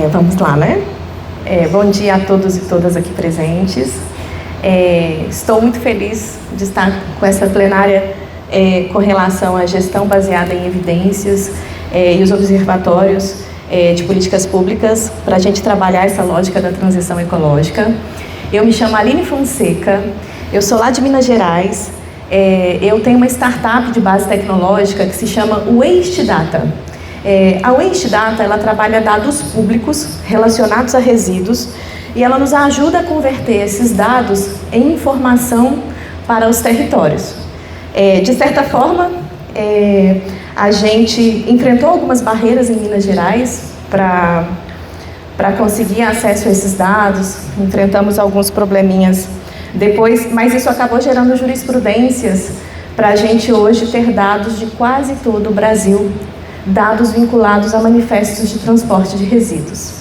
Vamos lá, né? Bom dia a todos e todas aqui presentes. Estou muito feliz de estar com essa plenária com relação à gestão baseada em evidências e os observatórios de políticas públicas para a gente trabalhar essa lógica da transição ecológica. Eu me chamo Aline Fonseca, eu sou lá de Minas Gerais, eu tenho uma startup de base tecnológica que se chama Waste Data. A Waste Data, ela trabalha dados públicos relacionados a resíduos e ela nos ajuda a converter esses dados em informação para os territórios. De certa forma, a gente enfrentou algumas barreiras em Minas Gerais para conseguir acesso a esses dados, enfrentamos alguns probleminhas depois, mas isso acabou gerando jurisprudências para a gente hoje ter dados de quase todo o Brasil, dados vinculados a manifestos de transporte de resíduos.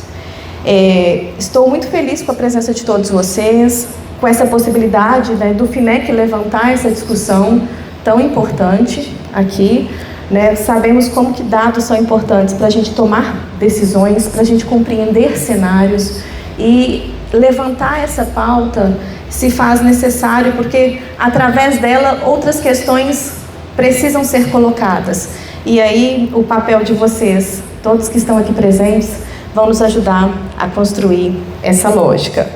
Estou muito feliz com a presença de todos vocês, com essa possibilidade, né, do FINEC levantar essa discussão tão importante aqui. Né? Sabemos como que dados são importantes para a gente tomar decisões, para a gente compreender cenários, e levantar essa pauta se faz necessário porque através dela outras questões precisam ser colocadas. E aí o papel de vocês, todos que estão aqui presentes, vão nos ajudar a construir essa lógica.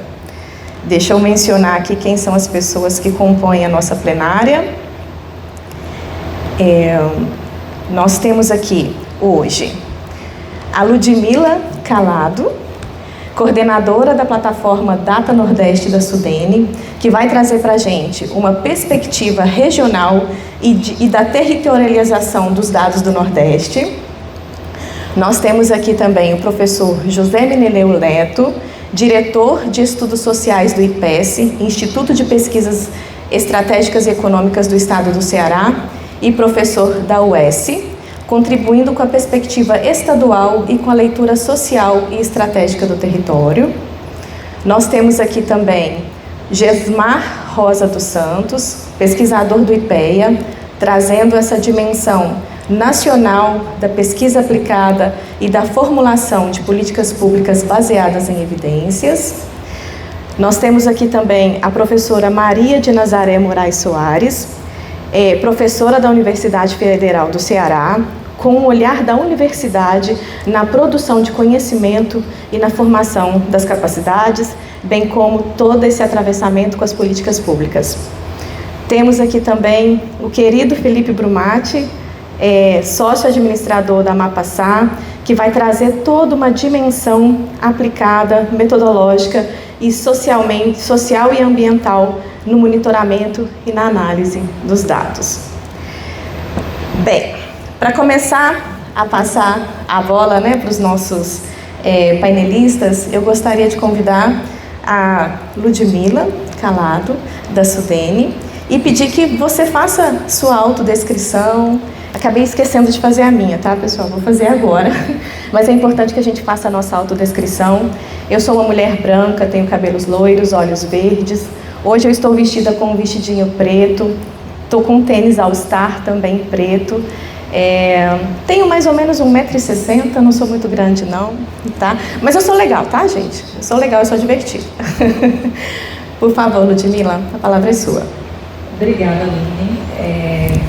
Deixa eu mencionar aqui quem são as pessoas que compõem a nossa plenária. Nós temos aqui hoje a Ludmila Calado, coordenadora da plataforma Data Nordeste da SUDENE, que vai trazer para a gente uma perspectiva regional e da territorialização dos dados do Nordeste. Nós temos aqui também o professor José Meneleu Leto, diretor de Estudos Sociais do IPESC, Instituto de Pesquisas Estratégicas e Econômicas do Estado do Ceará, e professor da UES, contribuindo com a perspectiva estadual e com a leitura social e estratégica do território. Nós temos aqui também Gesmar Rosa dos Santos, pesquisador do IPEA, trazendo essa dimensão nacional da pesquisa aplicada e da formulação de políticas públicas baseadas em evidências. Nós temos aqui também a professora Maria de Nazaré Moraes Soares, professora da Universidade Federal do Ceará, com o olhar da universidade na produção de conhecimento e na formação das capacidades, bem como todo esse atravessamento com as políticas públicas. Temos aqui também o querido Felipe Brumati, sócio-administrador da Mapassá, que vai trazer toda uma dimensão aplicada, metodológica e social e ambiental no monitoramento e na análise dos dados. Bem, para começar a passar a bola, né, para os nossos painelistas, eu gostaria de convidar a Ludmila Calado, da SUDENE, e pedir que você faça sua autodescrição. Acabei esquecendo de fazer a minha, tá, pessoal? Vou fazer agora. Mas é importante que a gente faça a nossa autodescrição. Eu sou uma mulher branca, tenho cabelos loiros, olhos verdes. Hoje eu estou vestida com um vestidinho preto. Estou com um tênis All Star também preto. Tenho mais ou menos 1,60 m, não sou muito grande não, tá? Mas eu sou legal, tá, gente? Eu sou legal, eu sou divertida. Por favor, Ludmila, a palavra é sua. Obrigada, Aline.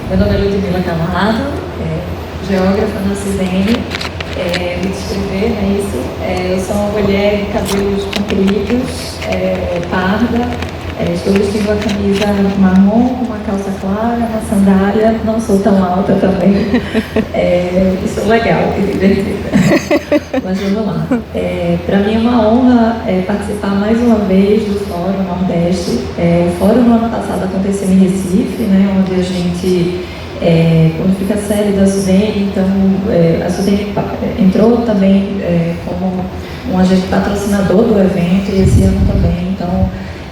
Meu nome é Ludmila Calado, geógrafa na SUDENE. Me descrever, é isso. Eu sou uma mulher de cabelos compridos, parda. Estou vestindo a camisa marrom com uma calça clara, uma sandália. Não sou tão alta também. Sou legal, que divertida. Mas vamos lá. Para mim é uma honra participar mais uma vez do Fórum Nordeste. O Fórum no ano passado aconteceu em Recife, né, onde a gente, quando fica a série da SUDENE, então a SUDENE entrou também como um agente patrocinador do evento, e esse ano também. Então,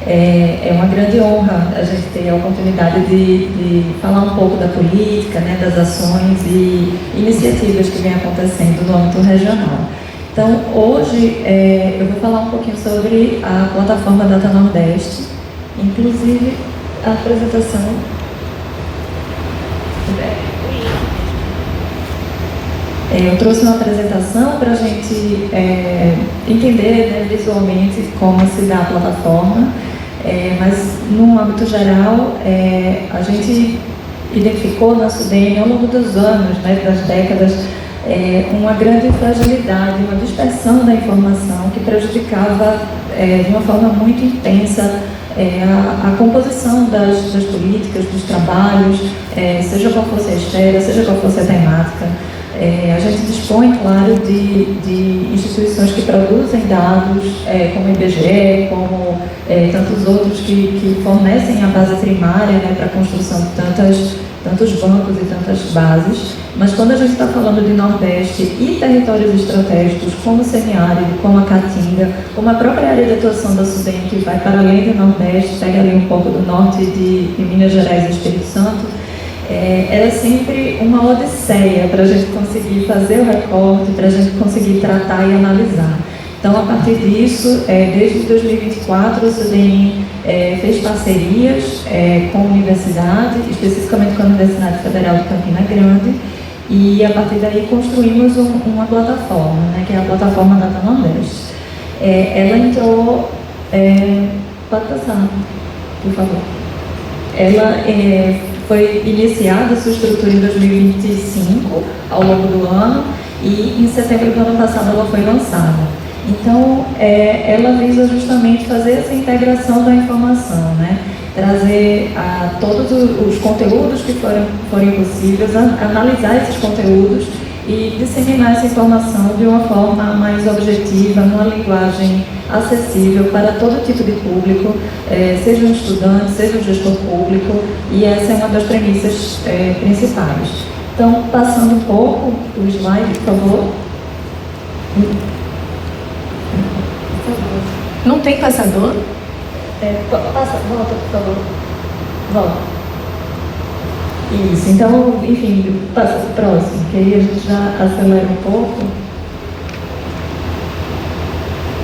é uma grande honra a gente ter a oportunidade de falar um pouco da política, né, das ações e iniciativas que vêm acontecendo no âmbito regional. Então, hoje eu vou falar um pouquinho sobre a plataforma Data Nordeste, inclusive a apresentação. Eu trouxe uma apresentação para a gente entender, né, visualmente como se dá a plataforma, mas no âmbito geral a gente identificou na SUDENE ao longo dos anos, né, das décadas, uma grande fragilidade, uma dispersão da informação que prejudicava de uma forma muito intensa a composição das políticas, dos trabalhos, seja qual fosse a esfera, seja qual fosse a temática. A gente dispõe, claro, de instituições que produzem dados, como o IBGE, como tantos outros que fornecem a base primária, né, para a construção de tantos bancos e tantas bases, mas quando a gente está falando de Nordeste e territórios estratégicos, como o semiárido, como a Caatinga, como a própria área de atuação da SUDENE, que vai para além do Nordeste, pega ali um pouco do norte de Minas Gerais e Espírito Santo, era sempre uma odisseia para a gente conseguir fazer o recorte, para a gente conseguir tratar e analisar. Então, a partir disso, desde 2024, a SUDENE fez parcerias com a universidade, especificamente com a Universidade Federal de Campina Grande, e a partir daí construímos uma plataforma, né, que é a plataforma Data Nordeste. Ela entrou... pode passar, por favor. Ela foi iniciada a sua estrutura em 2025, ao longo do ano, e em setembro do ano passado ela foi lançada. Então, ela visa justamente fazer essa integração da informação, né? Trazer todos os conteúdos que forem possíveis, analisar esses conteúdos e disseminar essa informação de uma forma mais objetiva, numa linguagem acessível para todo tipo de público, seja um estudante, seja um gestor público, e essa é uma das premissas principais. Então, passando um pouco o slide, por favor. Não tem passador? Passa, volta, por favor. Volta. Isso, então, enfim, passa para o próximo, que aí a gente já acelera um pouco.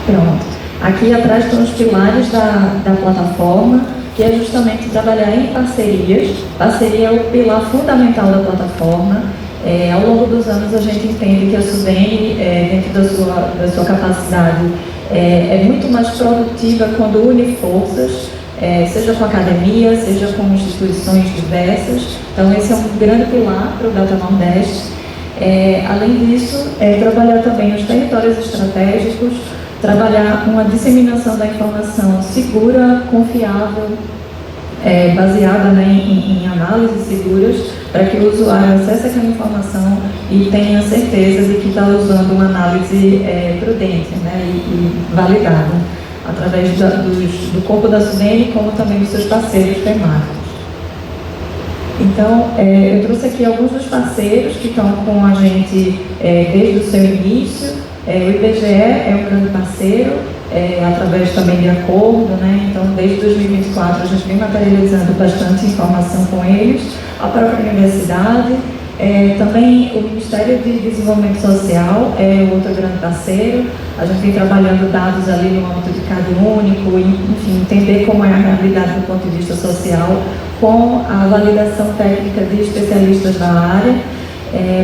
Pronto. Aqui atrás estão os pilares da plataforma, que é justamente trabalhar em parcerias. Parceria é o pilar fundamental da plataforma. Ao longo dos anos a gente entende que a SUDENE, dentro da sua capacidade, é muito mais produtiva quando une forças, seja com a academia, seja com instituições diversas. Então esse é um grande pilar para o Data Nordeste. Além disso, trabalhar também os territórios estratégicos, trabalhar uma disseminação da informação segura, confiável, baseada, né, em análises seguras, para que o usuário acesse aquela informação e tenha certeza de que está usando uma análise prudente, né, e validada, através do corpo da SUDENE, como também dos seus parceiros temáticos. Então, eu trouxe aqui alguns dos parceiros que estão com a gente desde o seu início. O IBGE é um grande parceiro, através também de acordo, né? Então, desde 2024 a gente vem materializando bastante informação com eles, a própria universidade, também o Ministério de Desenvolvimento Social é outro grande parceiro. A gente vem trabalhando dados ali no âmbito de Cade Único, enfim, entender como é a realidade do ponto de vista social, com a validação técnica de especialistas da área.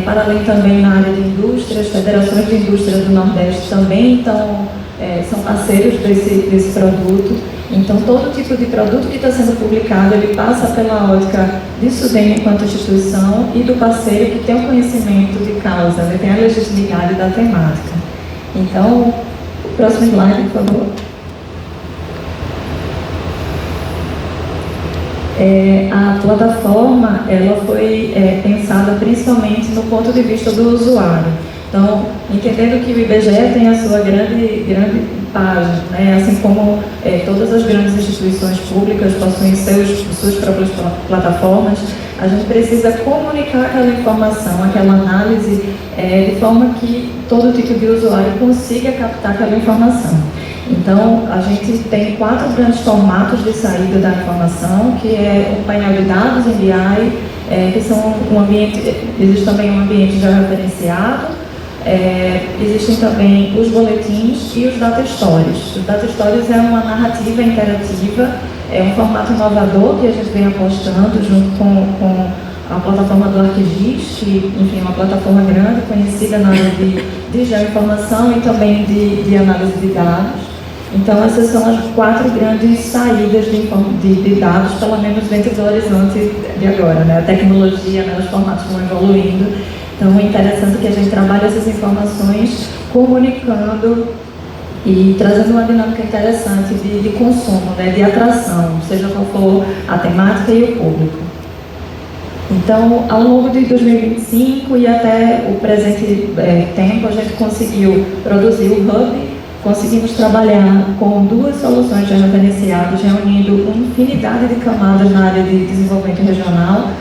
Para além também na área de indústrias, federações de indústrias do Nordeste também são parceiros desse produto. Então, todo tipo de produto que está sendo publicado, ele passa pela ótica de SUDENE enquanto instituição e do parceiro que tem o conhecimento de causa, né, tem a legitimidade da temática. Então, o próximo slide, por favor. A plataforma ela foi pensada principalmente no ponto de vista do usuário. Então, entendendo que o IBGE tem a sua grande página, né? Assim como todas as grandes instituições públicas possuem suas próprias plataformas, a gente precisa comunicar aquela informação, aquela análise, de forma que todo tipo de usuário consiga captar aquela informação. Então, a gente tem 4 grandes formatos de saída da informação, que é o painel de dados em BI, que são existe também um ambiente já referenciado, existem também os boletins e os data stories. Os data stories é uma narrativa interativa, é um formato inovador que a gente vem apostando junto com a plataforma do ArcGIS, que, enfim, é uma plataforma grande, conhecida na área de geoinformação e também de análise de dados. Então, essas são as 4 grandes saídas de dados, pelo menos dentro do horizonte de agora, né? A tecnologia, né? Os formatos vão evoluindo. Então, é interessante que a gente trabalhe essas informações comunicando e trazendo uma dinâmica interessante de consumo, né? De atração, seja qual for a temática e o público. Então, ao longo de 2025 e até o presente tempo, a gente conseguiu produzir o Hub. Conseguimos trabalhar com 2 soluções de referenciados, reunindo uma infinidade de camadas na área de desenvolvimento regional.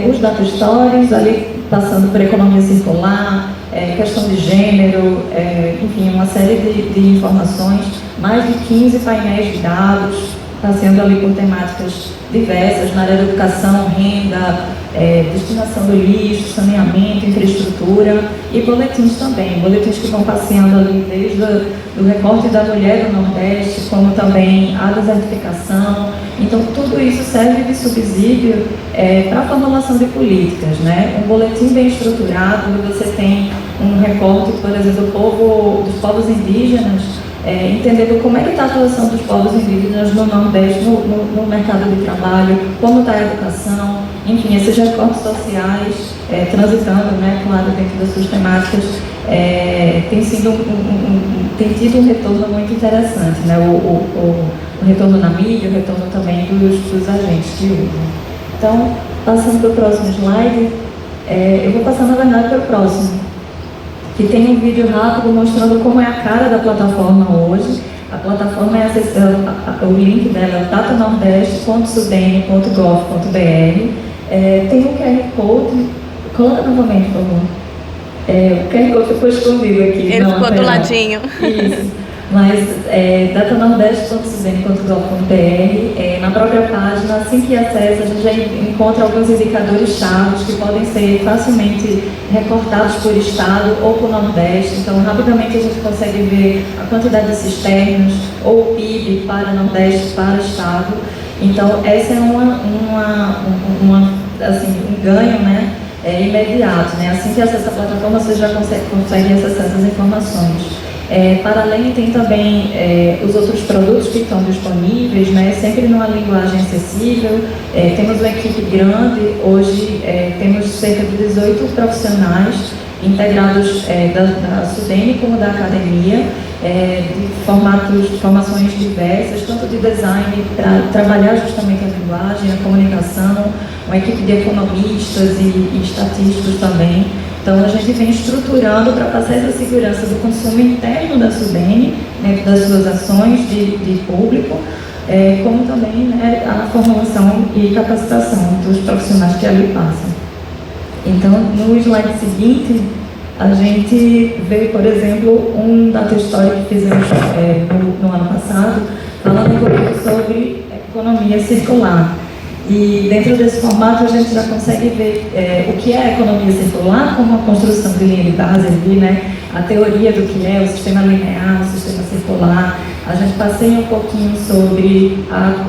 Os data stories, ali passando por economia circular, questão de gênero, enfim, uma série de informações, mais de 15 painéis de dados, passeando ali por temáticas diversas, na área da educação, renda, destinação do lixo, saneamento, infraestrutura e boletins também, boletins que vão passeando ali desde o recorte da mulher do Nordeste, como também a desertificação. Então, tudo isso serve de subsídio para a formulação de políticas, né? Um boletim bem estruturado, onde você tem um recorte, por exemplo, dos povos indígenas, entendendo como é que está a atuação dos povos indígenas no Nordeste, no mercado de trabalho, como está a educação, enfim, esses recortes sociais, transitando, né, claro, dentro das suas temáticas, tem tido um retorno muito interessante, né, o retorno na mídia, o retorno também dos agentes que usam. Então, passando para o próximo slide, eu vou passar, na verdade, para o próximo, que tem um vídeo rápido mostrando como é a cara da plataforma hoje. A plataforma é acessível, o link dela é datanordeste.sudene.gov.br. Tem um QR Code, coloca novamente, por favor. O QR Code ficou escondido aqui. Ele ficou do ladinho. Isso. Mas datanordeste.sudene.gov.br, na própria página, assim que acessa, a gente já encontra alguns indicadores chaves que podem ser facilmente recortados por estado ou por Nordeste. Então, rapidamente a gente consegue ver a quantidade de cisternas ou o PIB para Nordeste, para estado. Então, essa é um ganho, né, imediato, né? Assim que acessa a plataforma, você já consegue acessar essas informações. Para além, tem também os outros produtos que estão disponíveis, né, sempre numa linguagem acessível. Temos uma equipe grande, hoje temos cerca de 18 profissionais integrados da Sudene como da academia, de formações diversas, tanto de design para trabalhar justamente a linguagem, a comunicação, uma equipe de economistas e estatísticos também. Então, a gente vem estruturando para passar essa segurança do consumo interno da Sudene, dentro das suas ações de público, como também, né, a formulação e capacitação dos profissionais que ali passam. Então, no slide seguinte, a gente vê, por exemplo, um data story que fizemos no ano passado, falando um pouco sobre economia circular. E dentro desse formato a gente já consegue ver o que é a economia circular, como a construção de linha de base ali, né? A teoria do que é o sistema linear, o sistema circular. A gente passeia um pouquinho sobre a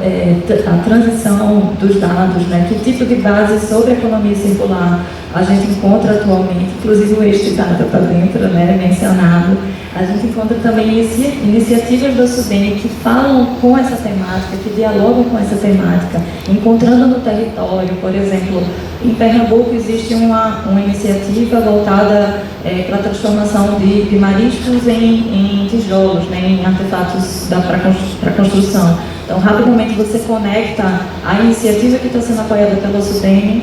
transição dos dados, né? Que tipo de base sobre a economia circular a gente encontra atualmente, inclusive o Este Data está dentro, né, mencionado. A gente encontra também iniciativas da Sudene que falam com essa temática, que dialogam com essa temática, encontrando no território. Por exemplo, em Pernambuco existe uma iniciativa voltada para a transformação de mariscos em tijolos, né, em artefatos para construção. Então, rapidamente você conecta a iniciativa que está sendo apoiada pela Sudene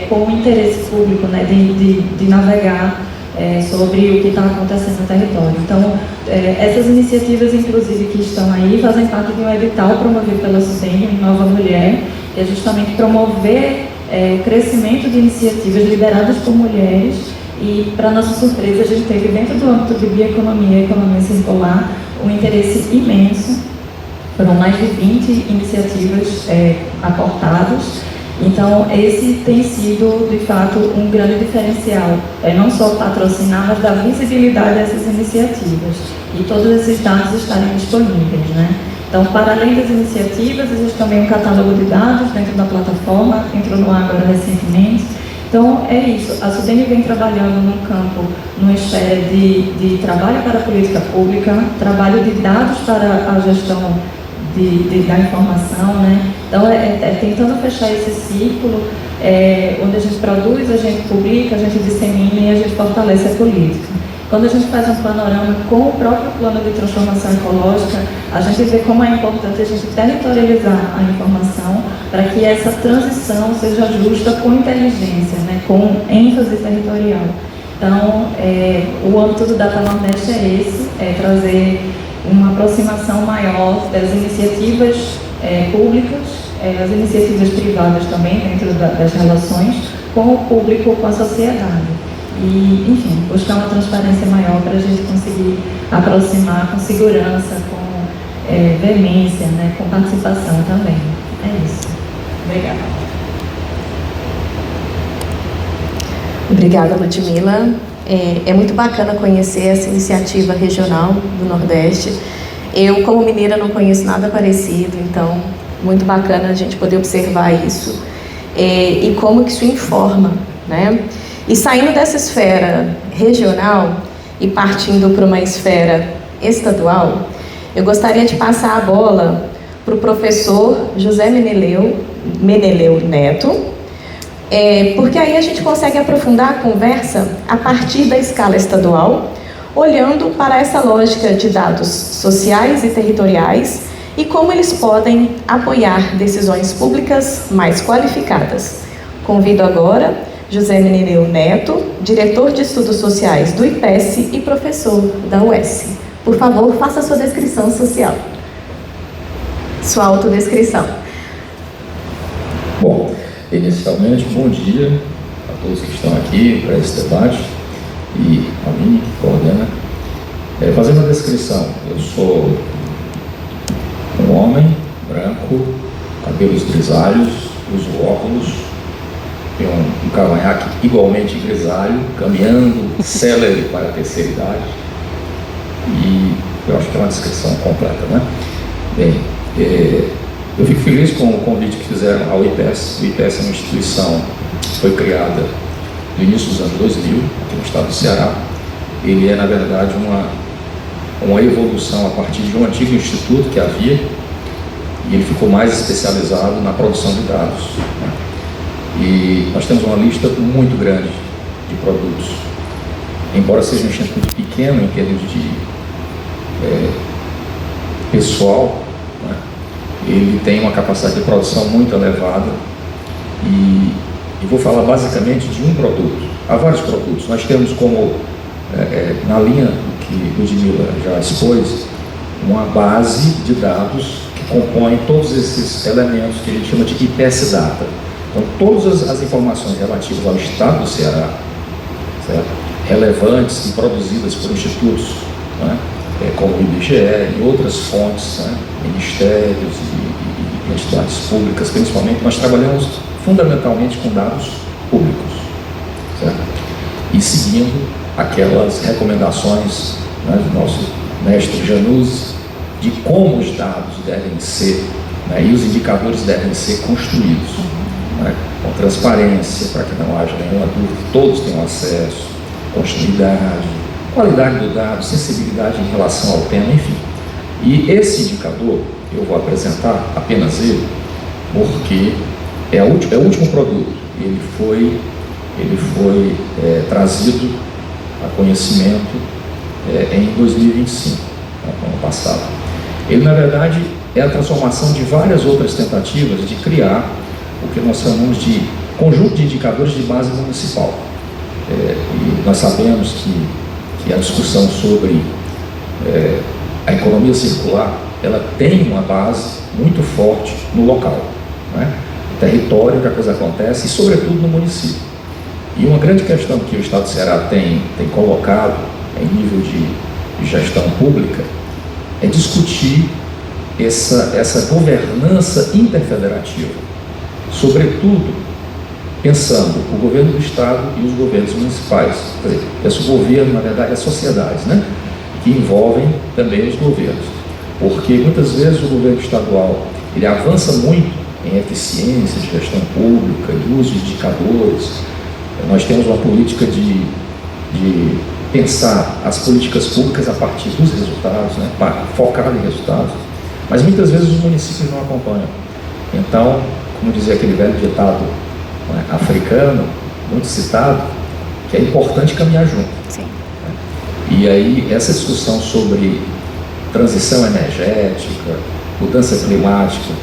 com o interesse público, né, de navegar sobre o que está acontecendo no território. Então, essas iniciativas, inclusive, que estão aí, fazem parte de um edital promovido pela Sudene, Nova Mulher, que é justamente promover o crescimento de iniciativas lideradas por mulheres. E, para nossa surpresa, a gente teve, dentro do âmbito de bioeconomia e economia circular, um interesse imenso. Foram mais de 20 iniciativas aportadas. Então, esse tem sido, de fato, um grande diferencial. Não só patrocinar, mas dar visibilidade a essas iniciativas. E todos esses dados estarem disponíveis, né? Então, para além das iniciativas, existe também um catálogo de dados dentro da plataforma, entrou no ar agora recentemente. Então, é isso. A SUDENE vem trabalhando num campo, numa esfera de trabalho para a política pública, trabalho de dados para a gestão da informação, né? Então, tentando fechar esse ciclo, onde a gente produz, a gente publica, a gente dissemina e a gente fortalece a política. Quando a gente faz um panorama com o próprio plano de transformação ecológica, a gente vê como é importante a gente territorializar a informação para que essa transição seja justa com inteligência, né, com ênfase territorial. Então, o âmbito do Data Nordeste é esse, trazer uma aproximação maior das iniciativas públicas, as iniciativas privadas também, dentro das relações, com o público, com a sociedade. E, enfim, buscar uma transparência maior para a gente conseguir aproximar com segurança, com veemência, né, com participação também. É isso. Obrigada. Obrigada, Ludmila. É muito bacana conhecer essa iniciativa regional do Nordeste. Eu, como mineira, não conheço nada parecido, então, muito bacana a gente poder observar isso e como que isso informa, né? E saindo dessa esfera regional e partindo para uma esfera estadual, eu gostaria de passar a bola para o professor José Meneleu Neto, porque aí a gente consegue aprofundar a conversa a partir da escala estadual, olhando para essa lógica de dados sociais e territoriais e como eles podem apoiar decisões públicas mais qualificadas. Convido agora José Meneleu Neto, diretor de Estudos Sociais do IPES e professor da UES. Por favor, faça a sua descrição social. Sua autodescrição. Bom, inicialmente, bom dia a todos que estão aqui para esse debate e a mim, que coordena. Fazendo a descrição, eu sou um homem branco, cabelos grisalhos, uso óculos, tenho um cavanhaque igualmente grisalho, caminhando, célere para a terceira idade, e eu acho que é uma descrição completa, né? Bem, eu fico feliz com o convite que fizeram ao IPES. O IPES é uma instituição que foi criada no início dos anos 2000, aqui no estado do Ceará. Ele é, na verdade, uma evolução a partir de um antigo instituto que havia, e ele ficou mais especializado na produção de dados, né? E nós temos uma lista muito grande de produtos. Embora seja um instituto pequeno em termos de pessoal, né, ele tem uma capacidade de produção muito elevada e vou falar basicamente de um produto. Há vários produtos. Nós temos como, na linha do que Ludmila já expôs, uma base de dados que compõe todos esses elementos que a gente chama de IPES Data. Então, todas as informações relativas ao estado do Ceará, certo? Relevantes e produzidas por institutos, né? Como o IBGE e outras fontes, né? Ministérios e entidades públicas, principalmente, nós trabalhamos fundamentalmente com dados públicos, certo? E seguindo aquelas recomendações, né, do nosso mestre Januzzi, de como os dados devem ser, né, e os indicadores devem ser construídos, né, com transparência, para que não haja nenhuma dúvida, que todos tenham acesso, continuidade, qualidade do dado, sensibilidade em relação ao tema, enfim. E esse indicador, eu vou apresentar apenas ele, porque é o último produto. Ele foi trazido a conhecimento em 2025, no ano passado. Ele, na verdade, é a transformação de várias outras tentativas de criar o que nós chamamos de conjunto de indicadores de base municipal. E nós sabemos que a discussão sobre a economia circular, ela tem uma base muito forte no local, né? No território que a coisa acontece e, sobretudo, no município. E uma grande questão que o Estado do Ceará tem colocado em nível de gestão pública é discutir essa governança interfederativa, sobretudo pensando o governo do Estado e os governos municipais. Quer dizer, esse governo, na verdade, é sociedades, né? Que envolvem também os governos. porque muitas vezes o governo estadual ele avança muito em eficiência de gestão pública, de uso de indicadores. Nós temos uma política de pensar as políticas públicas a partir dos resultados, né, focado em resultados, mas muitas vezes os municípios não acompanham. Então, como dizia aquele velho ditado, né, africano, muito citado, que é importante caminhar junto. Sim. E aí, essa discussão sobre transição energética, mudança climática,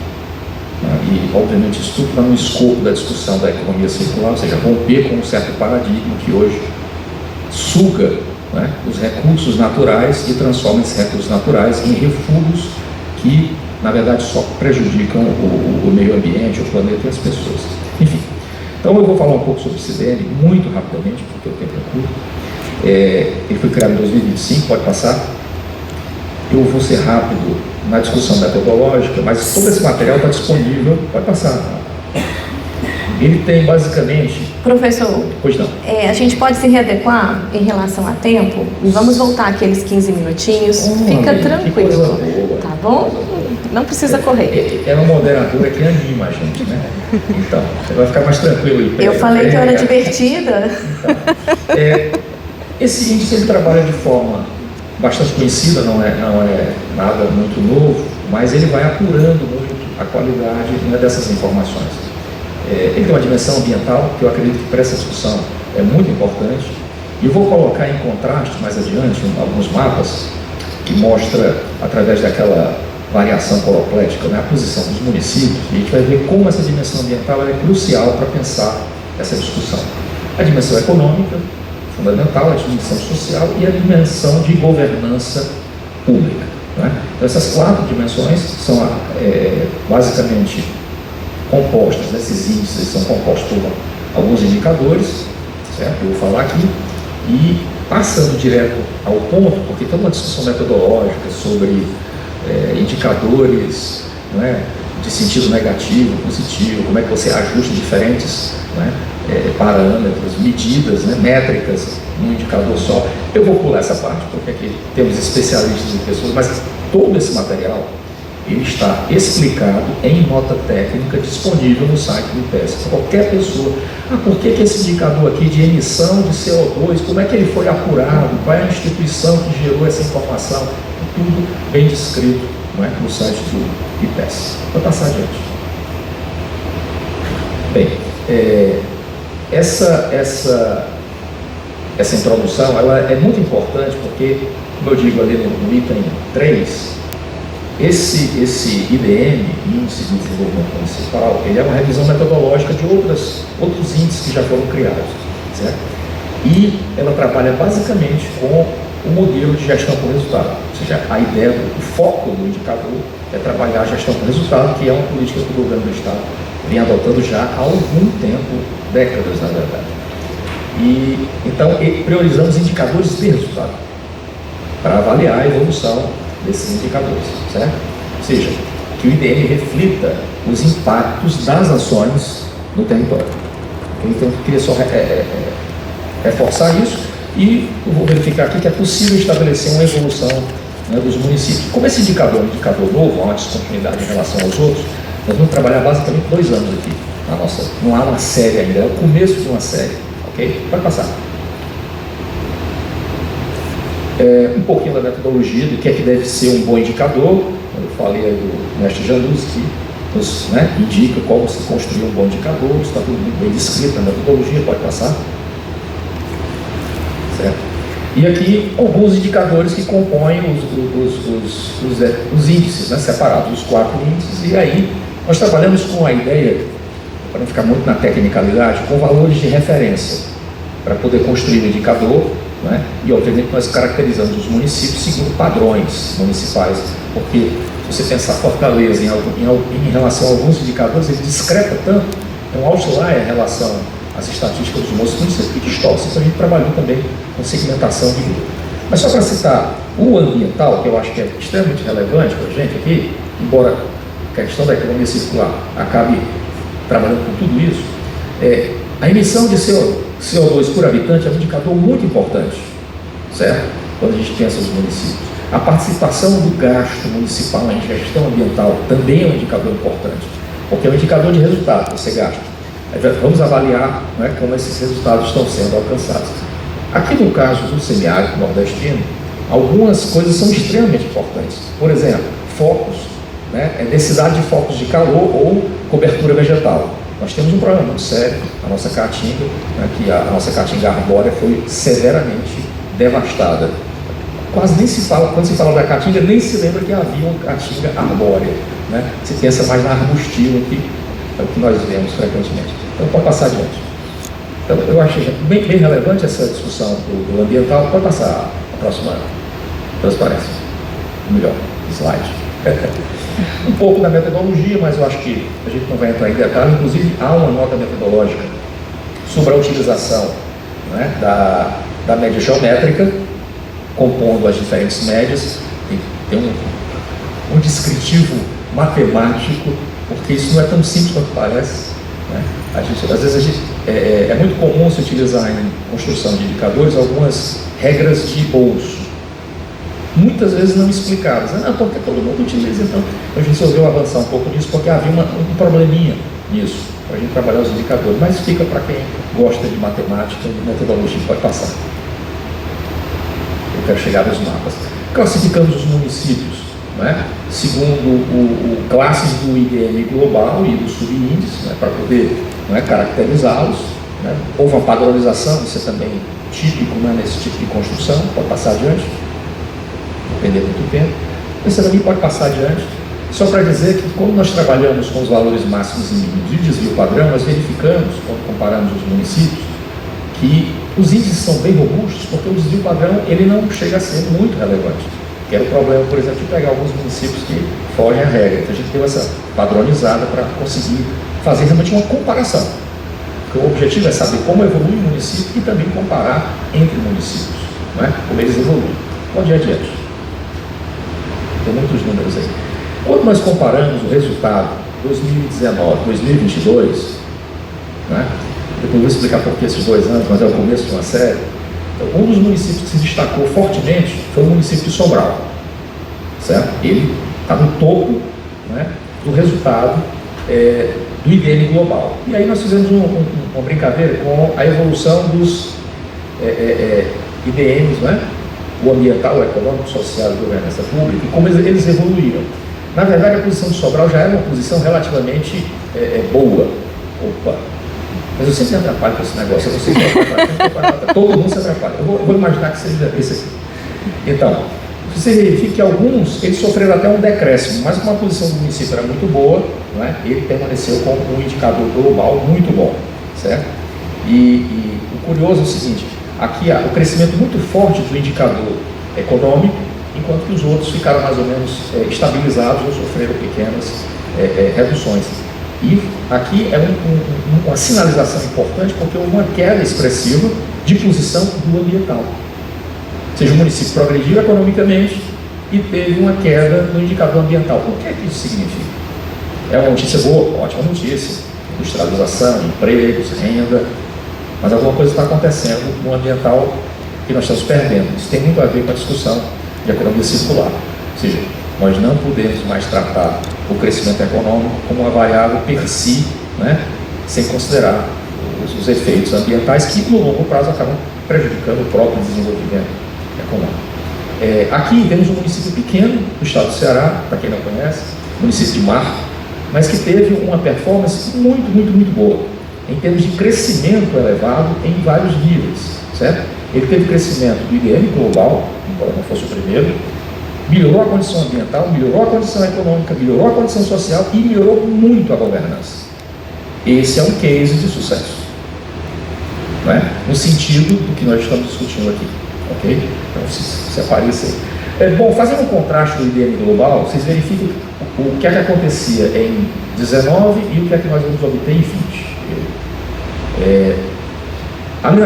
né, e obviamente isso tudo está no escopo da discussão da economia circular, ou seja, romper com um certo paradigma que hoje suga, né, os recursos naturais e transforma esses recursos naturais em refúgios que, na verdade, só prejudicam o meio ambiente, o planeta e as pessoas. Enfim, então eu vou falar um pouco sobre o CDL muito rapidamente, porque o tempo é curto. Ele foi criado em 2025, pode passar. Eu vou ser rápido na discussão metodológica, mas todo esse material está disponível, pode passar. Ele tem basicamente... Professor, pois não. A gente pode se readequar em relação a tempo? E vamos voltar aqueles 15 minutinhos. Fica tranquilo, tá bom? Não precisa correr. É uma moderadora que anima a gente, né? Então, você vai ficar mais tranquilo. Eu falei que eu era divertida. Então, esse índice ele trabalha de forma bastante conhecida, não é nada muito novo, mas ele vai apurando muito a qualidade, né, dessas informações. Ele tem uma dimensão ambiental que eu acredito que para essa discussão é muito importante. E eu vou colocar em contraste mais adiante alguns mapas que mostra, através daquela variação coroplética, né, a posição dos municípios, e a gente vai ver como essa dimensão ambiental é crucial para pensar essa discussão. A dimensão econômica, fundamental, a dimensão social e a dimensão de governança pública, né? Então, essas 4 dimensões são basicamente compostas, esses índices são compostos por alguns indicadores, certo? Eu vou falar aqui, e passando direto ao ponto, porque tem uma discussão metodológica sobre indicadores, não é, de sentido negativo, positivo, como é que você ajusta diferentes, não é, parâmetros, medidas, né, métricas num indicador só. Eu vou pular essa parte, porque aqui temos especialistas em pessoas, mas todo esse material ele está explicado em nota técnica disponível no site do IPESP. Qualquer pessoa, por que esse indicador aqui de emissão de CO2, como é que ele foi apurado, qual é a instituição que gerou essa informação, tudo bem descrito, não é, no site do IPESP. Vou passar adiante. Bem, essa introdução ela é muito importante porque, como eu digo ali no item 3, esse IDM, Índice de Desenvolvimento Municipal, ele é uma revisão metodológica de outros índices que já foram criados, certo? E ela trabalha basicamente com o modelo de gestão por resultado, ou seja, a ideia, o foco do indicador é trabalhar a gestão por resultado, que é uma política que o governo do Estado vem adotando já há algum tempo, décadas na verdade. E então priorizamos indicadores de resultado para avaliar a evolução desses indicadores, certo? Ou seja, que o IDM reflita os impactos das ações no território. Então, eu queria só reforçar isso e eu vou verificar aqui que é possível estabelecer uma evolução, né, dos municípios. Como esse indicador é um indicador novo, há uma descontinuidade em relação aos outros, nós vamos trabalhar basicamente 2 anos aqui. Não há uma série ainda, é o começo de uma série, ok? Vai passar. Um pouquinho da metodologia, do que é que deve ser um bom indicador. Eu falei aí do mestre Janus, que nos, né, indica como se construir um bom indicador, está tudo muito bem descrito na metodologia, pode passar. Certo? E aqui alguns indicadores que compõem os índices, né, separados, os 4 índices, e aí nós trabalhamos com a ideia, para não ficar muito na tecnicalidade, com valores de referência, para poder construir o indicador. Né? E obviamente nós caracterizamos os municípios segundo padrões municipais, porque se você pensar Fortaleza em relação a alguns indicadores, ele discrepa tanto, é um outlier em relação às estatísticas dos municípios que distorce. Então a gente trabalhou também com segmentação de grupo. Mas só para citar o ambiental, que eu acho que é extremamente relevante para a gente aqui, embora a questão da economia circular acabe trabalhando com tudo isso, a emissão de CO2 por habitante é um indicador muito importante, certo? Quando a gente pensa nos municípios. A participação do gasto municipal em gestão ambiental também é um indicador importante, porque é um indicador de resultado que você gasta. Vamos avaliar, né, como esses resultados estão sendo alcançados. Aqui no caso do semiárido nordestino, algumas coisas são extremamente importantes. Por exemplo, focos, né, densidade de focos de calor ou cobertura vegetal. Nós temos um problema muito sério, a nossa caatinga, né, que a nossa caatinga arbórea foi severamente devastada. Quase nem se fala, quando se fala da caatinga, nem se lembra que havia uma caatinga arbórea, né? Se pensa mais na arbustiva, que é o que nós vemos frequentemente. Então, pode passar adiante. Então, eu achei bem relevante essa discussão do ambiental. Pode passar a próxima transparência. Melhor, slide. Um pouco da metodologia, mas eu acho que a gente não vai entrar em detalhe. Inclusive, há uma nota metodológica sobre a utilização, né, da média geométrica, compondo as diferentes médias. Tem um descritivo matemático, porque isso não é tão simples quanto parece, né? Às vezes é muito comum se utilizar em construção de indicadores algumas regras de bolso, muitas vezes não explicadas. Não, porque todo mundo utiliza, então a gente resolveu avançar um pouco nisso, porque havia um probleminha nisso, para a gente trabalhar os indicadores, mas fica para quem gosta de matemática e de metodologia, pode passar. Eu quero chegar nos mapas. Classificamos os municípios, né, segundo o classes do IDM global e do subíndice, né, para poder, né, caracterizá-los, né. Houve uma padronização, isso é também típico, né, nesse tipo de construção. Pode passar adiante, não perder muito tempo. Você também pode passar adiante, só para dizer que quando nós trabalhamos com os valores máximos e mínimos de desvio padrão, nós verificamos, quando comparamos os municípios, que os índices são bem robustos, porque o desvio padrão ele não chega a ser muito relevante. Que era o problema, por exemplo, de pegar alguns municípios que fogem à regra. Então a gente deu essa padronizada para conseguir fazer realmente uma comparação. Porque o objetivo é saber como evolui o município e também comparar entre municípios, né, como eles evoluem. Pode ir adiante. Tem muitos números aí. Quando nós comparamos o resultado 2019, 2022, né, depois eu vou explicar por que esses 2 anos, mas é o começo de uma série. Então, um dos municípios que se destacou fortemente foi o município de Sobral, certo? Ele está no topo, né, do resultado do IDM global. E aí nós fizemos uma brincadeira com a evolução dos IDMs, né, o ambiental, o econômico, social e governança pública, e como eles evoluíram. Na verdade, a posição de Sobral já era uma posição relativamente boa. Opa! Mas eu sempre me atrapalho com esse negócio, eu não sei se todo mundo se atrapalha. Eu vou imaginar que seja esse aqui. Então, você verifica que alguns, eles sofreram até um decréscimo, mas como a posição do município era muito boa, não é? Ele permaneceu com um indicador global muito bom, certo? E o curioso é o seguinte, aqui há o crescimento muito forte do indicador econômico, enquanto que os outros ficaram mais ou menos estabilizados ou sofreram pequenas reduções. E aqui é uma sinalização importante, porque houve uma queda expressiva de posição do ambiental. Ou seja, o município progrediu economicamente e teve uma queda no indicador ambiental. O que é que isso significa? É uma notícia boa? Ótima notícia. Industrialização, empregos, renda, mas alguma coisa está acontecendo no ambiental que nós estamos perdendo. Isso tem muito a ver com a discussão de economia circular. Ou seja, nós não podemos mais tratar o crescimento econômico como uma variável per si, né, sem considerar os efeitos ambientais que, no longo prazo, acabam prejudicando o próprio desenvolvimento econômico. Aqui temos um município pequeno do estado do Ceará, para quem não conhece, município de Marco, mas que teve uma performance muito boa, em termos de crescimento elevado em vários níveis, certo? Ele teve crescimento do IDM global, embora não fosse o primeiro, melhorou a condição ambiental, melhorou a condição econômica, melhorou a condição social e melhorou muito a governança. Esse é um case de sucesso, não é? No sentido do que nós estamos discutindo aqui, ok? Então, se apareça aí. Bom, fazendo um contraste do IDM global, vocês verificam o que é que acontecia em 19 e o que é que nós vamos obter em 20. Ali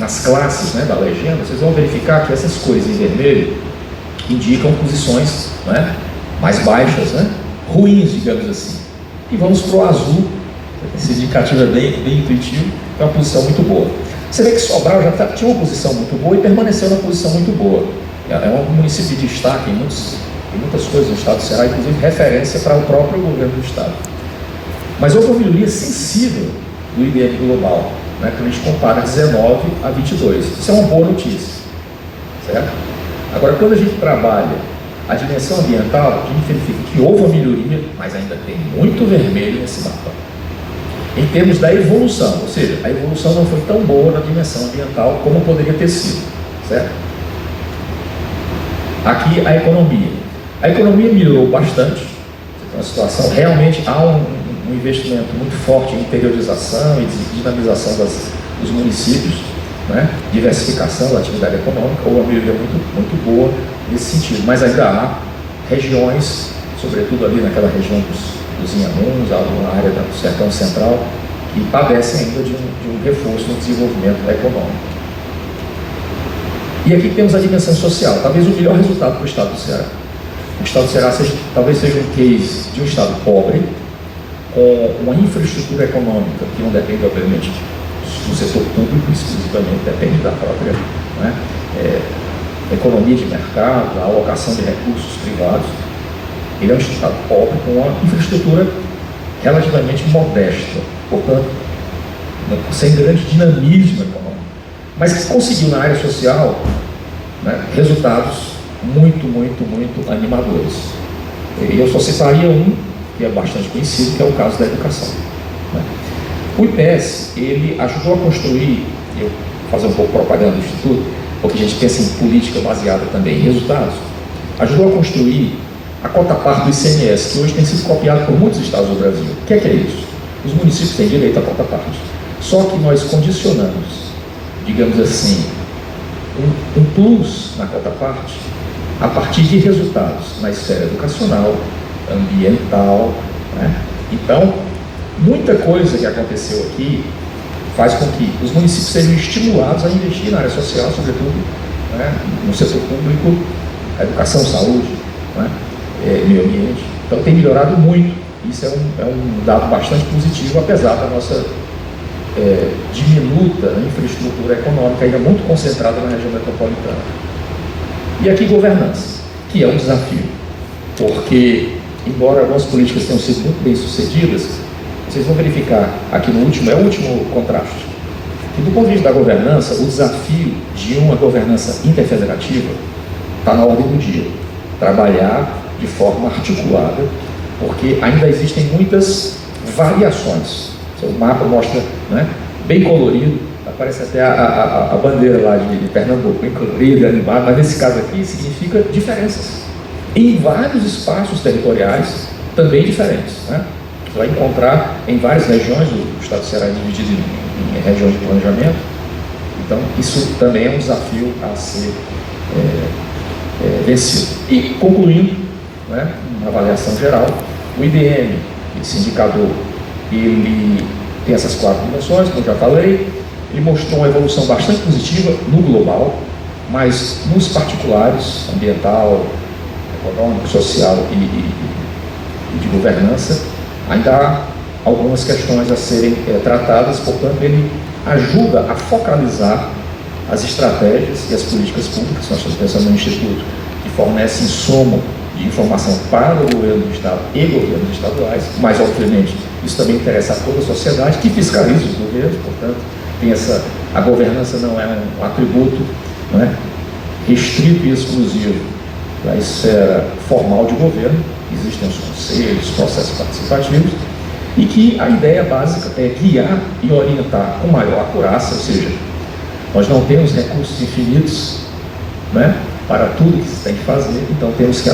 nas classes, né, da legenda, vocês vão verificar que essas cores em vermelho indicam posições, né, mais baixas, né, ruins, digamos assim. E vamos para o azul, esse indicativo é bem intuitivo, é uma posição muito boa. Você vê que Sobral já tinha uma posição muito boa e permaneceu numa posição muito boa. é um município de destaque em muitas coisas no estado do Ceará, inclusive referência para o próprio governo do estado. Mas houve uma melhoria sensível do IDM global, né, quando a gente compara 19 a 22. Isso é uma boa notícia, certo? Agora, quando a gente trabalha a dimensão ambiental, a gente verifica que houve uma melhoria, mas ainda tem muito vermelho nesse mapa. Em termos da evolução, ou seja, a evolução não foi tão boa na dimensão ambiental como poderia ter sido, certo? Aqui a economia. A economia melhorou bastante, a situação, realmente há um investimento muito forte em interiorização e dinamização dos municípios, né? Diversificação da atividade econômica, ou uma melhoria muito boa nesse sentido, mas ainda há regiões, sobretudo ali naquela região dos Inhamuns, na área do Sertão Central, que padecem ainda de um reforço no desenvolvimento econômico. E aqui temos a dimensão social, talvez o melhor resultado para o estado do Ceará. O estado do Ceará talvez seja um case de um estado pobre, com uma infraestrutura econômica que não depende, obviamente, do setor público, exclusivamente depende da própria, né, economia de mercado, a alocação de recursos privados. Ele é um estado pobre com uma infraestrutura relativamente modesta, portanto, sem grande dinamismo econômico, mas que conseguiu na área social, né, resultados muito animadores. E eu só citaria um que é bastante conhecido, que é o caso da educação, né? O IPS, ele ajudou a construir, eu vou fazer um pouco propaganda do Instituto, porque a gente pensa em política baseada também em resultados, ajudou a construir a cota parte do ICMS, que hoje tem sido copiado por muitos estados do Brasil. O que é isso? Os municípios têm direito à cota parte, só que nós condicionamos, digamos assim, um plus na cota parte a partir de resultados na esfera educacional, ambiental, né? Então, muita coisa que aconteceu aqui faz com que os municípios sejam estimulados a investir na área social, sobretudo, né, no setor público, a educação, saúde, né, meio ambiente. Então, tem melhorado muito. Isso é um dado bastante positivo, apesar da nossa diminuta infraestrutura econômica, ainda muito concentrada na região metropolitana. E aqui, governança, que é um desafio, porque embora algumas políticas tenham sido muito bem sucedidas, vocês vão verificar aqui no último, é o último contraste, que do ponto de vista da governança, o desafio de uma governança interfederativa está na ordem do dia. Trabalhar de forma articulada, porque ainda existem muitas variações. O mapa mostra, né, bem colorido, aparece até a bandeira lá de Pernambuco, bem colorida, animada, mas nesse caso aqui significa diferenças. Em vários espaços territoriais também diferentes, né? Você vai encontrar em várias regiões, o estado do Ceará é dividido em regiões de planejamento, então isso também é um desafio a ser vencido. E concluindo, né, uma avaliação geral, o IDM, esse indicador, ele tem essas 4 dimensões, como eu já falei, ele mostrou uma evolução bastante positiva no global, mas nos particulares, ambiental, econômico, social e de governança, ainda há algumas questões a serem tratadas, portanto, ele ajuda a focalizar as estratégias e as políticas públicas. Nós estamos pensando no Instituto, que fornece insumo de informação para o governo do Estado e governos estaduais, mas, obviamente, isso também interessa a toda a sociedade, que fiscaliza os governos, portanto, a governança não é um atributo, não é, restrito e exclusivo da esfera formal de governo. Existem os conselhos, processos participativos, e que a ideia básica é guiar e orientar com maior acurácia, ou seja, nós não temos recursos infinitos, né, para tudo que se tem que fazer, então temos que,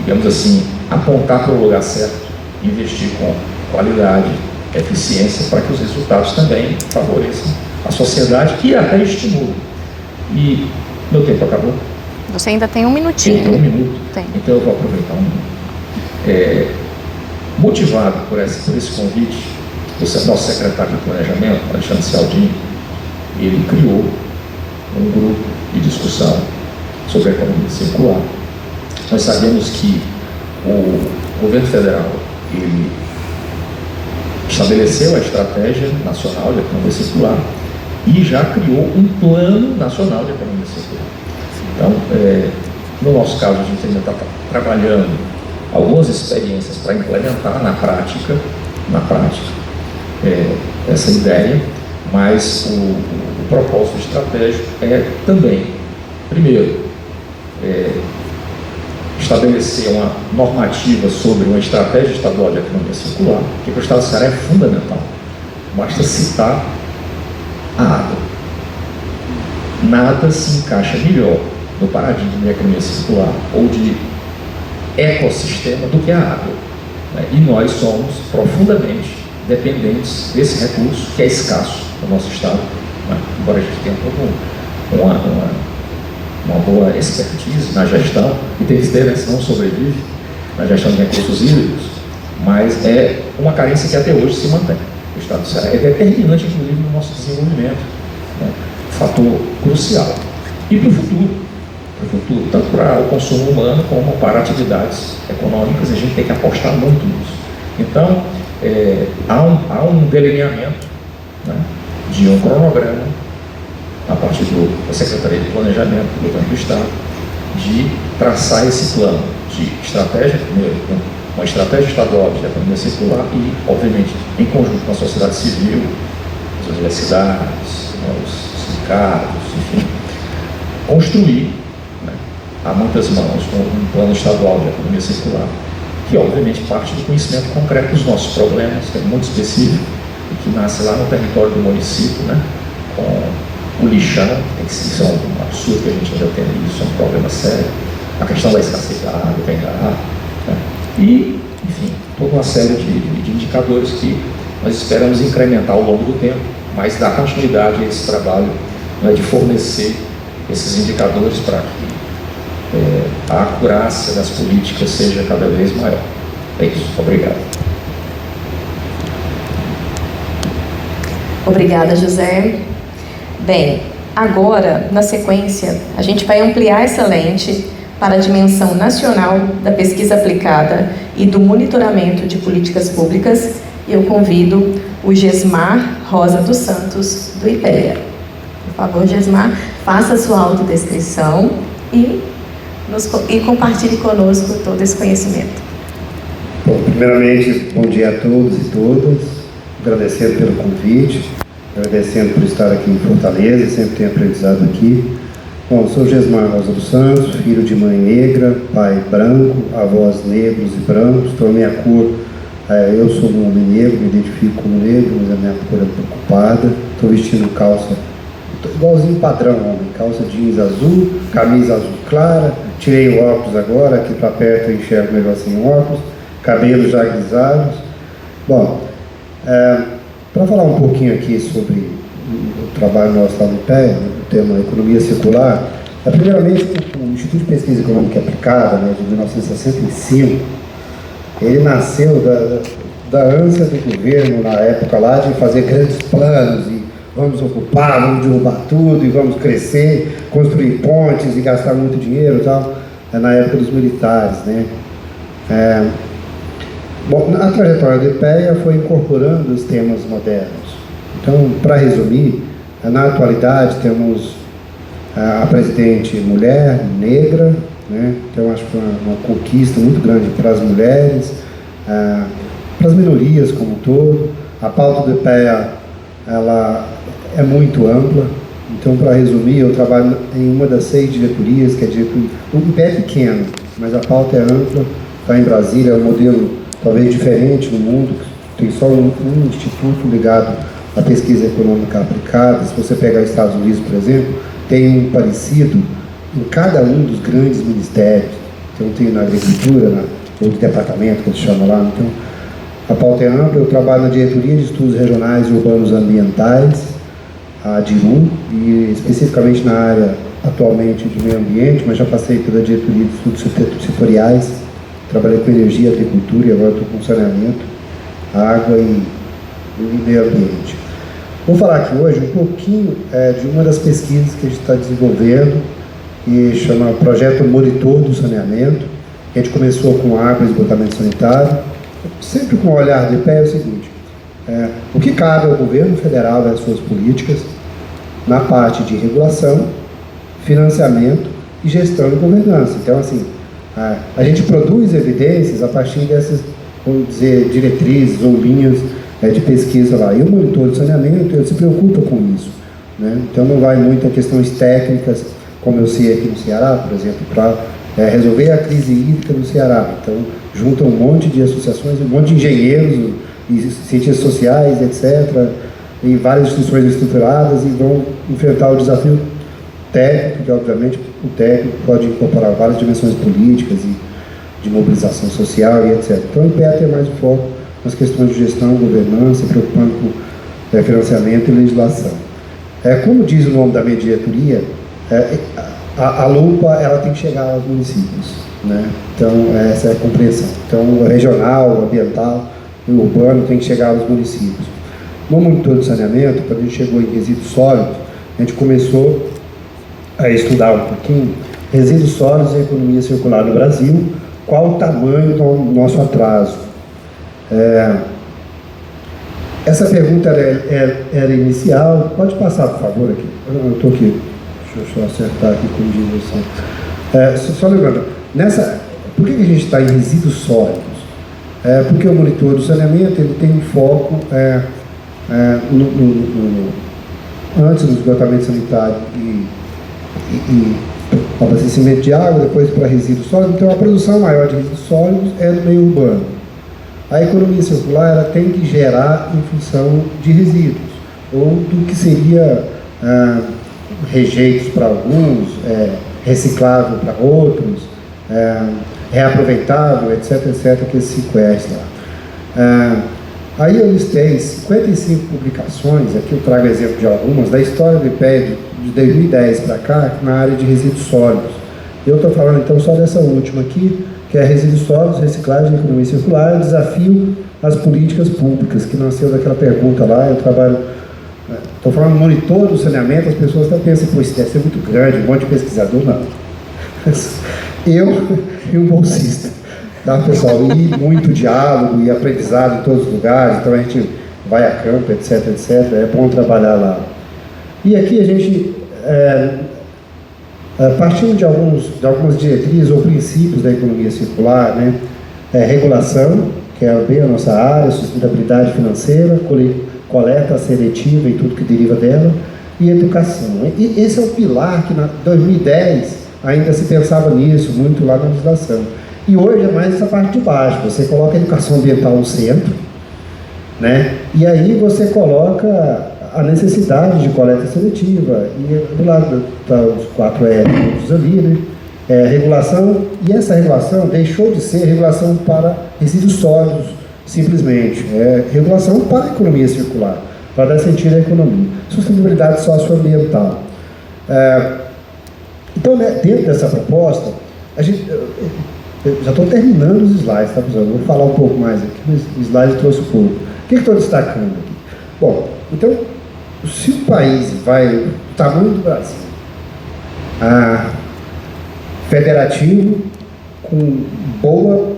digamos assim, apontar para o lugar certo, investir com qualidade, eficiência, para que os resultados também favoreçam a sociedade e até estimulem. E meu tempo acabou. Você ainda tem um minutinho. Tem um minuto. Tem. Então eu vou aproveitar um minuto. Motivado por esse convite, o nosso secretário de Planejamento, Alexandre Cialdini, ele criou um grupo de discussão sobre a economia circular. Nós sabemos que o governo federal, ele estabeleceu a Estratégia Nacional de Economia Circular e já criou um Plano Nacional de Economia Circular. Então, no nosso caso, a gente ainda está trabalhando algumas experiências para implementar na prática essa ideia, mas o propósito estratégico é também, primeiro, estabelecer uma normativa sobre uma estratégia estadual de economia circular, que para o Estado do Ceará é fundamental. Basta citar a água. Nada se encaixa melhor no paradigma de economia circular ou de ecossistema do que a água. E nós somos profundamente dependentes desse recurso que é escasso no nosso Estado, embora a gente tenha uma boa expertise na gestão, e tem que ter, né, senão sobrevive na gestão de recursos hídricos, mas é uma carência que até hoje se mantém. O Estado do Ceará é determinante, inclusive, no nosso desenvolvimento, né? Fator crucial. E para o futuro, tanto para o consumo humano como para atividades econômicas, a gente tem que apostar muito nisso. Então, há um delineamento, né, de um cronograma a partir da Secretaria de Planejamento do Governo do Estado, de traçar esse plano de estratégia, primeiro, uma estratégia estadual de economia circular e, obviamente, em conjunto com a sociedade civil, as universidades, os sindicatos, enfim, construir, né, a muitas mãos um plano estadual de economia circular, que, obviamente, parte do conhecimento concreto dos nossos problemas, que é muito específico, e que nasce lá no território do município, né, com o lixão, isso é um absurdo que a gente ainda tem, isso é um problema sério, a questão da escassez da água, vem da água, né? E, enfim, toda uma série de indicadores que nós esperamos incrementar ao longo do tempo, mas dar continuidade a esse trabalho, né, de fornecer esses indicadores para que a acurácia das políticas seja cada vez maior. É isso. Obrigado. Obrigada, José. Bem, agora, na sequência, a gente vai ampliar essa lente para a dimensão nacional da pesquisa aplicada e do monitoramento de políticas públicas, e eu convido o Gesmar Rosa dos Santos, do IPEA. Por favor, Gesmar, faça a sua autodescrição e compartilhe conosco todo esse conhecimento. Bom, primeiramente, bom dia a todos e todas, agradecendo pelo convite, agradecendo por estar aqui em Fortaleza, sempre tenho aprendizado aqui. Bom, sou Gesmar Rosa dos Santos, filho de mãe negra, pai branco, avós negros e brancos, então a minha cor, eu sou um homem negro, me identifico como negro, mas a minha cor é preocupada, estou vestindo calça, igualzinho padrão homem, calça jeans azul, camisa azul clara, tirei o óculos agora, aqui para perto eu enxergo melhor sem óculos, cabelos já grisalhos. Bom, para falar um pouquinho aqui sobre o trabalho nosso lá no IPEA, o tema economia circular, primeiramente o Instituto de Pesquisa Econômica Aplicada, né, de 1965, ele nasceu da ânsia do governo na época lá de fazer grandes planos e vamos ocupar, vamos derrubar tudo e vamos crescer, construir pontes e gastar muito dinheiro e tal, na época dos militares, né. Bom, a trajetória do IPEA foi incorporando os temas modernos. Então, para resumir, na atualidade temos a presidente mulher, negra, né? Então acho que foi uma conquista muito grande para as mulheres, para as minorias como um todo. A pauta do IPEA, ela é muito ampla. Então, para resumir, eu trabalho em uma das 6 diretorias, que é diretoria. O IPEA é pequeno, mas a pauta é ampla, está em Brasília, é um modelo talvez diferente no mundo, tem só um instituto ligado à pesquisa econômica aplicada. Se você pegar os Estados Unidos, por exemplo, tem um parecido em cada um dos grandes ministérios. Então tem na agricultura, ou de departamento que eles chamam lá. Então a pauta é ampla. Eu trabalho na diretoria de estudos regionais e urbanos ambientais, a DIRU, e especificamente na área atualmente de meio ambiente, mas já passei pela diretoria de estudos setoriais. Trabalhei com energia, agricultura e agora estou com saneamento, água e meio ambiente. Vou falar aqui hoje um pouquinho de uma das pesquisas que a gente está desenvolvendo, que chama Projeto Monitor do Saneamento, que a gente começou com água e esgotamento sanitário, sempre com o olhar de pé. É o seguinte, o que cabe ao governo federal e às suas políticas na parte de regulação, financiamento e gestão e governança. Então, assim, a gente produz evidências a partir dessas, vamos dizer, diretrizes ou linhas de pesquisa lá. E o monitor de saneamento, ele se preocupa com isso, né? Então, não vai muito a questões técnicas, como eu sei aqui no Ceará, por exemplo, para resolver a crise hídrica no Ceará. Então, junta um monte de associações, um monte de engenheiros e cientistas sociais, etc., e várias instituições estruturadas, e vão enfrentar o desafio técnico, que obviamente o técnico pode incorporar várias dimensões políticas e de mobilização social e etc. Então, o IPEA tem mais foco nas questões de gestão, governança, preocupando com financiamento e legislação. Como diz o nome da minha diretoria, a lupa ela tem que chegar aos municípios, né? Então, essa é a compreensão. Então, o regional, o ambiental e o urbano tem que chegar aos municípios. No monitor de saneamento, quando a gente chegou em resíduos sólidos, a gente começou a estudar um pouquinho resíduos sólidos e economia circular no Brasil, qual o tamanho do nosso atraso. Essa pergunta era inicial. Pode passar, por favor, aqui. Eu estou aqui. Deixa eu só acertar aqui como diz você. Só lembrando, por que a gente está em resíduos sólidos? Porque o monitor do saneamento ele tem um foco antes do esgotamento sanitário e abastecimento de água, depois para resíduos sólidos. Então, a produção maior de resíduos sólidos é no meio urbano. A economia circular ela tem que gerar em função de resíduos, ou do que seria rejeitos para alguns, reciclável para outros, reaproveitável, etc., que esse ciclo lá. Aí eu listei 55 publicações, aqui eu trago exemplo de algumas, da história do IPEA de 2010 para cá, na área de resíduos sólidos. Eu estou falando então só dessa última aqui, que é resíduos sólidos, reciclagem e economia circular, o desafio às políticas públicas, que nasceu daquela pergunta lá. Eu trabalho, estou falando monitor do saneamento, as pessoas até pensam, pô, isso deve ser muito grande, um monte de pesquisador, não. Eu e um bolsista, tá, pessoal? E muito diálogo e aprendizado em todos os lugares, então a gente vai a campo, etc., é bom trabalhar lá. E aqui a gente, partindo de algumas diretrizes ou princípios da economia circular, né? Regulação, que é bem a nossa área, sustentabilidade financeira, coleta seletiva e tudo que deriva dela, e educação. E esse é o pilar que, em 2010, ainda se pensava nisso, muito lá na legislação. E hoje é mais essa parte de baixo, você coloca a educação ambiental no centro, né? E aí você coloca a necessidade de coleta seletiva, e do lado tá os 4 R's ali, né? Regulação, e essa regulação deixou de ser regulação para resíduos sólidos, simplesmente. Regulação para a economia circular, para dar sentido à economia. Sustentabilidade socioambiental. Então, né, dentro dessa proposta, eu já estou terminando os slides, tá, pessoal? Eu vou falar um pouco mais aqui, mas o slide trouxe um pouco. O que estou destacando aqui? Bom, então, se o país vai, o tamanho do Brasil, federativo, com boa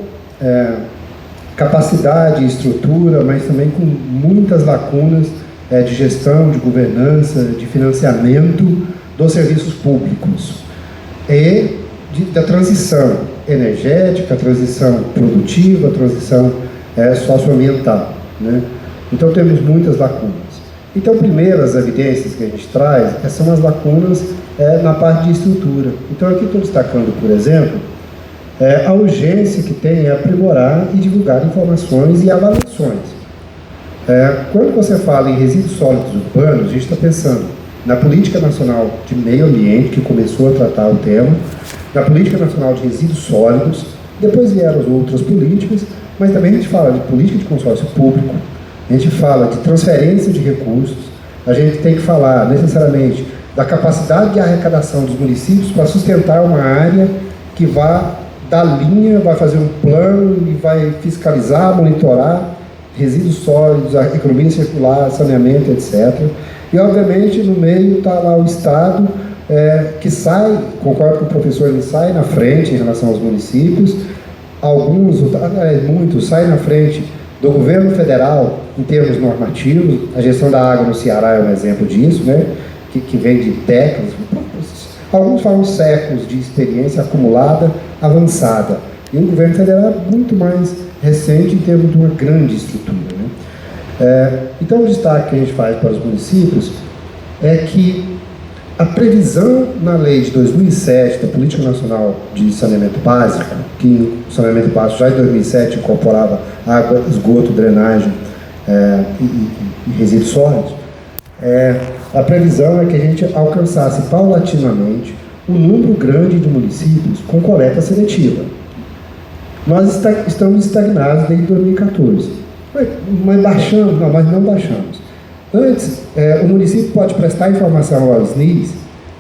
capacidade e estrutura, mas também com muitas lacunas de gestão, de governança, de financiamento dos serviços públicos e da transição energética, a transição produtiva, a transição socioambiental, né? Então temos muitas lacunas. Então, primeiro, as evidências que a gente traz são as lacunas na parte de estrutura. Então, aqui estou destacando, por exemplo, a urgência que tem em aprimorar e divulgar informações e avaliações. Quando você fala em resíduos sólidos urbanos, a gente está pensando na Política Nacional de Meio Ambiente, que começou a tratar o tema, na Política Nacional de Resíduos Sólidos, depois vieram as outras políticas, mas também a gente fala de política de consórcio público, a gente fala de transferência de recursos, a gente tem que falar necessariamente da capacidade de arrecadação dos municípios para sustentar uma área que vai dar linha, vai fazer um plano e vai fiscalizar, monitorar resíduos sólidos, a economia circular, saneamento, etc. E, obviamente, no meio está lá o Estado, que sai, concordo com o professor, ele sai na frente em relação aos municípios, muitos saem na frente do governo federal em termos normativos. A gestão da água no Ceará é um exemplo disso, né? Que vem de décadas. Alguns falam séculos de experiência acumulada, avançada. E o governo federal é muito mais recente em termos de uma grande estrutura, né? Então, o destaque que a gente faz para os municípios é que a previsão na lei de 2007 da Política Nacional de Saneamento Básico, que o saneamento básico já em 2007 incorporava água, esgoto, drenagem e resíduos sólidos, a previsão é que a gente alcançasse paulatinamente um número grande de municípios com coleta seletiva. Nós estamos estagnados desde 2014. Mas baixamos? Não, mas não baixamos. Antes, o município pode prestar informação aos SNIs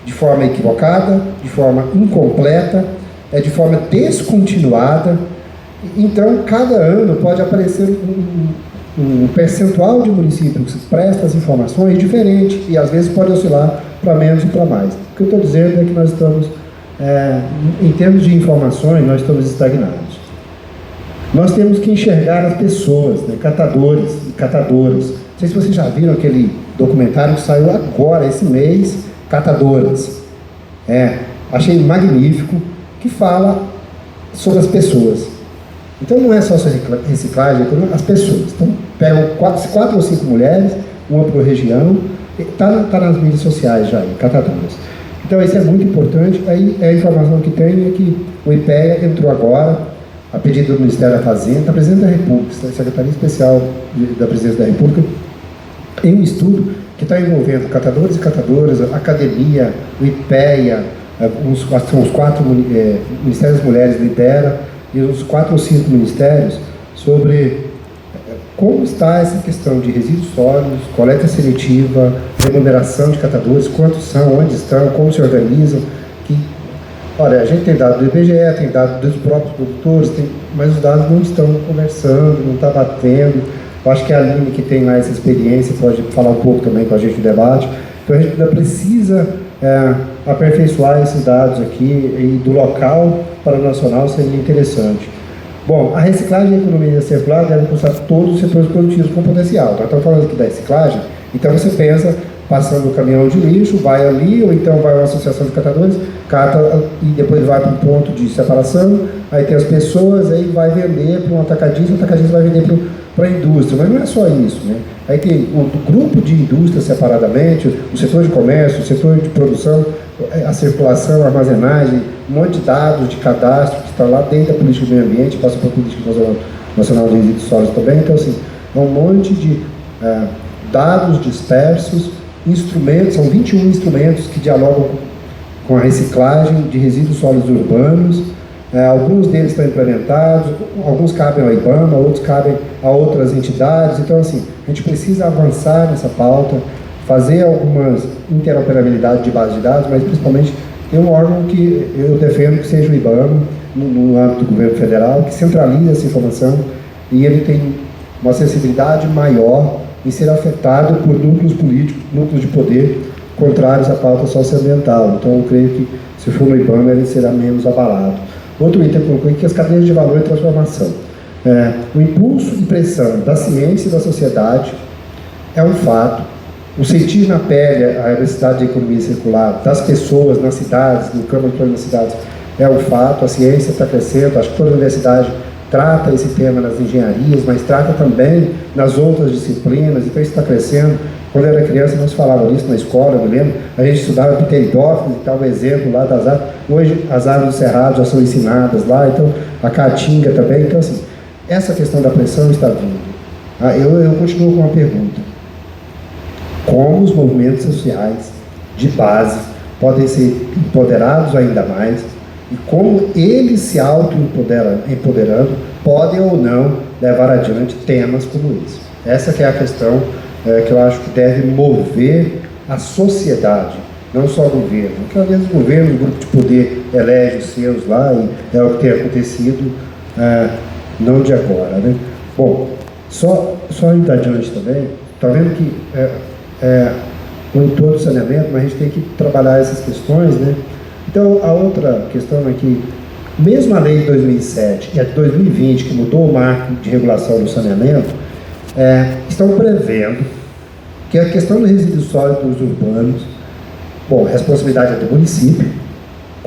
de forma equivocada, de forma incompleta, de forma descontinuada. Então, cada ano pode aparecer um percentual de municípios que presta as informações diferente e às vezes pode oscilar para menos e para mais. O que eu estou dizendo é que nós estamos, em termos de informações, nós estamos estagnados. Nós temos que enxergar as pessoas, né, catadores e catadoras. Não sei se vocês já viram aquele documentário que saiu agora, esse mês, Catadoras. Achei magnífico, que fala sobre as pessoas. Então não é só reciclagem, as pessoas. Então pegam 4 ou 5 mulheres, uma por região, está nas mídias sociais já, em Catadoras. Então isso é muito importante. Aí a informação que tem é que o IPEA entrou agora, a pedido do Ministério da Fazenda, da Presidência da República, da Secretaria Especial da Presidência da República, em um estudo que está envolvendo catadores e catadoras, a academia, o IPEA, são os 4 Ministérios das Mulheres lidera, e os 4 ou 5 ministérios, sobre como está essa questão de resíduos sólidos, coleta seletiva, remuneração de catadores, quantos são, onde estão, como se organizam. Olha, a gente tem dado do IBGE, tem dado dos próprios produtores, mas os dados não estão conversando, não está batendo. Eu acho que a Aline, que tem lá essa experiência, pode falar um pouco também com a gente no debate. Então a gente ainda precisa aperfeiçoar esses dados aqui, e do local para o nacional seria interessante. Bom, a reciclagem e a economia circular devem alcançar todos os setores produtivos com potencial. Nós estamos falando aqui da reciclagem, então você pensa, passando o caminhão de lixo, vai ali, ou então vai a uma associação de catadores, cata e depois vai para um ponto de separação, aí tem as pessoas, aí vai vender para um atacadista, o atacadista vai vender para a indústria, mas não é só isso, né? Aí tem o grupo de indústria separadamente, o setor de comércio, o setor de produção, a circulação, a armazenagem, um monte de dados de cadastro que está lá dentro da política do meio ambiente, passa para a política nacional de resíduos sólidos também. Então, assim, é um monte de dados dispersos, instrumentos, são 21 instrumentos que dialogam com a reciclagem de resíduos sólidos urbanos. Alguns deles estão implementados, alguns cabem ao IBAMA, outros cabem a outras entidades. Então, assim, a gente precisa avançar nessa pauta, fazer algumas interoperabilidade de base de dados, mas principalmente tem um órgão que eu defendo que seja o IBAMA, no âmbito do governo federal, que centraliza essa informação e ele tem uma sensibilidade maior em ser afetado por núcleos políticos, núcleos de poder contrários à pauta socioambiental. Então, eu creio que, se for no IBAMA, ele será menos abalado. Outro item que eu coloquei é que as cadeias de valor e transformação. O impulso e pressão da ciência e da sociedade é um fato. O sentir na pele a necessidade de economia circular das pessoas nas cidades, no campo de nas cidades, é um fato. A ciência está crescendo, acho que toda a universidade trata esse tema nas engenharias, mas trata também nas outras disciplinas, então isso está crescendo. Quando eu era criança, nós falávamos isso na escola, eu me lembro, a gente estudava pteridófilos e tal, o exemplo lá das árvores. Hoje as árvores do cerrado já são ensinadas lá, então a caatinga também. Então, assim, essa questão da pressão está vindo. Eu continuo com uma pergunta. Como os movimentos sociais de base podem ser empoderados ainda mais e como eles se auto-empoderando podem ou não levar adiante temas como esse. Essa que é a questão que eu acho que deve mover a sociedade, não só o governo. Porque às vezes o governo, o grupo de poder elege os seus lá, e é o que tem acontecido, não de agora, né? Bom, só indo adiante também, está vendo que em todo o saneamento, mas a gente tem que trabalhar essas questões, né? Então, a outra questão é que, mesmo a lei de 2007 e a de 2020, que mudou o marco de regulação do saneamento, estão prevendo que a questão dos resíduos sólidos urbanos, bom, a responsabilidade é do município,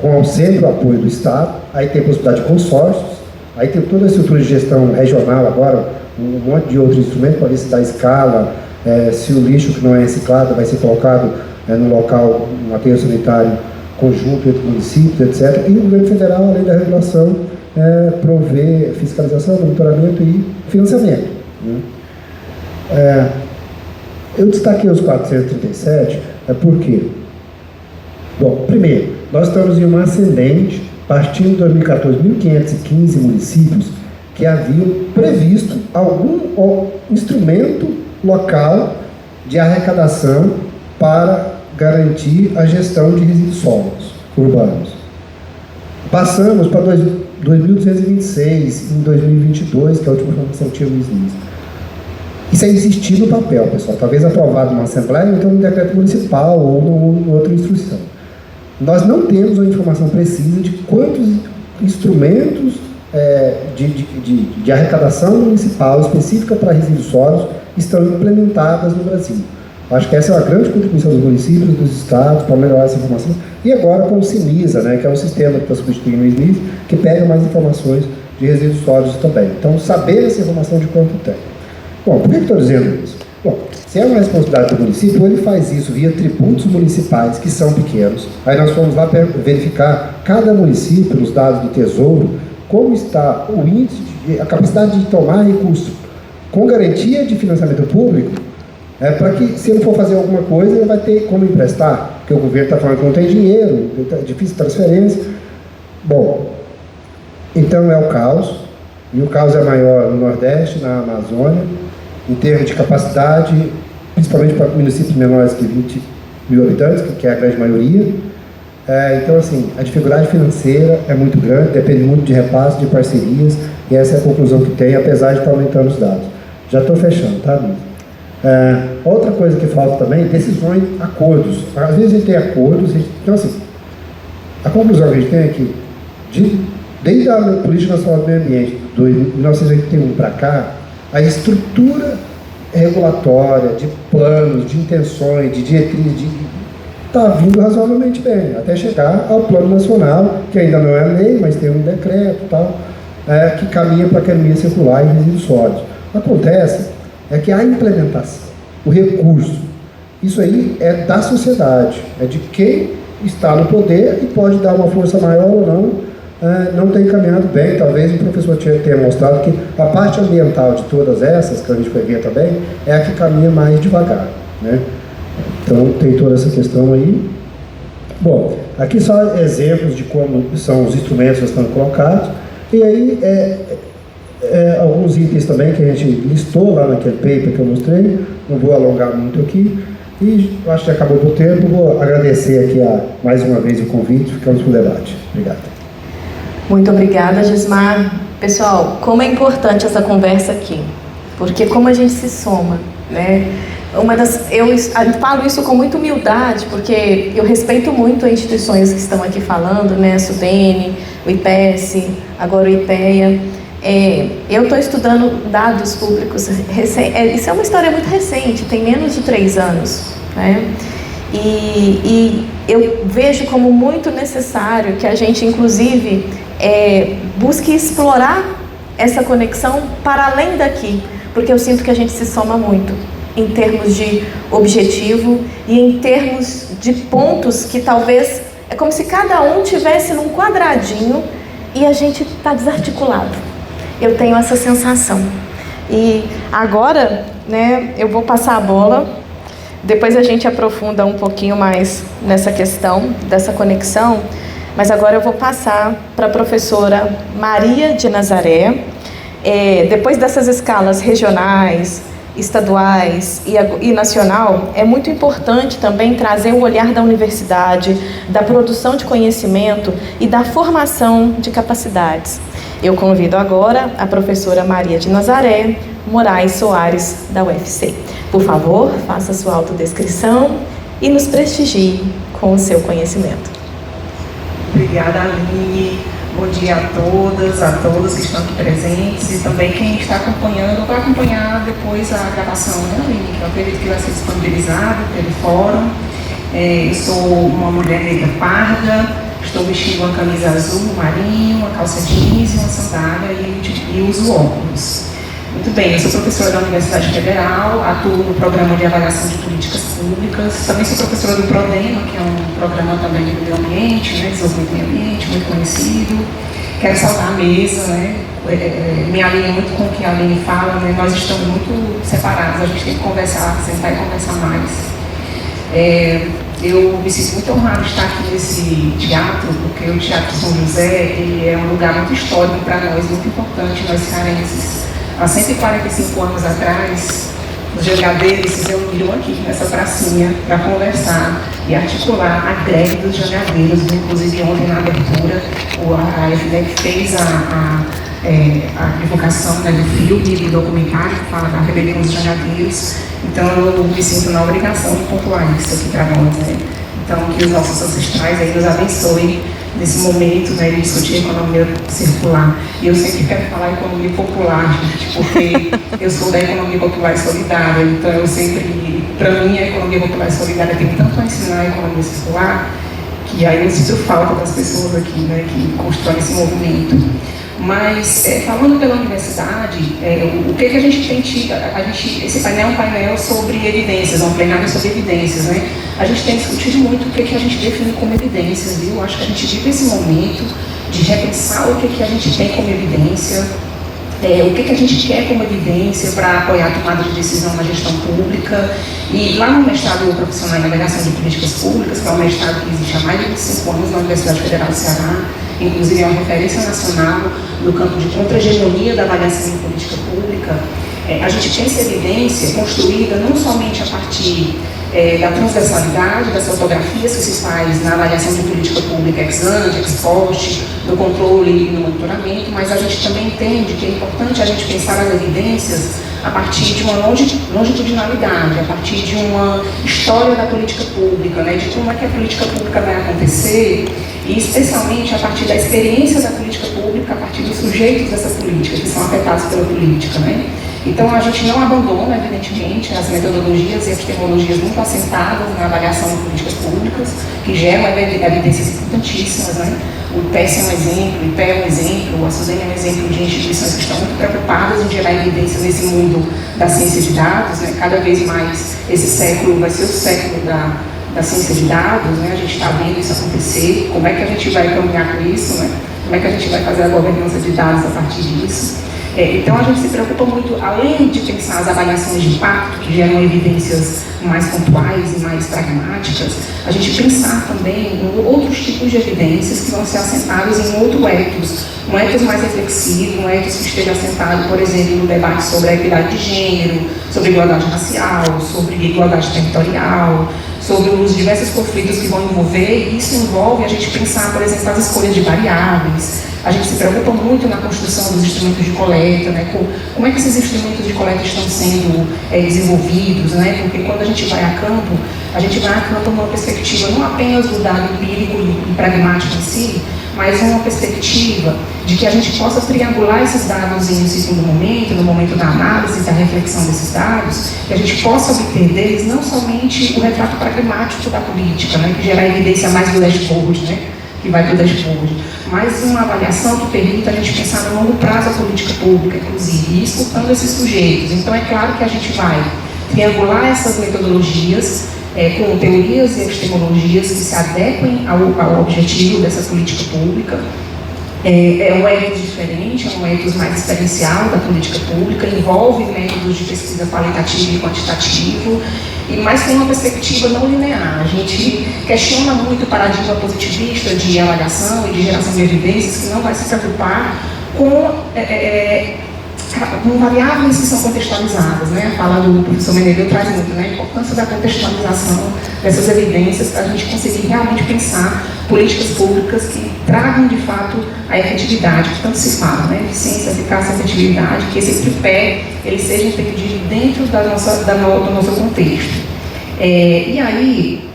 com sempre o apoio do Estado, aí tem a possibilidade de consórcios, aí tem toda a estrutura de gestão regional agora, um monte de outros instrumentos para ver se dá escala, se o lixo que não é reciclado vai ser colocado no local, um aterro sanitário conjunto entre municípios, etc. E o governo federal, além da regulação, prover fiscalização, monitoramento e financiamento, né? Eu destaquei os 437 porque, bom, primeiro, nós estamos em uma ascendente, partindo de 2014, 1.515 municípios que haviam previsto algum instrumento local de arrecadação para garantir a gestão de resíduos sólidos urbanos. Passamos para 2.226 em 2022, que é a última informação que tinha no SNIS. Isso é existir no papel, pessoal, talvez aprovado numa Assembleia, ou então num decreto municipal ou numa outra instrução. Nós não temos uma informação precisa de quantos instrumentos de arrecadação municipal específica para resíduos sólidos estão implementadas no Brasil. Acho que essa é uma grande contribuição dos municípios, dos estados, para melhorar essa informação. E agora com o CINISA, né, que é um sistema que está substituindo o SNIS, que pega mais informações de resíduos sólidos também. Então, saber essa informação de quanto tem. Bom, por que estou dizendo isso? Bom, se é uma responsabilidade do município, ele faz isso via tributos municipais, que são pequenos. Aí nós fomos lá verificar cada município, nos dados do Tesouro, como está o índice, a capacidade de tomar recurso com garantia de financiamento público, para que, se ele for fazer alguma coisa, ele vai ter como emprestar, porque o governo está falando que não tem dinheiro, é difícil transferência. Bom, então é o caos, e o caos é maior no Nordeste, na Amazônia, em termos de capacidade, principalmente para municípios menores que 20 mil habitantes, que é a grande maioria. Então, assim, a dificuldade financeira é muito grande, depende muito de repasse, de parcerias, e essa é a conclusão que tem, apesar de estar aumentando os dados. Já estou fechando, tá, Luiz? Outra coisa que falta também, decisões, acordos. Às vezes a gente tem acordos, então, assim, a conclusão que a gente tem é que, desde a Política Nacional do Meio Ambiente, de 1981 para cá, a estrutura regulatória, de planos, de intenções, de diretrizes, está vindo razoavelmente bem, até chegar ao Plano Nacional, que ainda não é lei, mas tem um decreto e tal, que caminha para a economia circular e resíduos sólidos. Acontece que a implementação, o recurso, isso aí é da sociedade, é de quem está no poder e pode dar uma força maior ou não tem caminhado bem. Talvez o professor tenha mostrado que a parte ambiental de todas essas, que a gente vai ver também, é a que caminha mais devagar, né? Então tem toda essa questão aí. Bom, aqui só exemplos de como são os instrumentos que estão colocados, e aí alguns itens também que a gente listou lá naquele paper que eu mostrei, não vou alongar muito aqui, e acho que acabou o tempo. Vou agradecer aqui mais uma vez o convite, ficamos com o debate. Obrigado. Muito obrigada, Gismar. Pessoal, como é importante essa conversa aqui, porque como a gente se soma, né? Eu falo isso com muita humildade, porque eu respeito muito as instituições que estão aqui falando, né? A SUDENE, o IPES, agora o IPEA. Eu estou estudando dados públicos recentes. Isso é uma história muito recente, tem menos de 3 anos, né? E eu vejo como muito necessário que a gente, inclusive, busque explorar essa conexão para além daqui, porque eu sinto que a gente se soma muito em termos de objetivo e em termos de pontos que talvez é como se cada um tivesse num quadradinho e a gente está desarticulado. Eu tenho essa sensação. E agora, né, eu vou passar a bola. Depois a gente aprofunda um pouquinho mais nessa questão dessa conexão, mas agora eu vou passar para a professora Maria de Nazaré. Depois dessas escalas regionais, estaduais e nacional, é muito importante também trazer o olhar da universidade, da produção de conhecimento e da formação de capacidades. Eu convido agora a professora Maria de Nazaré Moraes Soares, da UFC. Por favor, faça sua autodescrição e nos prestigie com o seu conhecimento. Obrigada, Aline. Bom dia a todos que estão aqui presentes e também quem está acompanhando, vai acompanhar depois a gravação, né, Aline? Eu acredito que vai ser disponibilizado pelo fórum. Eu sou uma mulher negra parda, estou vestindo uma camisa azul marinho, uma calça jeans e uma sandália e uso óculos. Muito bem, eu sou professora da Universidade Federal, atuo no programa de avaliação de políticas públicas, também sou professora do PRODEMA, que é um programa também de meio ambiente, né, desenvolvimento do meio ambiente, muito conhecido. Quero saudar a mesa, né, me alinha muito com o que a Aline fala, né, nós estamos muito separados, a gente tem que conversar, sentar e conversar mais. Eu me sinto muito honrada de estar aqui nesse teatro, porque o Teatro São José ele é um lugar muito histórico para nós, muito importante, nós cearenses. Há 145 anos atrás, os jangadeiros se reuniram aqui nessa pracinha para conversar e articular a greve dos jangadeiros. Inclusive, ontem na abertura, a FDEC fez a divulgação, né, do filme e do documentário que fala da rebelião dos jangadeiros. Então, eu me sinto na obrigação de pontuar isso aqui para nós. Né? Então, que os nossos ancestrais aí nos abençoem nesse momento, né, de discutir economia circular. E eu sempre quero falar economia popular, gente, porque eu sou da economia popular e solidária, então eu sempre, para mim, a economia popular e solidária tem tanto a ensinar a economia circular, que aí eu sinto falta das pessoas aqui, né, que constroem esse movimento. Mas, falando pela universidade, o que a gente tem tido, esse painel é um painel sobre evidências, um plenário sobre evidências, né? A gente tem discutido muito o que a gente define como evidências, viu? Acho que a gente vive esse momento de repensar o que a gente tem como evidência, o que a gente quer como evidência para apoiar a tomada de decisão na gestão pública. E lá no mestrado profissional em avaliação de políticas públicas, que é um mestrado que existe há mais de 25 anos na Universidade Federal do Ceará, inclusive é uma referência nacional no campo de contra-hegemonia da avaliação de política pública, a gente tem essa evidência construída não somente a partir da transversalidade, das fotografias que se faz na avaliação de política pública ex ante, ex post, no controle e no monitoramento, mas a gente também entende que é importante a gente pensar as evidências a partir de uma longitudinalidade, a partir de uma história da política pública, né, de como é que a política pública vai acontecer, e especialmente a partir da experiência da política pública, a partir dos sujeitos dessa política, que são afetados pela política, né? Então, a gente não abandona, evidentemente, as metodologias e epistemologias muito assentadas na avaliação de políticas públicas, que geram evidências importantíssimas, né? O PES é um exemplo, o IPE é um exemplo, a SUDENE é um exemplo de instituições que estão muito preocupadas em gerar evidências nesse mundo da ciência de dados, né? Cada vez mais esse século vai ser o século da ciência de dados, né? A gente está vendo isso acontecer, como é que a gente vai caminhar com isso, né? Como é que a gente vai fazer a governança de dados a partir disso? Então, a gente se preocupa muito, além de pensar as avaliações de impacto, que geram evidências mais pontuais e mais pragmáticas, a gente pensar também em outros tipos de evidências que vão ser assentadas em outro ethos, um ethos mais reflexivo, um ethos que esteja assentado, por exemplo, no debate sobre a equidade de gênero, sobre igualdade racial, sobre igualdade territorial, sobre os diversos conflitos que vão envolver, e isso envolve a gente pensar, por exemplo, as escolhas de variáveis. A gente se preocupa muito na construção dos instrumentos de coleta, né? Como é que esses instrumentos de coleta estão sendo desenvolvidos, né? Porque quando a gente vai a campo numa perspectiva não apenas do dado empírico e pragmático em si, mas uma perspectiva de que a gente possa triangular esses dados em um segundo momento, no momento da análise, da reflexão desses dados, que a gente possa obter deles não somente o retrato pragmático da política, né? Que gera evidência mais do dashboard, né? Que vai para o dashboard, mas uma avaliação que permita a gente pensar no longo prazo a política pública, inclusive, e escutando esses sujeitos. Então, é claro que a gente vai triangular essas metodologias com teorias e epistemologias que se adequem ao objetivo dessa política pública. É um ethos diferente, é um ethos mais experiencial da política pública, envolve métodos de pesquisa qualitativo e quantitativo, mas com uma perspectiva não linear. A gente questiona muito o paradigma positivista de avaliação e de geração de evidências, que não vai se preocupar com variáveis que são contextualizadas, né? A fala do professor Meneghello traz muito, né? A importância da contextualização dessas evidências para a gente conseguir realmente pensar políticas públicas que tragam, de fato, a efetividade, que tanto se fala, né? Eficiência, eficácia e efetividade, que esse tripé ele seja entendido dentro do nosso contexto. E aí,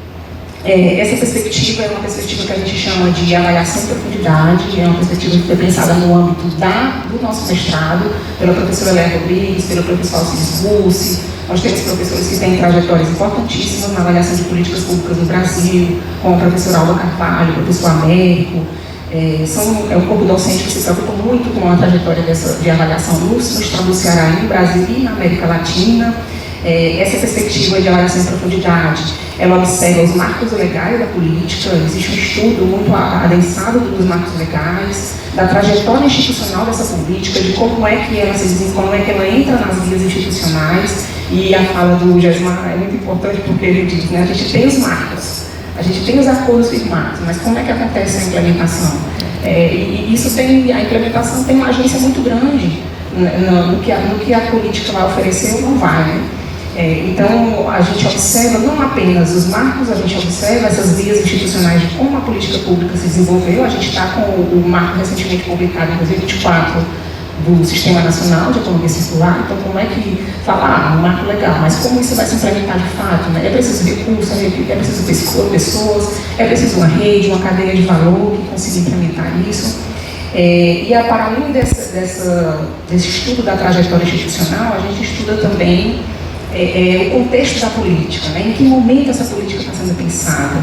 Essa perspectiva é uma perspectiva que a gente chama de avaliação em profundidade, é uma perspectiva que foi pensada no âmbito do nosso mestrado, pela professora Léa Rodrigues, pelo professor Alcides Bussi. Nós temos professores que têm trajetórias importantíssimas na avaliação de políticas públicas no Brasil, como a professora Alba Carvalho, o professor Américo. É um corpo docente que se preocupa muito com a trajetória de avaliação no estado do Ceará, no Brasil e na América Latina. Essa perspectiva de avaliação em profundidade, ela observa os marcos legais da política, existe um estudo muito adensado dos marcos legais, da trajetória institucional dessa política, de como é que ela se desenvolve, como é que ela entra nas vias institucionais, e a fala do Gesmar é muito importante porque ele diz, né, a gente tem os marcos, a gente tem os acordos firmados, mas como é que acontece a implementação? E a implementação tem uma agência muito grande no que a política vai oferecer ou não vai, né? Então, a gente observa não apenas os marcos, a gente observa essas vias institucionais de como a política pública se desenvolveu. A gente está com o marco recentemente publicado em 2024 do Sistema Nacional de Economia Circular. Então, como é que falar um marco legal, mas como isso vai se implementar de fato, né? É preciso recursos, é preciso pessoas, é preciso uma rede, uma cadeia de valor que consiga implementar isso. Para além desse estudo da trajetória institucional, a gente estuda também o contexto da política, né? Em que momento essa política está sendo pensada,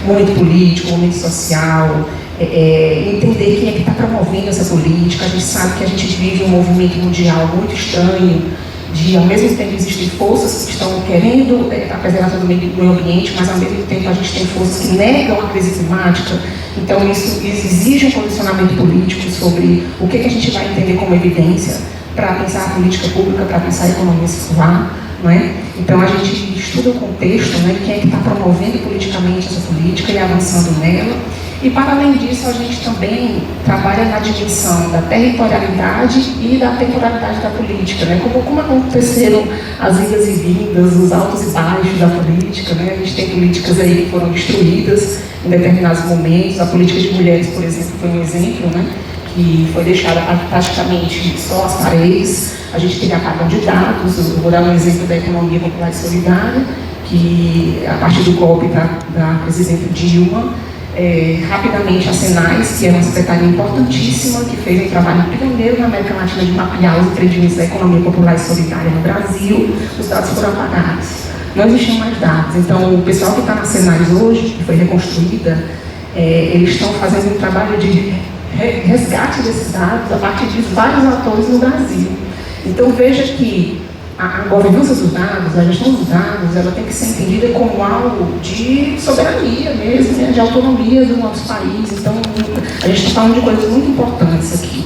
momento político, momento social, entender quem é que está promovendo essa política. A gente sabe que a gente vive um movimento mundial muito estranho, de ao mesmo tempo existem forças que estão querendo a preservação do meio ambiente, mas ao mesmo tempo a gente tem forças que negam a crise climática. Então isso exige um posicionamento político sobre o que a gente vai entender como evidência para pensar a política pública, para pensar a economia circular. Não é? Então a gente estuda o contexto, né, quem é que está promovendo politicamente essa política e avançando nela. E para além disso, a gente também trabalha na dimensão da territorialidade e da temporalidade da política, né? Como aconteceram as idas e vindas, os altos e baixos da política, né? A gente tem políticas aí que foram destruídas em determinados momentos. A política de mulheres, por exemplo, foi um exemplo, né? Que foi deixada praticamente só as paredes. A gente teve apagão de dados. Eu vou dar um exemplo da economia popular e solidária, que a partir do golpe da presidente Dilma, rapidamente a Senais, que é uma secretaria importantíssima, que fez um trabalho pioneiro na América Latina de mapear os empreendimentos da economia popular e solidária no Brasil, os dados foram apagados. Não existiam mais dados. Então, o pessoal que está na Senais hoje, que foi reconstruída, eles estão fazendo um trabalho de resgate desses dados a partir de vários atores no Brasil. Então, veja que a governança dos dados, a gestão dos dados, ela tem que ser entendida como algo de soberania mesmo, né, de autonomia do nosso país. Então, a gente está falando de coisas muito importantes aqui.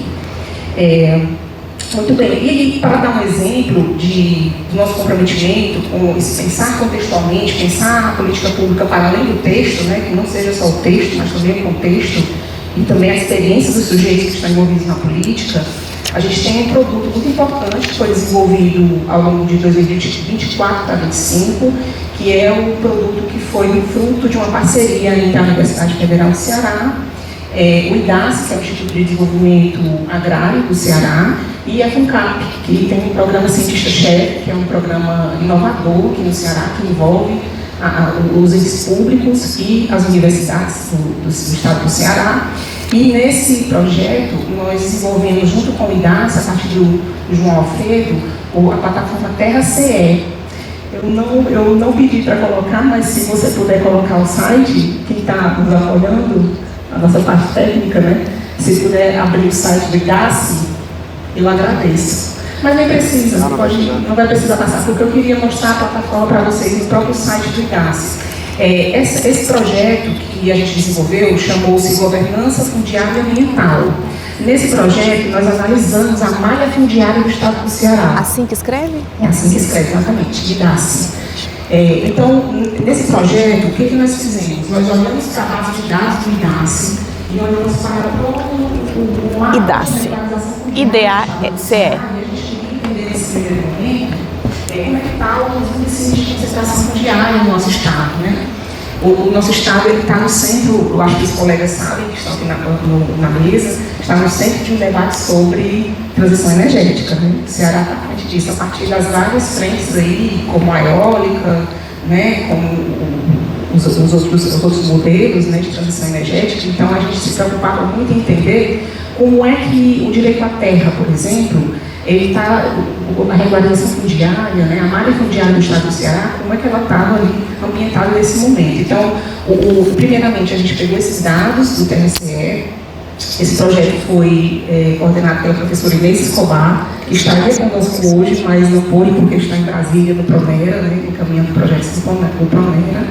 Muito bem, e para dar um exemplo do nosso comprometimento com esse pensar contextualmente, pensar a política pública para além do texto, né, que não seja só o texto, mas também o contexto e também a experiência dos sujeitos que estão envolvidos na política, a gente tem um produto muito importante que foi desenvolvido ao longo de 2024 para 2025, que é um produto que foi fruto de uma parceria entre a Universidade Federal do Ceará, o IDAS, que é o Instituto de Desenvolvimento Agrário do Ceará, e a FUNCAP, que tem um programa Cientista-Chefe, que é um programa inovador aqui no Ceará, que envolve os entes públicos e as universidades do estado do Ceará. E nesse projeto, nós desenvolvemos, junto com o IDAS, a partir do João Alfredo, a plataforma Terra CE. Eu não pedi para colocar, mas se você puder colocar o site, quem está nos apoiando, a nossa parte técnica, né? Se puder abrir o site do IDAS, eu agradeço. Mas nem precisa, não vai precisar passar, porque eu queria mostrar a plataforma para vocês no próprio site do IDAS. Esse projeto que a gente desenvolveu chamou-se Governança Fundiária Ambiental. Nesse projeto, nós analisamos a malha fundiária do estado do Ceará. Assim que escreve? É assim que escreve, exatamente, IDAS. Então, nesse projeto, o que nós fizemos? Nós olhamos para a base de dados do IDAS e olhamos para o IDAS. IDACE. Nesse primeiro momento, como é que está os índices de concentração fundiária no nosso estado, né? O nosso estado está no centro, eu acho que os colegas sabem, que estão aqui na mesa, está no centro de um debate sobre transição energética, né? O Ceará está à frente disso, a partir das várias frentes aí, como a eólica, né? Como os outros modelos, né, de transição energética. Então a gente se preocupava muito em entender como é que o direito à terra, por exemplo, ele está, a regularização fundiária, né, a malha fundiária do Estado do Ceará, como é que ela estava ali ambientada nesse momento. Então, primeiramente, a gente pegou esses dados do TRCE. Esse projeto foi coordenado pela professora Inês Escobar, que estaria conosco hoje, mas não pôde porque está em Brasília, no Pronera, né, encaminhando projetos do Pronera.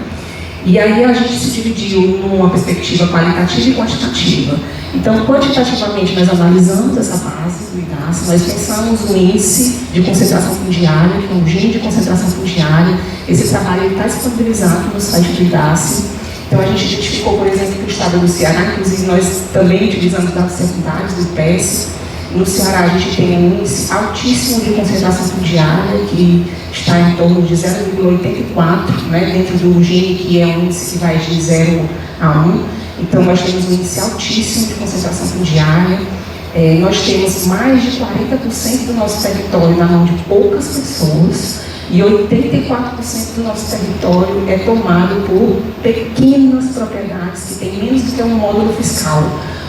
E aí a gente se dividiu numa perspectiva qualitativa e quantitativa. Então, quantitativamente, nós analisamos essa base do IDACE, nós pensamos no índice de concentração fundiária, que é um gene de concentração fundiária. Esse trabalho está disponibilizado no site do IDACE. Então, a gente identificou, por exemplo, que o estado do Ceará, inclusive nós também utilizamos dados secundários do IPES. No Ceará, a gente tem um índice altíssimo de concentração fundiária, que está em torno de 0,84, né, dentro do gene, que é um índice que vai de 0 a 1. Então, nós temos um índice altíssimo de concentração fundiária. Nós temos mais de 40% do nosso território na mão de poucas pessoas e 84% do nosso território é tomado por pequenas propriedades que têm menos do que um módulo fiscal.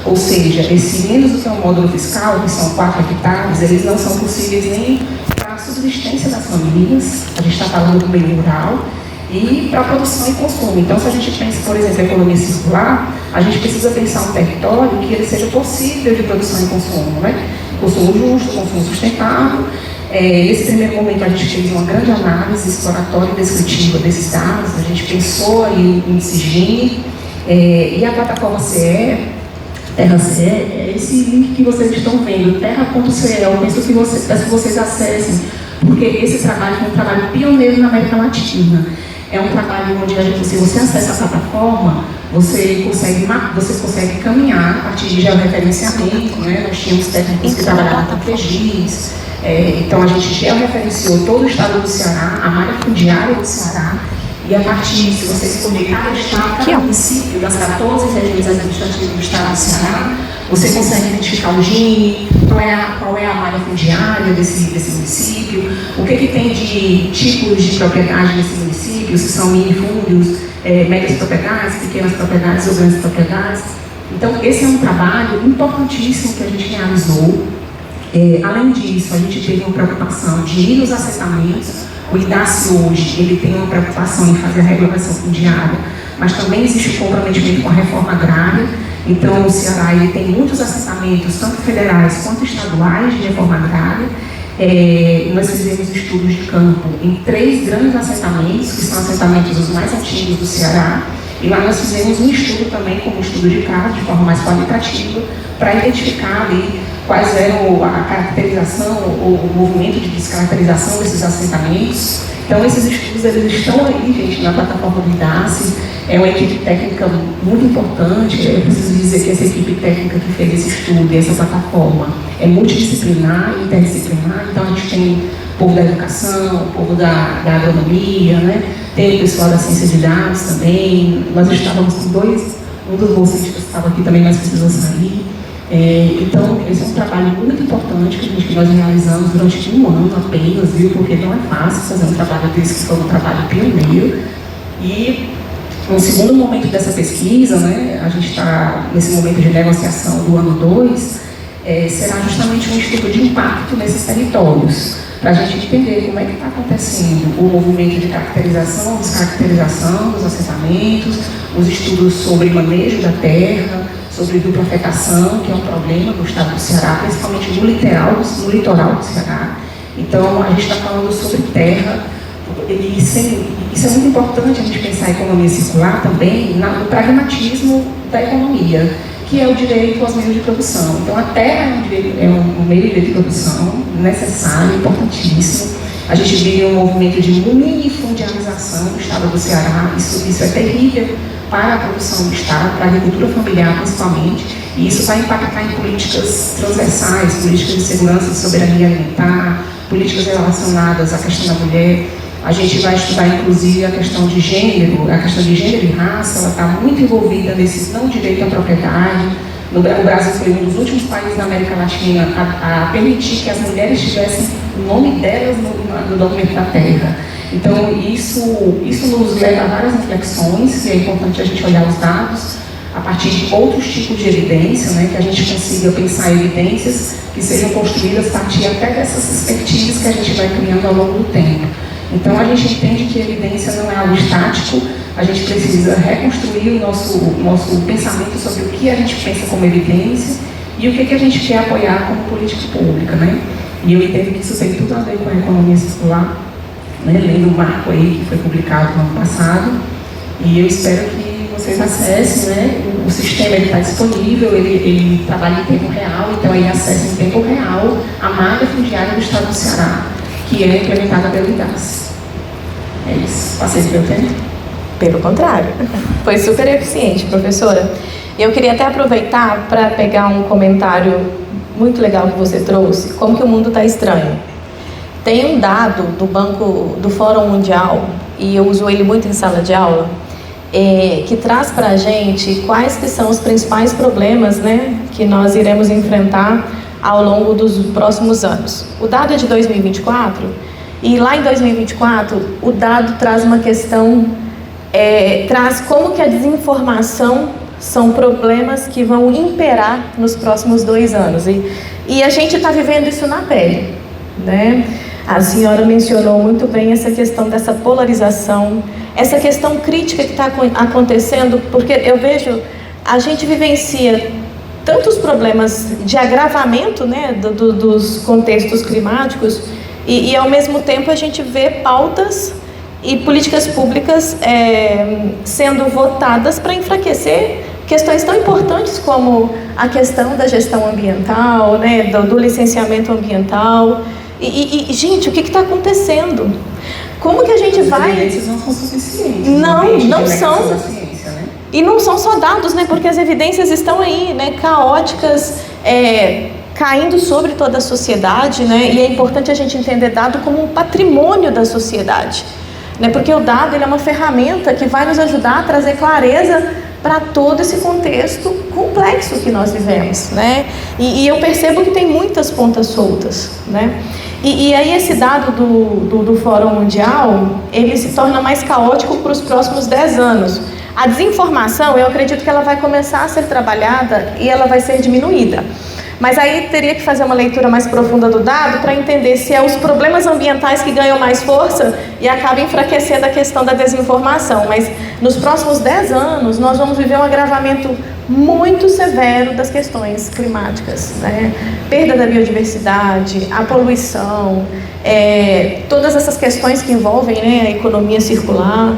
Ou seja, esse menos do que um módulo fiscal, que são 4 hectares, eles não são possíveis nem para a subsistência das famílias, a gente está falando do meio rural, e para a produção e consumo. Então, se a gente pensa, por exemplo, em economia circular, a gente precisa pensar um território que ele seja possível de produção e consumo, né? Consumo justo, consumo sustentável. Nesse primeiro momento, a gente fez uma grande análise exploratória e descritiva desses dados, a gente pensou aí em índice Gini, e a plataforma CE, Terra CE, é esse link que vocês estão vendo, terra.ce, eu peço que vocês acessem, porque esse trabalho é um trabalho pioneiro na América Latina. É um trabalho onde, se você acessa a plataforma, você consegue caminhar a partir de georreferenciamento, né? Nós tínhamos técnicos que trabalhavam com QGIS, então a gente georreferenciou todo o estado do Ceará, a malha fundiária do Ceará, e a partir, se você escolher cada estado, cada município das 14 regiões administrativas do estado do Ceará, você consegue identificar o Gini, qual é a malha fundiária desse município, o que tem de tipos de propriedade nesse município, se são minifúndios, médias propriedades, pequenas propriedades ou grandes propriedades. Então, esse é um trabalho importantíssimo que a gente realizou. Além disso, a gente teve uma preocupação de ir nos assentamentos. O IDACE hoje, ele tem uma preocupação em fazer a regularização fundiária, mas também existe um comprometimento com a reforma agrária. Então, o Ceará ele tem muitos assentamentos, tanto federais quanto estaduais, de reforma agrária. Nós fizemos estudos de campo em 3 grandes assentamentos, que são assentamentos os mais antigos do Ceará. E lá nós fizemos um estudo também, como um estudo de caso, de forma mais qualitativa, para identificar ali quais eram a caracterização, o movimento de descaracterização desses assentamentos. Então, esses estudos eles estão aí, gente, na plataforma do IDACE. É uma equipe técnica muito importante. Eu preciso dizer que essa equipe técnica que fez esse estudo, essa plataforma, é multidisciplinar e interdisciplinar. Então, a gente tem o povo da educação, o povo da agronomia, né? Tem o pessoal da ciência de dados também. Nós estávamos com um dos bolsistas que estava aqui também, mas precisou sair. Então, esse é um trabalho muito importante que nós realizamos durante 1 ano apenas, viu? Porque não é fácil fazer um trabalho desse, que foi um trabalho pioneiro. E no segundo momento dessa pesquisa, né, a gente está nesse momento de negociação do ano 2, será justamente um estudo de impacto nesses territórios, para a gente entender como é que está acontecendo o movimento de caracterização, descaracterização dos assentamentos, os estudos sobre manejo da terra, sobre dupla afetação, que é um problema no estado do Ceará, principalmente no litoral do Ceará. Então, a gente está falando sobre terra, e isso é muito importante a gente pensar a economia circular também no pragmatismo da economia, que é o direito aos meios de produção. Então, a terra é um meio de produção necessário, importantíssimo. A gente vive um movimento de minifundialização do estado do Ceará, isso é terrível para a produção do estado, para a agricultura familiar principalmente, e isso vai impactar em políticas transversais, políticas de segurança e soberania alimentar, políticas relacionadas à questão da mulher. A gente vai estudar, inclusive, a questão de gênero e raça, ela está muito envolvida nesse não direito à propriedade. O Brasil foi um dos últimos países da América Latina a permitir que as mulheres tivessem o nome delas no documento da terra. Então, isso nos leva a várias reflexões, e é importante a gente olhar os dados a partir de outros tipos de evidência, né, que a gente consiga pensar evidências que sejam construídas a partir até dessas perspectivas que a gente vai criando ao longo do tempo. Então, a gente entende que a evidência não é algo estático, a gente precisa reconstruir o nosso pensamento sobre o que a gente pensa como evidência e o que a gente quer apoiar como política pública, né? E eu entendo que isso tem tudo a ver com a economia circular, né? Lendo o marco aí que foi publicado no ano passado, e eu espero que vocês acessem, né? O sistema está disponível, ele trabalha em tempo real, então ele acessa em tempo real a malha fundiária do estado do Ceará, que é implementada pelo IDAS. É isso. Passei do meu tempo? Pelo contrário, foi super eficiente, professora. Eu queria até aproveitar para pegar um comentário muito legal que você trouxe, como que o mundo está estranho. Tem um dado do Fórum Mundial, e eu uso ele muito em sala de aula, que traz para a gente quais que são os principais problemas, né, que nós iremos enfrentar ao longo dos próximos anos. O dado é de 2024, e lá em 2024 o dado traz uma questão, traz como que a desinformação são problemas que vão imperar nos próximos 2 anos. E a gente está vivendo isso na pele, né? A senhora mencionou muito bem essa questão dessa polarização, essa questão crítica que está acontecendo, porque eu vejo, a gente vivencia tantos problemas de agravamento, né, dos contextos climáticos, e ao mesmo tempo a gente vê pautas e políticas públicas sendo votadas para enfraquecer questões tão importantes como a questão da gestão ambiental, né, do licenciamento ambiental. Gente, o que está acontecendo? Como que a gente vai... As evidências não são suficientes. Não são. Da ciência, né? E não são só dados, né? Porque as evidências estão aí, né? Caóticas, caindo sobre toda a sociedade, né? E é importante a gente entender dado como um patrimônio da sociedade, né? Porque o dado, ele é uma ferramenta que vai nos ajudar a trazer clareza para todo esse contexto complexo que nós vivemos, né? E eu percebo que tem muitas pontas soltas, né? E aí esse dado do Fórum Mundial, ele se torna mais caótico para os próximos 10 anos. A desinformação, eu acredito que ela vai começar a ser trabalhada e ela vai ser diminuída. Mas aí teria que fazer uma leitura mais profunda do dado para entender se é os problemas ambientais que ganham mais força e acabam enfraquecendo a questão da desinformação. Mas nos próximos 10 anos, nós vamos viver um agravamento muito severo das questões climáticas, né? Perda da biodiversidade, a poluição, todas essas questões que envolvem, né, a economia circular.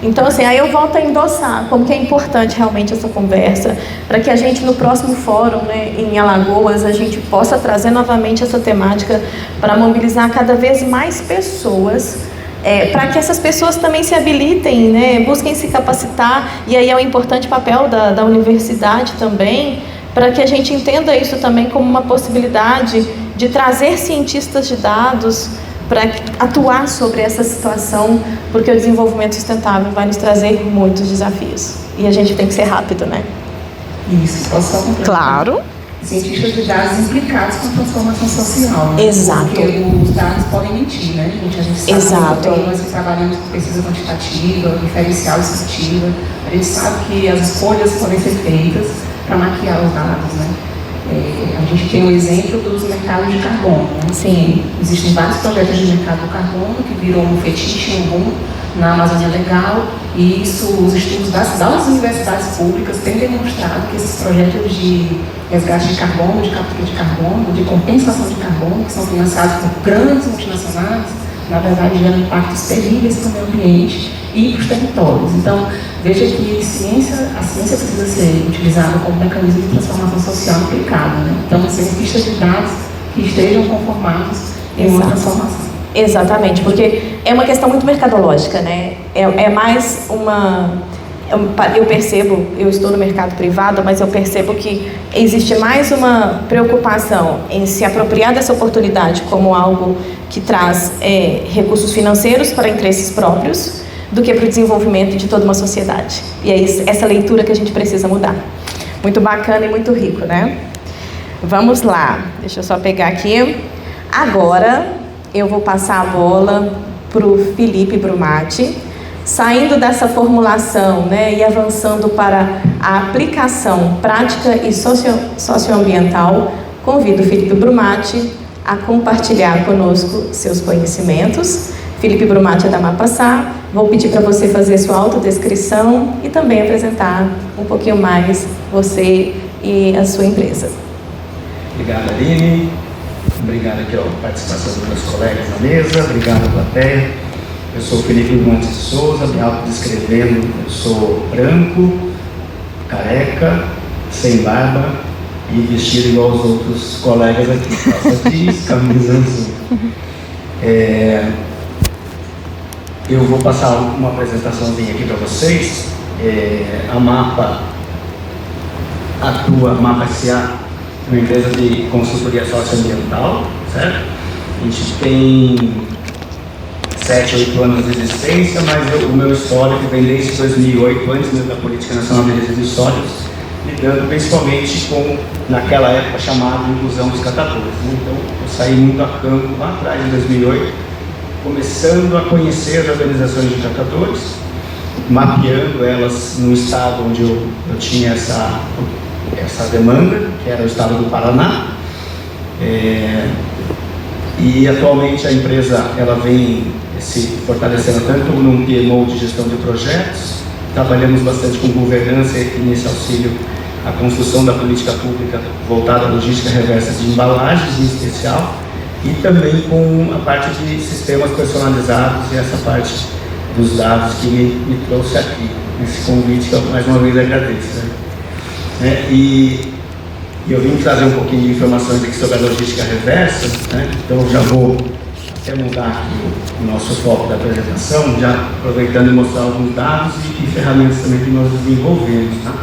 Então, assim, aí eu volto a endossar como que é importante realmente essa conversa, para que a gente no próximo fórum, né, em Alagoas, a gente possa trazer novamente essa temática para mobilizar cada vez mais pessoas, para que essas pessoas também se habilitem, né, busquem se capacitar, e aí é um importante papel da universidade também, para que a gente entenda isso também como uma possibilidade de trazer cientistas de dados para atuar sobre essa situação, porque o desenvolvimento sustentável vai nos trazer muitos desafios. E a gente tem que ser rápido, né? Isso, posso só completar? Claro. Cientistas de dados implicados com a transformação social, né? Exato. Porque os dados podem mentir, né, gente? A gente sabe. Exato. Que nós trabalhamos com pesquisa quantitativa, diferencial e sensitiva. A gente sabe que as escolhas podem ser feitas para maquiar os dados, né? A gente tem o exemplo dos mercados de carbono, né? Sim. Existem vários projetos de mercado do carbono que viram um fetiche, um boom na Amazônia Legal, e isso, os estudos das universidades públicas têm demonstrado que esses projetos de resgate de carbono, de captura de carbono, de compensação de carbono, que são financiados por grandes multinacionais, na verdade geram impactos terríveis para o meio ambiente e para os territórios. Então, veja que a ciência precisa ser utilizada como mecanismo de transformação social aplicada, né? Então, cientistas de dados que estejam conformados em uma transformação. Exatamente, porque é uma questão muito mercadológica, né? É mais uma... Eu percebo, eu estou no mercado privado, mas eu percebo que existe mais uma preocupação em se apropriar dessa oportunidade como algo que traz recursos financeiros para interesses próprios, do que para o desenvolvimento de toda uma sociedade. E é essa leitura que a gente precisa mudar. Muito bacana e muito rico, né? Vamos lá, deixa eu só pegar aqui. Agora eu vou passar a bola para o Felipe Brumati. Saindo dessa formulação, né, e avançando para a aplicação prática e socioambiental, convido o Felipe Brumati a compartilhar conosco seus conhecimentos. Felipe Brumati é da Mapassá. Vou pedir para você fazer sua autodescrição e também apresentar um pouquinho mais você e a sua empresa. Obrigado, Aline. Obrigado aqui a participação dos meus colegas na mesa. Obrigado, plateia. Eu sou Felipe Brumati de Souza, me autodescrevendo. Eu sou branco, careca, sem barba e vestido igual aos outros colegas aqui. Calça jeans, camisa azul. Eu vou passar uma apresentaçãozinha aqui para vocês. A Mapa SA, uma empresa de consultoria socioambiental, certo? A gente tem 7, 8 anos de existência, mas o meu histórico vem desde 2008, antes mesmo da Política Nacional de Resíduos Sólidos, lidando principalmente com, naquela época, chamada inclusão dos catadores. Então, eu saí muito a campo lá atrás, em 2008, começando a conhecer as organizações de catadores, mapeando elas no estado onde eu tinha essa demanda, que era o estado do Paraná. E atualmente a empresa ela vem se fortalecendo tanto num PMO de gestão de projetos, trabalhamos bastante com governança e nesse auxílio à construção da política pública voltada à logística reversa de embalagens em especial, e também com a parte de sistemas personalizados e essa parte dos dados que me trouxe aqui, nesse convite que eu mais uma vez agradeço. E eu vim trazer um pouquinho de informações aqui sobre a logística reversa, né? Então eu já vou até mudar aqui o nosso foco da apresentação, já aproveitando e mostrar alguns dados e ferramentas também que nós desenvolvemos. Tá?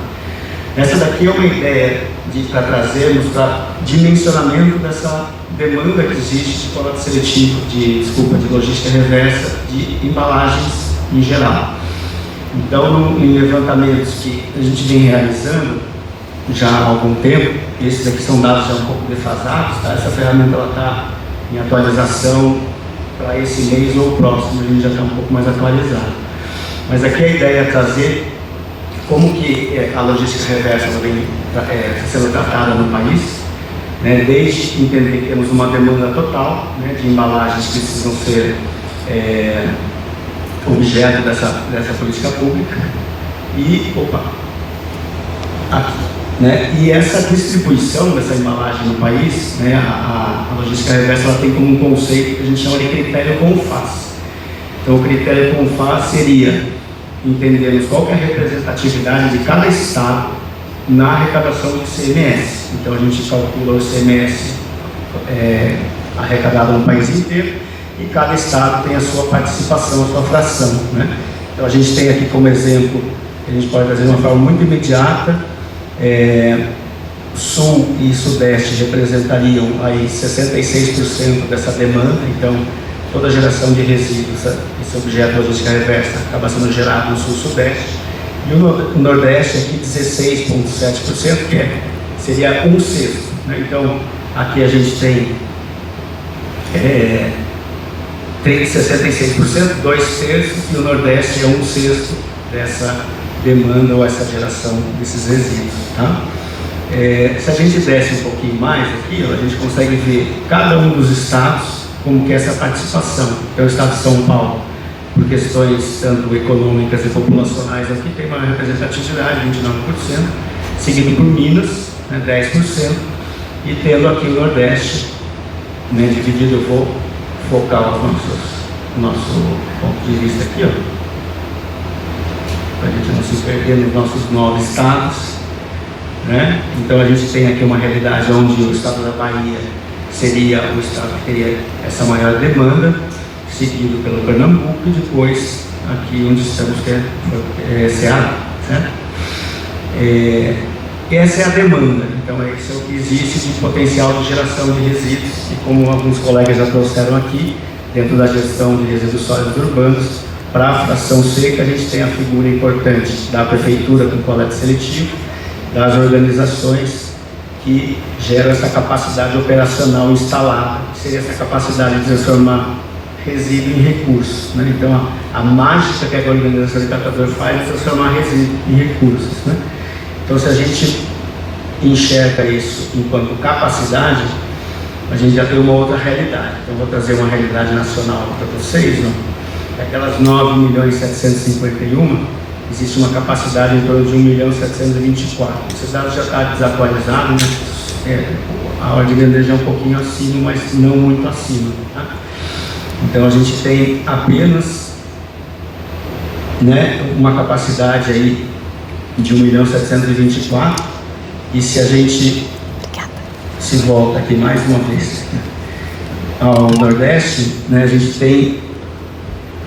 Essa daqui é uma ideia para trazermos para dimensionamento dessa demanda que existe de coleta seletiva, de logística reversa de embalagens em geral. Então, em levantamentos que a gente vem realizando já há algum tempo, esses aqui são dados já um pouco defasados, tá? Essa ferramenta está em atualização para esse mês ou o próximo, a gente já está um pouco mais atualizado. Mas aqui a ideia é trazer como que a logística reversa vem sendo tratada no país, né? Desde entender que temos uma demanda total, né, de embalagens que precisam ser objeto dessa política pública e, aqui. Né? E essa distribuição dessa embalagem no país, né, a logística reversa ela tem como um conceito que a gente chama de critério CONFAS. Então, o critério CONFAS seria entendermos qual que é a representatividade de cada estado na arrecadação do ICMS. Então, a gente calcula o ICMS arrecadado no país inteiro e cada estado tem a sua participação, a sua fração. Né? Então, a gente tem aqui como exemplo, a gente pode trazer de uma forma muito imediata. Sul e Sudeste representariam aí 66% dessa demanda, então toda a geração de resíduos, esse objeto de logística reversa acaba sendo gerado no Sul e Sudeste, e o Nordeste aqui 16,7%, que seria 1/6. Né? Então aqui a gente tem 66%, 2/3, e o Nordeste é 1/6 dessa demanda ou essa geração desses resíduos. Tá? Se a gente desce um pouquinho mais aqui, a gente consegue ver cada um dos estados como que é essa participação. Então o estado de São Paulo, por questões tanto econômicas e populacionais, aqui tem uma representatividade de 29%, seguido por Minas, né, 10%, e tendo aqui o Nordeste, né, dividido. Eu vou focar o nosso ponto de vista aqui, para a gente não se perder nos nossos 9 estados, né? Então a gente tem aqui uma realidade onde o estado da Bahia seria o estado que teria essa maior demanda, seguido pelo Pernambuco e depois aqui onde estamos, que é Ceará, certo? Essa é a demanda, então esse é o que existe de potencial de geração de resíduos, e como alguns colegas já trouxeram aqui, dentro da gestão de resíduos sólidos urbanos, para a fração seca, a gente tem a figura importante da prefeitura com coleta seletiva, das organizações que geram essa capacidade operacional instalada, que seria essa capacidade de transformar resíduo em recursos, né? Então a mágica que a organização de catador faz é transformar resíduo em recursos, né? Então se a gente enxerga isso enquanto capacidade, a gente já tem uma outra realidade. Então vou trazer uma realidade nacional para vocês, né? Aquelas 9.751.000, existe uma capacidade em torno de 1.724.000. Esse dado já está desatualizado, né? A ordem de grandeza é um pouquinho acima, mas não muito acima, tá? Então a gente tem apenas, né, uma capacidade aí de 1.724.000, e se a gente se volta aqui mais uma vez, né, ao Nordeste, né, a gente tem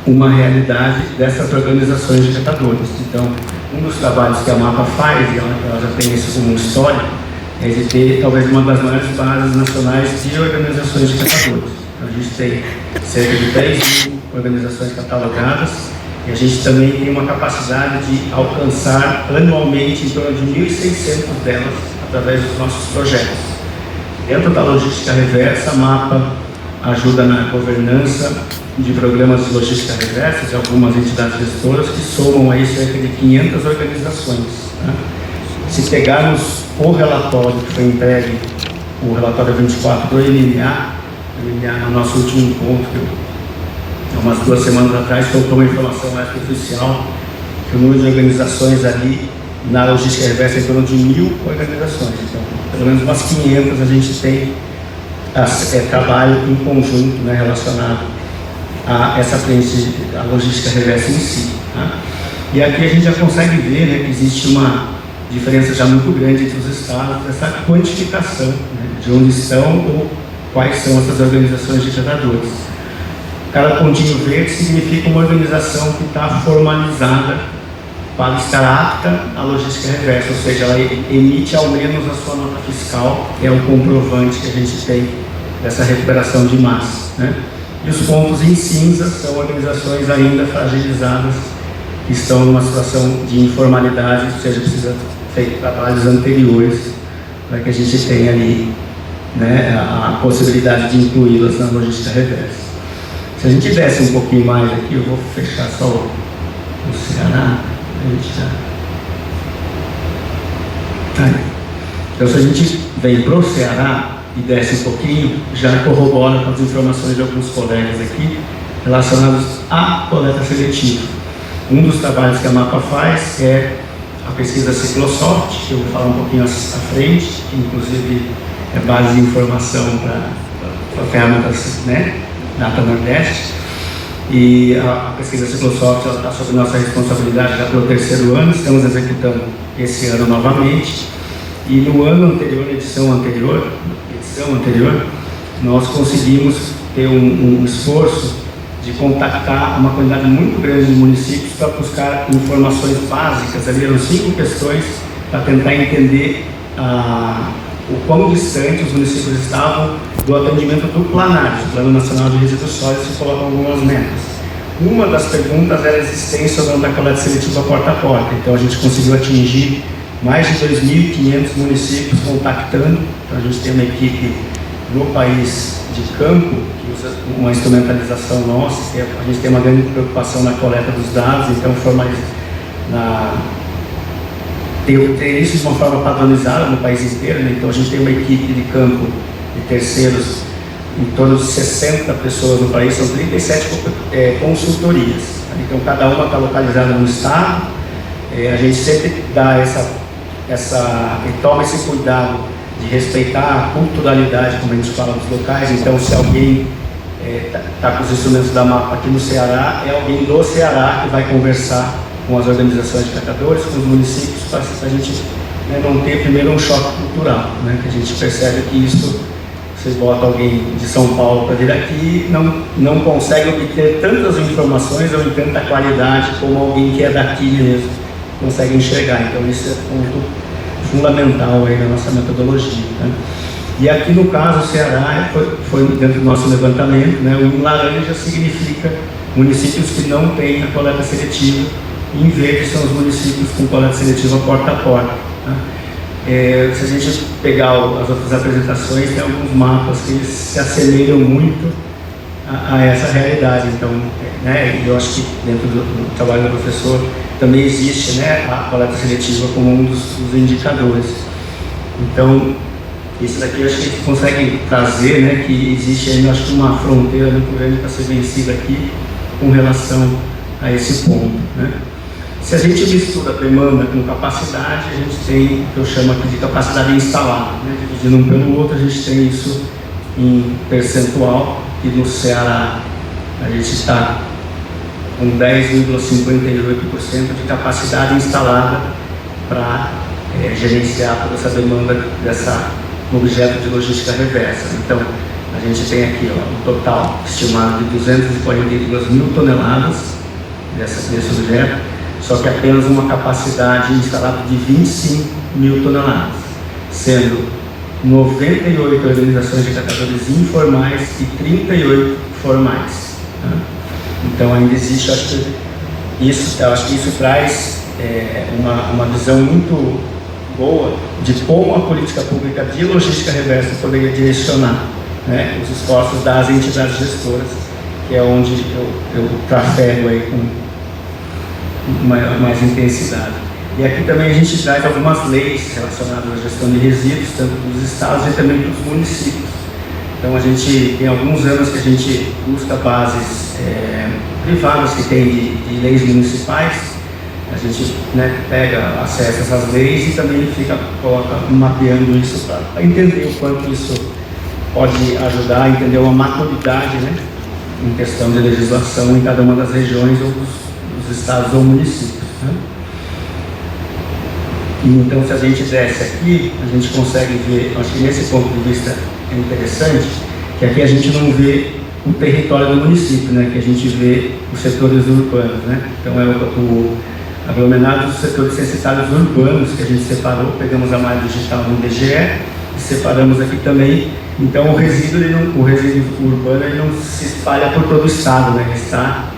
uma realidade dessas organizações de catadores. Então, um dos trabalhos que a MAPA faz, e ela já tem isso como história, é de ter talvez uma das maiores bases nacionais de organizações de catadores. Então, a gente tem cerca de 10.000 organizações catalogadas, e a gente também tem uma capacidade de alcançar anualmente em torno de 1.600 delas através dos nossos projetos. Dentro da logística reversa, a MAPA ajuda na governança de programas de logística reversa de algumas entidades gestoras que somam aí cerca de 500 organizações, né? Se pegarmos o relatório que foi entregue, o relatório 24 do MMA no nosso último encontro, umas 2 semanas atrás, soltou uma informação mais oficial que o número de organizações ali na logística reversa é em torno de 1.000 organizações. Então, pelo menos umas 500 a gente tem trabalho em conjunto, né, relacionado a essa frente, a logística reversa em si, tá? E aqui a gente já consegue ver, né, que existe uma diferença já muito grande entre os estados, essa quantificação, né, de onde estão ou quais são essas organizações de catadores. Cada pontinho verde significa uma organização que está formalizada para estar apta à logística reversa, ou seja, ela emite ao menos a sua nota fiscal, que é o comprovante que a gente tem dessa recuperação de massa, né? E os pontos em cinza são organizações ainda fragilizadas, que estão numa situação de informalidade, ou seja, precisa feito trabalhos anteriores para que a gente tenha ali, né, a possibilidade de incluí-las na logística reversa. Se a gente desce um pouquinho mais aqui, eu vou fechar só o Ceará. A gente já... Então, se a gente vem para o Ceará e desce um pouquinho, já corrobora com as informações de alguns colegas aqui relacionados à coleta seletiva. Um dos trabalhos que a MAPA faz é a pesquisa Ciclosoft, que eu vou falar um pouquinho à frente, que inclusive é base de informação para ferramentas, né, Data Nordeste. E a pesquisa Ciclosoft está sob nossa responsabilidade já pelo 3º ano, estamos executando esse ano novamente. E no ano anterior, edição anterior, nós conseguimos ter um esforço de contactar uma quantidade muito grande de municípios para buscar informações básicas. Ali eram 5 questões para tentar entender o quão distante os municípios estavam do atendimento do Planar, do Plano Nacional de Resíduos Sólidos, que colocam algumas metas. Uma das perguntas era a existência ou não da coleta seletiva porta a porta. Então a gente conseguiu atingir mais de 2.500 municípios contactando. Então a gente tem uma equipe no país de campo, que usa uma instrumentalização nossa, que a gente tem uma grande preocupação na coleta dos dados, então ter isso de uma forma padronizada no país inteiro, né? Então a gente tem uma equipe de campo de terceiros, em torno de 60 pessoas no país, são 37 consultorias. Então cada uma está localizada no estado. A gente sempre dá toma esse cuidado de respeitar a culturalidade, como a gente fala, dos locais. Então, se alguém está com os instrumentos da MAPA aqui no Ceará, é alguém do Ceará que vai conversar com as organizações de catadores, com os municípios, para a gente, né, não ter primeiro um choque cultural, né, que a gente percebe que isso, vocês botam alguém de São Paulo para vir aqui, não consegue obter tantas informações ou em tanta qualidade como alguém que é daqui mesmo consegue enxergar. Então, isso é ponto fundamental aí na nossa metodologia, né? E aqui no caso o Ceará foi dentro do nosso levantamento, né? O em laranja significa municípios que não têm a coleta seletiva, e em verde são os municípios com coleta seletiva porta a porta, né? Se a gente pegar as outras apresentações, tem alguns mapas que eles se assemelham muito a essa realidade. Então, né, eu acho que dentro do trabalho do professor também existe, né, a coleta seletiva como um dos indicadores. Então, isso daqui eu acho que a gente consegue trazer, né, que existe ainda, acho que uma fronteira muito grande para ser vencida aqui com relação a esse ponto, né. Se a gente mistura demanda com capacidade, a gente tem o que eu chamo aqui de capacidade instalada, né, dividindo um pelo outro, a gente tem isso em percentual, e no Ceará a gente está com 10,58% de capacidade instalada para gerenciar toda essa demanda dessa objeto de logística reversa. Então, a gente tem aqui um total estimado de 242 mil toneladas desse objeto, só que apenas uma capacidade instalada de 25 mil toneladas, sendo 98 organizações de catadores informais e 38 formais. Né? Então ainda existe, eu acho que isso traz uma visão muito boa de como a política pública de logística reversa poderia direcionar, né, os esforços das entidades gestoras, que é onde eu trafego aí com mais intensidade. E aqui também a gente traz algumas leis relacionadas à gestão de resíduos, tanto dos estados e também dos municípios. Então a gente tem alguns anos que a gente busca bases privadas que tem de leis municipais. A gente, né, pega, acessa essas leis e também coloca mapeando isso para entender o quanto isso pode ajudar a entender uma maturidade, né, em questão de legislação em cada uma das regiões ou dos estados ou municípios. Né? E então, se a gente desce aqui, a gente consegue ver, acho que nesse ponto de vista é interessante, que aqui a gente não vê o território do município, né? Que a gente vê os setores urbanos, né? Então é o aglomerado dos setores censitários urbanos que a gente separou, pegamos a malha digital no DGE e separamos aqui também. Então o resíduo urbano ele não se espalha por todo o estado, né? Ele está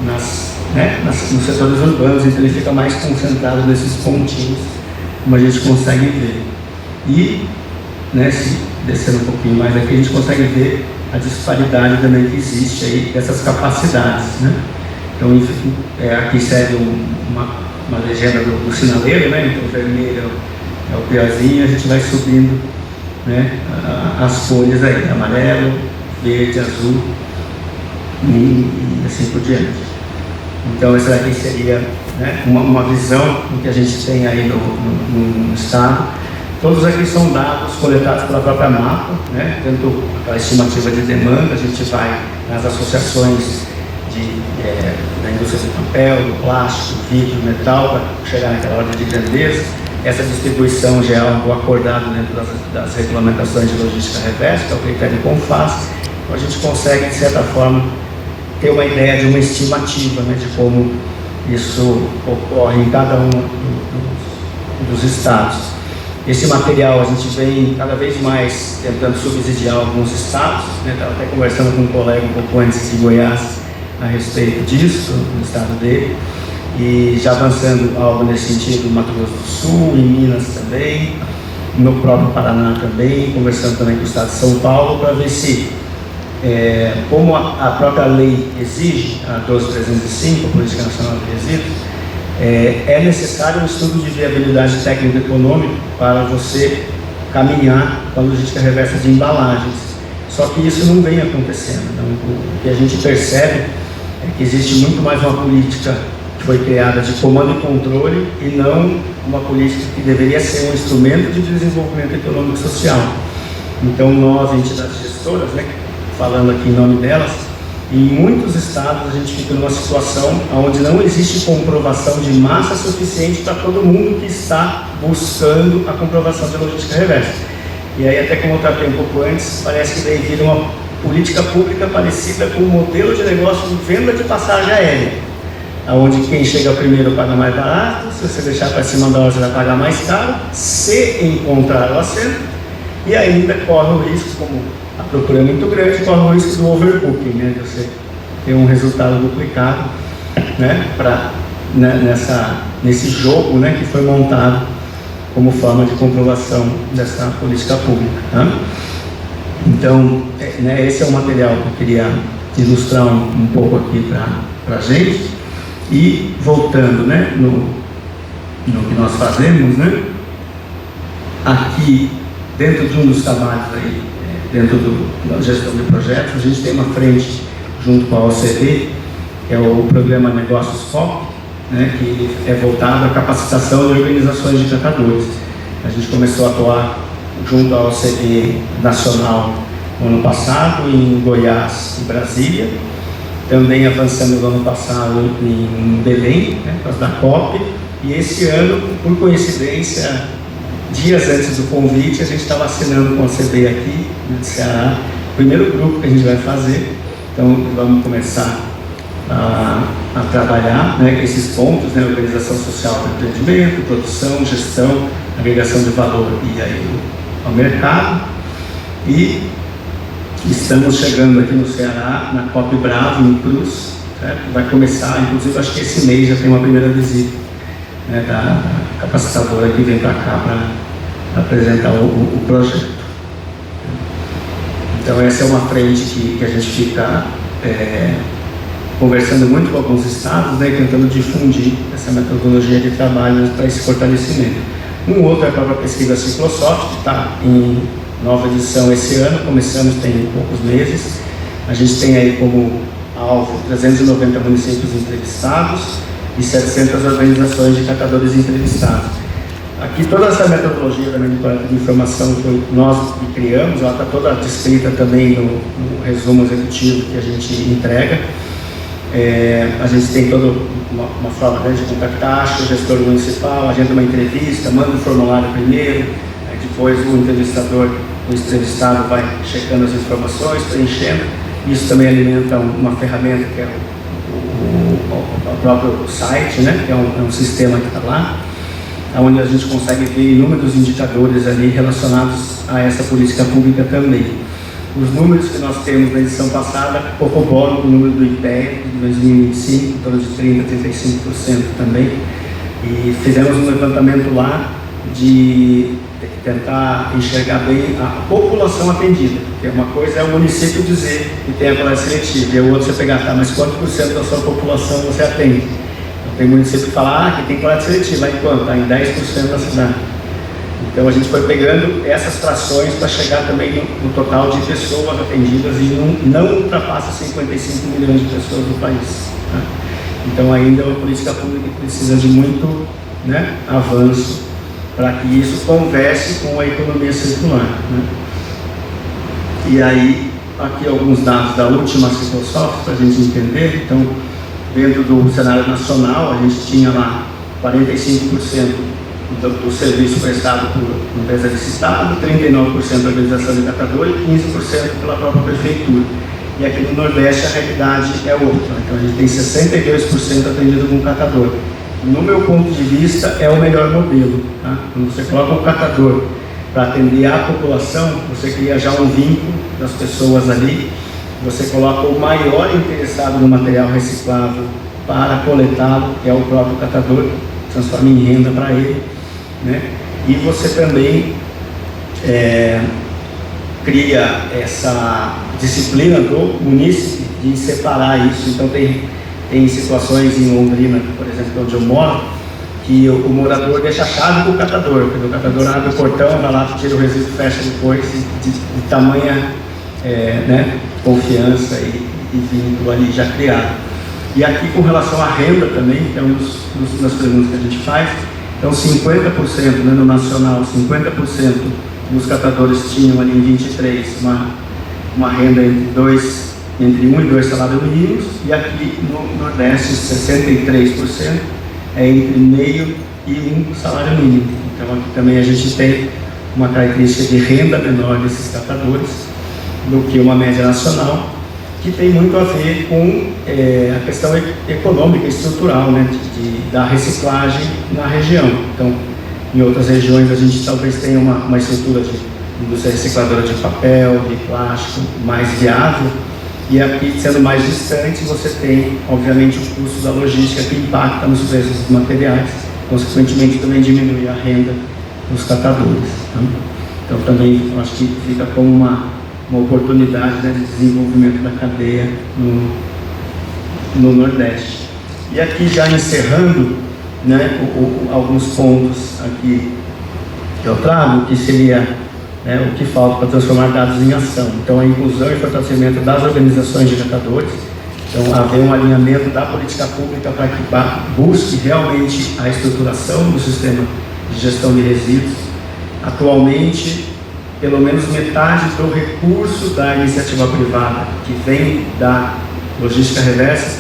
nos setores urbanos, então ele fica mais concentrado nesses pontinhos, como a gente consegue ver. E, né, se descer um pouquinho mais aqui, a gente consegue ver a disparidade também que existe aí dessas capacidades, né? Então, aqui segue uma legenda do sinaleiro, né? Então, o vermelho é o piorzinho, a gente vai subindo, né, as cores aí, amarelo, verde, azul e assim por diante. Então, essa daqui seria, né, uma visão do que a gente tem aí no estado. Todos aqui são dados coletados pela própria MAPA, né, tanto aquela estimativa de demanda, a gente vai nas associações da indústria do papel, do plástico, do vidro, do metal, para chegar naquela ordem de grandeza. Essa distribuição já é algo acordado dentro das regulamentações de logística reversa, que é o critério CONFAS. Então, a gente consegue, de certa forma, ter uma ideia de uma estimativa, né, de como isso ocorre em cada um dos estados. Esse material a gente vem cada vez mais tentando subsidiar alguns estados, né? Estava até conversando com um colega um pouco antes de Goiás a respeito disso, no estado dele, e já avançando algo nesse sentido no Mato Grosso do Sul, em Minas também, no próprio Paraná também, conversando também com o estado de São Paulo, para ver se como a própria lei exige, a 12.305, a Política Nacional de Resíduos, é necessário um estudo de viabilidade técnico-econômico para você caminhar com a logística reversa de embalagens. Só que isso não vem acontecendo. Então, o que a gente percebe é que existe muito mais uma política que foi criada de comando e controle e não uma política que deveria ser um instrumento de desenvolvimento econômico e social. Então, nós, entidades gestoras, né, falando aqui em nome delas, em muitos estados a gente fica numa situação onde não existe comprovação de massa suficiente para todo mundo que está buscando a comprovação de logística reversa. E aí, até como eu tratei um pouco antes, parece que daí vira uma política pública parecida com um modelo de negócio de venda de passagem aérea, onde quem chega primeiro paga mais barato, se você deixar para cima da hora você vai pagar mais caro, se encontrar o assento, e ainda corre o risco, como a procura é muito grande, corre o risco do overbooking, né, de você ter um resultado duplicado, né, nesse jogo, né, que foi montado como forma de comprovação dessa política pública. Tá? Então, né, esse é o material que eu queria ilustrar um pouco aqui para a gente. E voltando, né, no que nós fazemos, né, aqui dentro de um dos trabalhos aí, dentro da gestão de projetos, a gente tem uma frente junto com a OCD, que é o Programa Negócios FOP, né, que é voltado à capacitação de organizações de catadores. A gente começou a atuar junto à OCD nacional no ano passado, em Goiás e Brasília, também avançando no ano passado em Belém, né, por causa da COP, e esse ano, por coincidência, dias antes do convite, a gente estava assinando com a OCD aqui, no Ceará, o primeiro grupo que a gente vai fazer. Então, vamos começar a trabalhar, né, esses pontos, né, organização social do empreendimento, produção, gestão, agregação de valor e aí ao mercado. E estamos chegando aqui no Ceará, na COP Bravo, em Cruz, certo? Vai começar, inclusive acho que esse mês já tem uma primeira visita, né, da capacitadora que vem para cá para apresentar o projeto. Então essa é uma frente que a gente fica conversando muito com alguns estados, né, tentando difundir essa metodologia de trabalho para esse fortalecimento. Um outro é a própria pesquisa Ciclosoft, que está em nova edição esse ano, começamos tem poucos meses. A gente tem aí como alvo 390 municípios entrevistados e 700 organizações de catadores entrevistados. Aqui toda essa metodologia também de coleta de informação foi nós que criamos, ela está toda descrita também no resumo executivo que a gente entrega. A gente tem toda uma forma, né, de contactar, acha o gestor municipal, agenda uma entrevista, manda um formulário primeiro, depois o entrevistado vai checando as informações, preenchendo. Isso também alimenta uma ferramenta que é o próprio site, né, que é um sistema que está lá, onde a gente consegue ver inúmeros indicadores ali relacionados a essa política pública também. Os números que nós temos na edição passada corroboram com o número do IPEA de 2025, em torno de 30% a 35% também. E fizemos um levantamento lá de tentar enxergar bem a população atendida. Porque uma coisa é o município dizer que tem a coleta seletiva, e o outro você pegar, tá, mas quanto por cento da sua população você atende? Então tem município que fala, que tem coleta seletiva, aí quanto? Está em 10% da cidade. Então a gente foi pegando essas frações para chegar também no total de pessoas atendidas e não ultrapassa 55 milhões de pessoas no país. Tá? Então ainda é uma política pública que precisa de muito, né, avanço para que isso converse com a economia circular. Né? E aí, aqui alguns dados da última Ciclosoft para a gente entender. Então, dentro do cenário nacional, a gente tinha lá 45% do serviço prestado por empresa licitada, 39% da organização de catador e 15% pela própria prefeitura. E aqui no Nordeste a realidade é outra. Então a gente tem 62% atendido com catador. No meu ponto de vista, é o melhor modelo. Tá? Quando você coloca um catador para atender a população, você cria já um vínculo das pessoas ali, você coloca o maior interessado no material reciclável para coletá-lo, que é o próprio catador, transforma em renda para ele. Né? E você também cria essa disciplina do munícipe de separar isso. Então tem situações em Londrina, por exemplo, onde eu moro, que o morador deixa a chave para o catador, porque o catador abre o portão, vai lá, tira o resíduo, fecha depois, de tamanha né, confiança e vínculo ali já criado. E aqui com relação à renda também, que é uma das perguntas que a gente faz. Então 50%, né, no nacional, 50% dos catadores tinham ali em 23 uma renda entre 1 e 2 salários mínimos, e aqui no Nordeste 63% é entre meio e 1 salário mínimo. Então aqui também a gente tem uma característica de renda menor desses catadores do que uma média nacional, que tem muito a ver com a questão econômica e estrutural, né, da reciclagem na região. Então, em outras regiões a gente talvez tenha uma estrutura de indústria recicladora de papel, de plástico mais viável, e aqui, sendo mais distante, você tem, obviamente, os custos da logística que impactam nos preços dos materiais, consequentemente também diminui a renda dos catadores. Tá? Então também, eu acho que fica como uma oportunidade, né, de desenvolvimento da cadeia no Nordeste. E aqui já encerrando, né, alguns pontos aqui que eu trago, que seria, né, o que falta para transformar dados em ação. Então, a inclusão e fortalecimento das organizações de catadores. Então, haver um alinhamento da política pública para que busque realmente a estruturação do sistema de gestão de resíduos. Atualmente, pelo menos metade do recurso da iniciativa privada que vem da logística reversa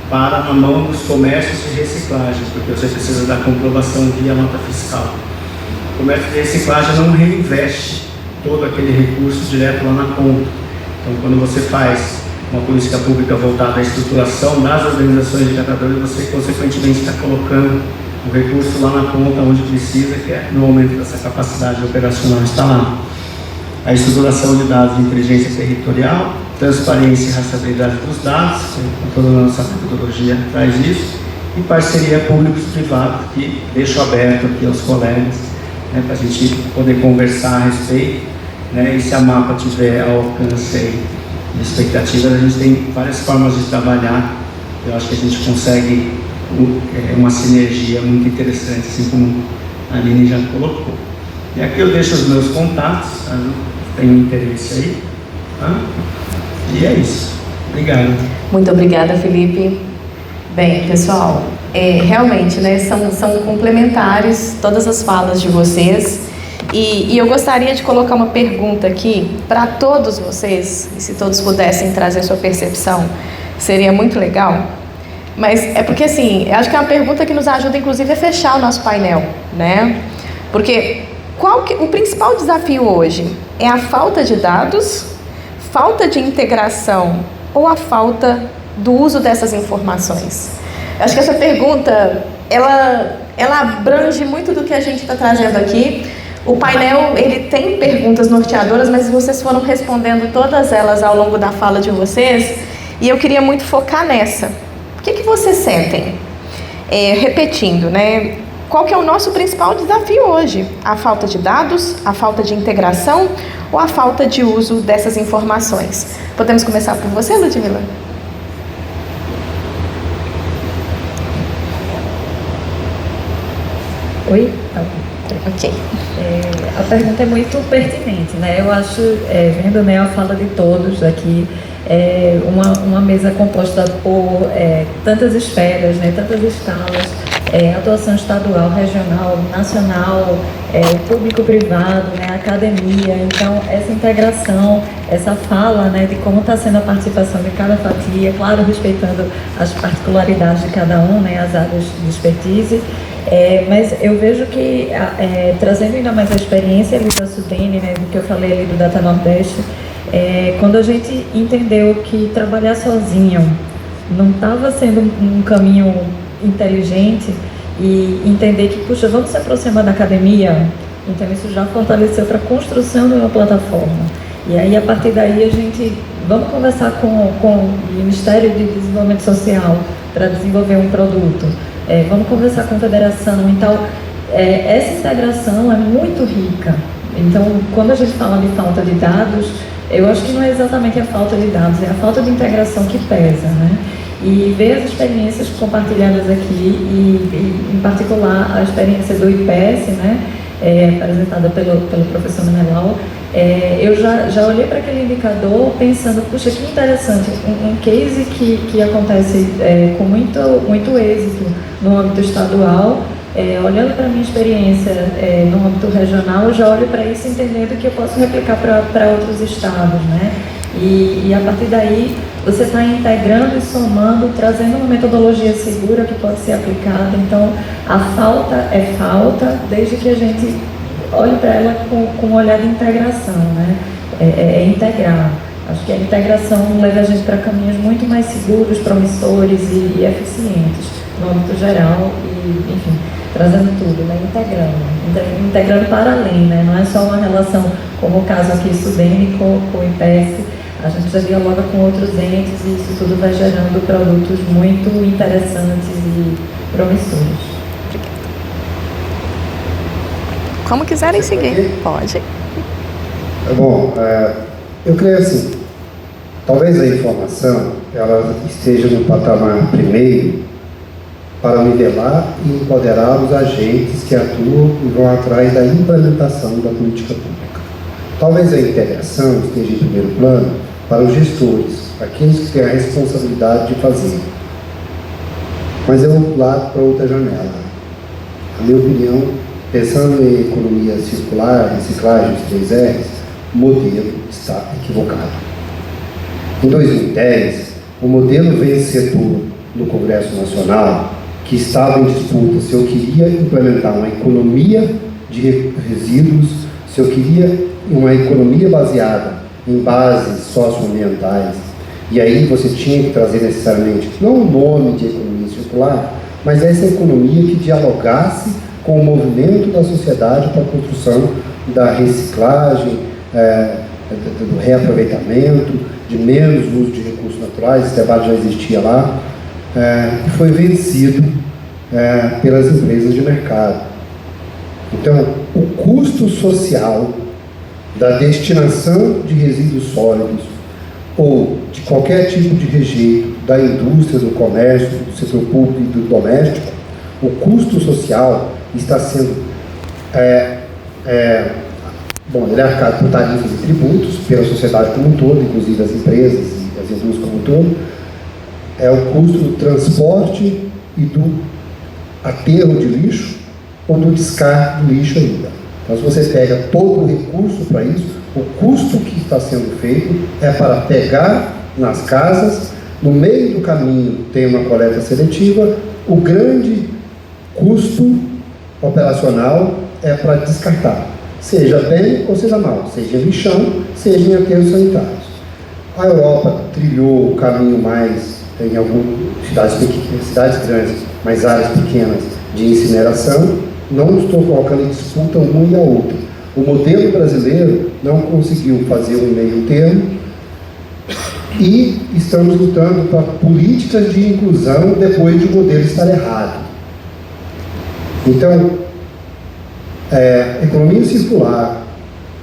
para a mão dos comércios de reciclagem, porque você precisa da comprovação via nota fiscal. O comércio de reciclagem não reinveste todo aquele recurso direto lá na conta. Então, quando você faz uma política pública voltada à estruturação das organizações de catadores, você consequentemente está colocando o recurso lá na conta onde precisa, que é no aumento dessa capacidade operacional instalada. A estruturação de dados de inteligência territorial, transparência e rastreabilidade dos dados, com toda a nossa metodologia traz isso, e parceria públicos-privados, que deixo aberto aqui aos colegas, né, para a gente poder conversar a respeito, né, e se a MAPA tiver ao alcance de expectativas, a gente tem várias formas de trabalhar. Eu acho que a gente consegue uma sinergia muito interessante, assim como a Aline já colocou. E aqui eu deixo os meus contatos, tá? Tem interesse aí, tá? E é isso. Obrigado. Muito obrigada, Felipe. Bem, pessoal, realmente, né, são complementares todas as falas de vocês. E eu gostaria de colocar uma pergunta aqui para todos vocês, e se todos pudessem trazer sua percepção, seria muito legal. Mas é porque, assim, eu acho que é uma pergunta que nos ajuda, inclusive, a fechar o nosso painel, né? Porque o principal desafio hoje é a falta de dados, falta de integração ou a falta do uso dessas informações? Eu acho que essa pergunta, ela abrange muito do que a gente está trazendo aqui. O painel, ele tem perguntas norteadoras, mas vocês foram respondendo todas elas ao longo da fala de vocês, e eu queria muito focar nessa. O que vocês sentem? Repetindo, né? Qual que é o nosso principal desafio hoje? A falta de dados, a falta de integração ou a falta de uso dessas informações? Podemos começar por você, Ludmila? Oi? Ok. A pergunta é muito pertinente, né? Eu acho, vendo, né, a fala de todos aqui, uma mesa composta por tantas esferas, né, tantas escalas, atuação estadual, regional, nacional, público-privado, né, academia. Então, essa integração, essa fala, né, de como está sendo a participação de cada fatia, claro, respeitando as particularidades de cada um, né, as áreas de expertise. Mas eu vejo que, trazendo ainda mais a experiência ali da Sudene, né, do que eu falei ali do Data Nordeste, quando a gente entendeu que trabalhar sozinho não estava sendo um caminho inteligente, e entender que, puxa, vamos se aproximar da academia, então isso já fortaleceu para a construção de uma plataforma. E aí, a partir daí, a gente, vamos conversar com o Ministério de Desenvolvimento Social para desenvolver um produto. Vamos conversar com a federação. Então, essa integração é muito rica. Então, quando a gente fala de falta de dados, eu acho que não é exatamente a falta de dados, é a falta de integração que pesa, né? E ver as experiências compartilhadas aqui, e em particular a experiência do IPS, né, apresentada pelo professor Menelau, eu já olhei para aquele indicador pensando, puxa, que interessante, um case que acontece com muito êxito no âmbito estadual. Olhando para a minha experiência no âmbito regional, eu já olho para isso entendendo que eu posso replicar para outros estados, né? E a partir daí, você está integrando e somando, trazendo uma metodologia segura que pode ser aplicada. Então, a falta é falta, desde que a gente olhe para ela com um olhar de integração, né? Integrar. Acho que a integração leva a gente para caminhos muito mais seguros, promissores e eficientes, no âmbito geral, e, enfim, trazendo tudo, né? Integrando para além, né? Não é só uma relação, como o caso aqui, Sudene com o IPS. A gente já dialoga com outros entes e isso tudo vai gerando produtos muito interessantes e promissores. Como quiserem seguir, pode. Bom, Eu creio assim, talvez a informação ela esteja no patamar primeiro para nivelar e empoderar os agentes que atuam e vão atrás da implementação da política pública. Talvez a integração esteja em primeiro plano para os gestores, aqueles que têm a responsabilidade de fazer. Mas eu vou pular para outra janela. A minha opinião, pensando em economia circular, reciclagem, os 3 R's, o modelo está equivocado. Em 2010, o modelo vencedor no Congresso Nacional, que estava em disputa se eu queria implementar uma economia de resíduos, se eu queria uma economia baseada em bases socioambientais, e aí você tinha que trazer necessariamente, não o nome de economia circular, mas essa economia que dialogasse com o movimento da sociedade para a construção da reciclagem, do reaproveitamento, de menos uso de recursos naturais. Esse debate já existia lá, foi vencido pelas empresas de mercado. Então, o custo social da destinação de resíduos sólidos ou de qualquer tipo de rejeito da indústria, do comércio, do setor público e do doméstico, o custo social está sendo ele é arcado por tarifas e tributos pela sociedade como um todo, inclusive as empresas e as indústrias como um todo. É o custo do transporte e do aterro de lixo ou do descarte do lixo ainda. Então, se você pega todo o recurso para isso, o custo que está sendo feito é para pegar nas casas, no meio do caminho tem uma coleta seletiva, o grande custo operacional é para descartar, seja bem ou seja mal, seja em lixão, seja em aterros sanitários. A Europa trilhou o caminho mais, em algumas cidades grandes, mas áreas pequenas de incineração. Não estou colocando em disputa uma e a outra. O modelo brasileiro não conseguiu fazer um meio termo e estamos lutando para políticas de inclusão depois de o modelo estar errado. Então, economia circular,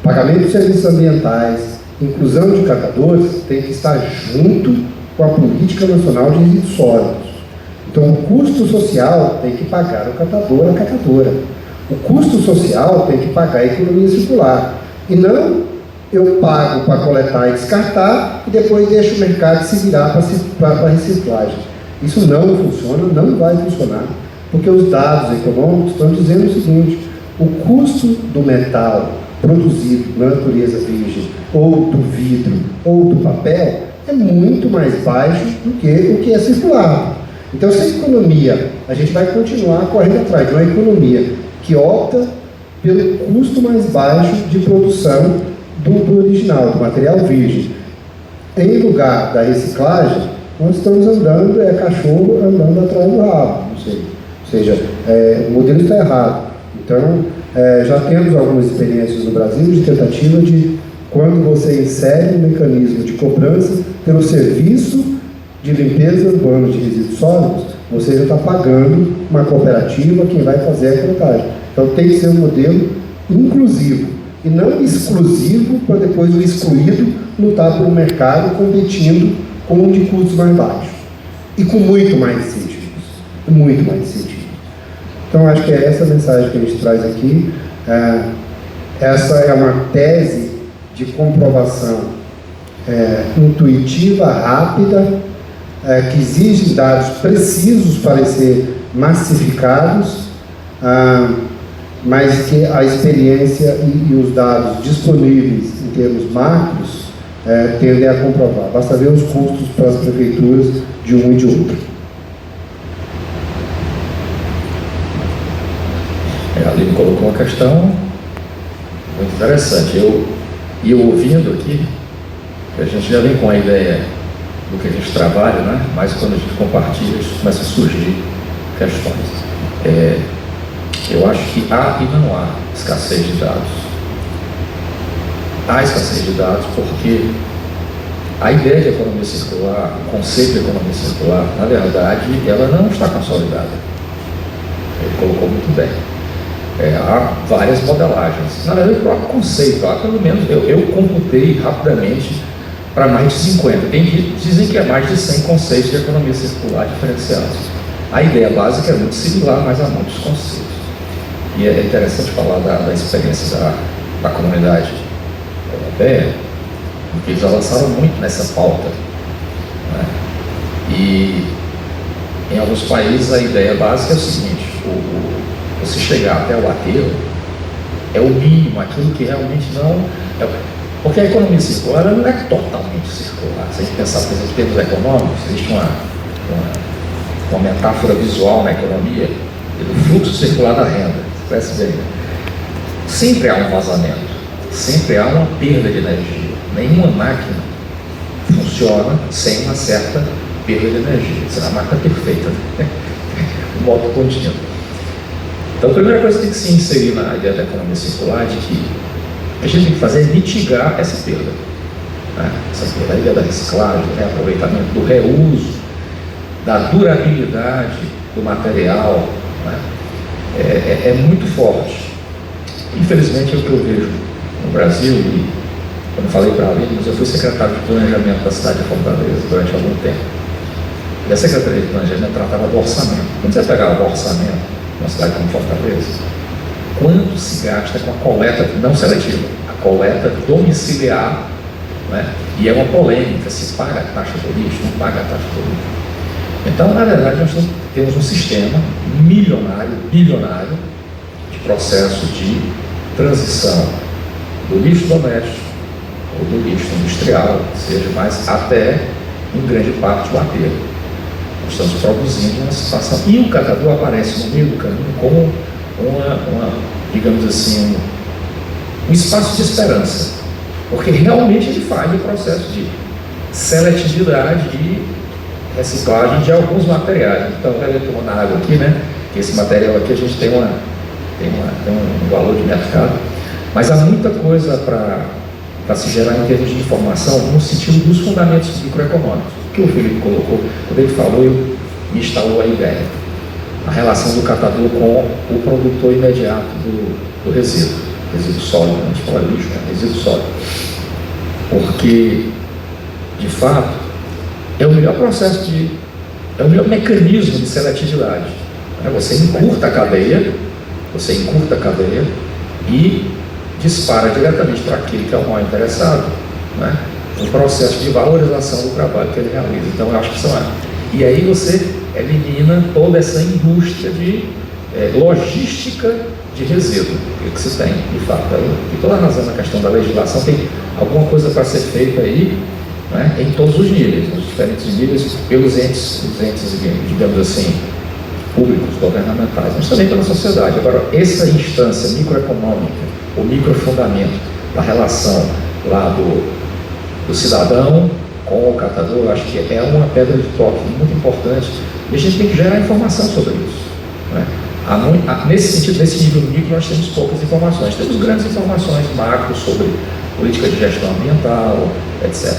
pagamento de serviços ambientais, inclusão de catadores tem que estar junto com a Política Nacional de Resíduos Sólidos. Então, o custo social tem que pagar o catador, a catadora. O custo social tem que pagar a economia circular. E não eu pago para coletar e descartar e depois deixo o mercado se virar para a reciclagem. Isso não funciona, não vai funcionar, porque os dados econômicos estão dizendo o seguinte: o custo do metal produzido na natureza virgem, ou do vidro, ou do papel, é muito mais baixo do que o que é circular. Então, se a economia, a gente vai continuar correndo atrás de uma economia que opta pelo custo mais baixo de produção do original, do material virgem. Em lugar da reciclagem, nós estamos andando, cachorro andando atrás do rabo, não sei. Ou seja, o modelo está errado. Então, já temos algumas experiências no Brasil de tentativa de, quando você insere um mecanismo de cobrança pelo serviço de limpeza urbana de resíduos sólidos, você já está pagando uma cooperativa quem vai fazer a coletagem. Então tem que ser um modelo inclusivo e não exclusivo para depois o excluído lutar pelo mercado competindo com um de custos mais baixos e com muito mais incentivos. Muito mais incentivos. Então acho que é essa a mensagem que a gente traz aqui. Essa é uma tese de comprovação intuitiva, rápida, que exige dados precisos para ser massificados, mas que a experiência e os dados disponíveis em termos macros tendem a comprovar. Basta ver os custos para as prefeituras de um e de outro. A Aline colocou uma questão muito interessante. Eu ouvindo aqui, a gente já vem com a ideia do que a gente trabalha, né? Mas quando a gente compartilha, isso começa a surgir questões. Eu acho que há e não há escassez de dados. Há escassez de dados porque a ideia de economia circular, o conceito de economia circular, na verdade, ela não está consolidada. Ele colocou muito bem. Há várias modelagens. Na verdade, o próprio conceito, pelo menos eu computei rapidamente para mais de 50. Tem que dizem que é mais de 100 conceitos de economia circular diferenciados. A ideia básica é muito similar, mas há muitos conceitos. E é interessante falar da experiência da comunidade europeia, porque eles avançaram muito nessa pauta, né? E em alguns países a ideia básica é o seguinte: você chegar até o aterro é o mínimo, aquilo que realmente não é, porque a economia circular não é totalmente circular. Se a gente pensar, por exemplo, em termos econômicos, existe uma metáfora visual na economia do fluxo circular da renda. Parece bem. Sempre há um vazamento, sempre há uma perda de energia. Nenhuma máquina funciona sem uma certa perda de energia. Será a máquina perfeita, né? O modo contínuo. Então, a primeira coisa que tem que se inserir na ideia da economia circular é de que a gente tem que fazer é mitigar essa perda. Né? Essa perda, a ideia da reciclagem, do reaproveitamento, do reuso, da durabilidade do material, né? É muito forte. Infelizmente é o que eu vejo no Brasil, e quando falei para a Aline, eu fui secretário de planejamento da cidade de Fortaleza durante algum tempo. E a Secretaria de Planejamento tratava do orçamento. Quando você pegava o orçamento numa cidade como Fortaleza, quanto se gasta com a coleta não seletiva, a coleta domiciliar, né? E é uma polêmica, se paga a taxa do lixo, não paga a taxa do lixo. Então, na verdade, nós temos um sistema milionário, bilionário, de processo de transição do lixo doméstico ou do lixo industrial, seja mais até, em grande parte, o aterro. Nós estamos produzindo uma situação. E o catador aparece no meio do caminho como digamos assim, um espaço de esperança, porque realmente ele faz o processo de seletividade e reciclagem de alguns materiais. Então, eu estou tomando água aqui, né? Que esse material aqui a gente tem um valor de mercado, mas há muita coisa para se gerar em termos de informação no sentido dos fundamentos microeconômicos. O que o Felipe colocou, quando ele falou, me instalou a ideia. A relação do catador com o produtor imediato do resíduo sólido, a gente fala lixo, né? Resíduo sólido. Porque, de fato, é o melhor processo é o melhor mecanismo de seletividade. Você encurta a cadeia e dispara diretamente para aquele que é o maior interessado, né? Um processo de valorização do trabalho que ele realiza. Então, eu acho que e aí você elimina toda essa indústria de logística de resíduo que se tem, de fato. E toda a razão na questão da legislação, tem alguma coisa para ser feita aí, né, em todos os níveis, nos diferentes níveis, pelos entes, digamos assim, públicos, governamentais, mas também pela sociedade. Agora, essa instância microeconômica, o microfundamento da relação lá do cidadão com o catador, acho que é uma pedra de toque muito importante, e a gente tem que gerar informação sobre isso, né? Nesse sentido, nesse nível micro, nós temos poucas informações. Temos grandes informações macro sobre política de gestão ambiental, etc.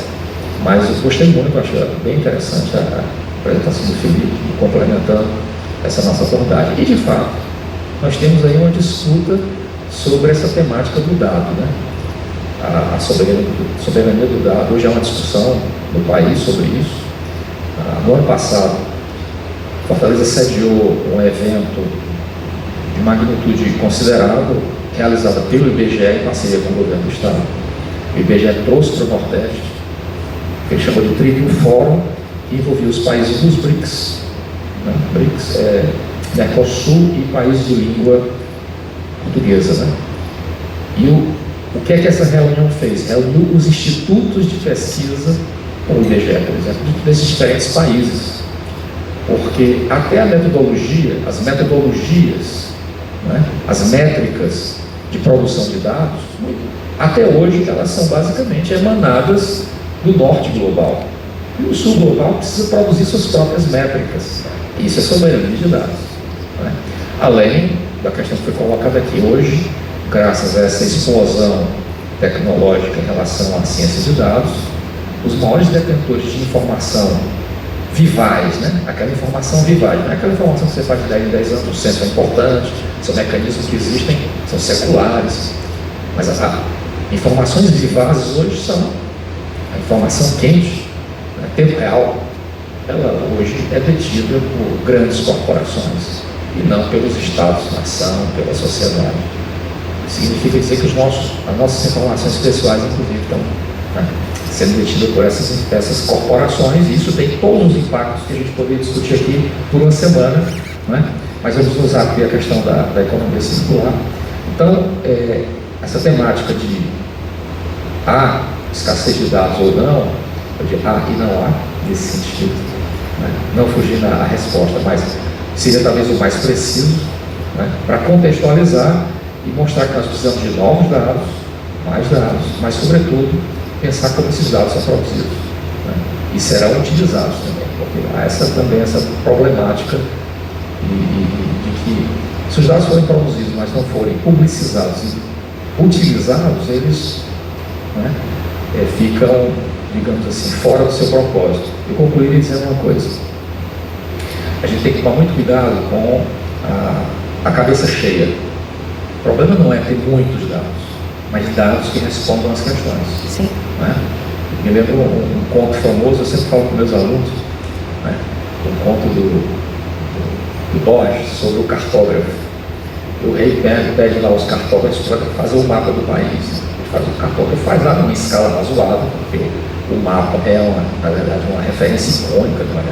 Mas eu gostei muito, achei bem interessante a apresentação do Felipe, complementando essa nossa abordagem. E, de fato, nós temos aí uma disputa sobre essa temática do dado, né? A soberania do dado. Hoje há uma discussão no país sobre isso. No ano passado, Fortaleza sediou um evento de magnitude considerável, realizado pelo IBGE em parceria com o governo do Estado. O IBGE trouxe para o Nordeste, que ele chamou de Trivium Fórum, que envolvia os países dos BRICS, né? BRICS é Mercosul e países de língua portuguesa, né? E o que é que essa reunião fez? Reuniu os institutos de pesquisa, como o IBGE, por exemplo, desses diferentes países, porque até a metodologia, as metodologias, né, as métricas de produção de dados, até hoje elas são basicamente emanadas do norte global. E o sul global precisa produzir suas próprias métricas. Isso é soberania de dados, né? Além da questão que foi colocada aqui hoje, graças a essa explosão tecnológica em relação à ciência de dados, os maiores detentores de informação vivaz, né? Aquela informação vivaz, não é aquela informação que você faz de 10 em 10 anos, o censo é importante, são mecanismos que existem, são seculares, mas as informações vivazes hoje são a informação quente, né? Tempo real, ela hoje é detida por grandes corporações e não pelos estados-nação, pela sociedade. Significa dizer que as nossas informações pessoais, inclusive, estão, né, sendo detidas por essas corporações, e isso tem todos os impactos que a gente poderia discutir aqui por uma semana, né? Mas vamos usar aqui a questão da economia circular. Então, essa temática de há escassez de dados ou não, de há e não há, nesse sentido, né? Não fugindo à resposta, mas seria talvez o mais preciso, né? Para contextualizar e mostrar que nós precisamos de novos dados, mas sobretudo pensar como esses dados são produzidos, né? E serão utilizados também, porque há essa problemática de que se os dados forem produzidos, mas não forem publicizados e utilizados, eles, né, ficam, digamos assim, fora do seu propósito. Eu concluiria dizendo uma coisa: a gente tem que tomar muito cuidado com a cabeça cheia. O problema não é ter muitos dados, mas dados que respondam às questões. Sim. Né? Me lembro um conto famoso, eu sempre falo com meus alunos, né? Um conto do Borges sobre o cartógrafo. O rei pede lá os cartógrafos para fazer o mapa do país. O cartógrafo faz lá numa escala razoável, porque o mapa é, na verdade, uma referência icônica, não é?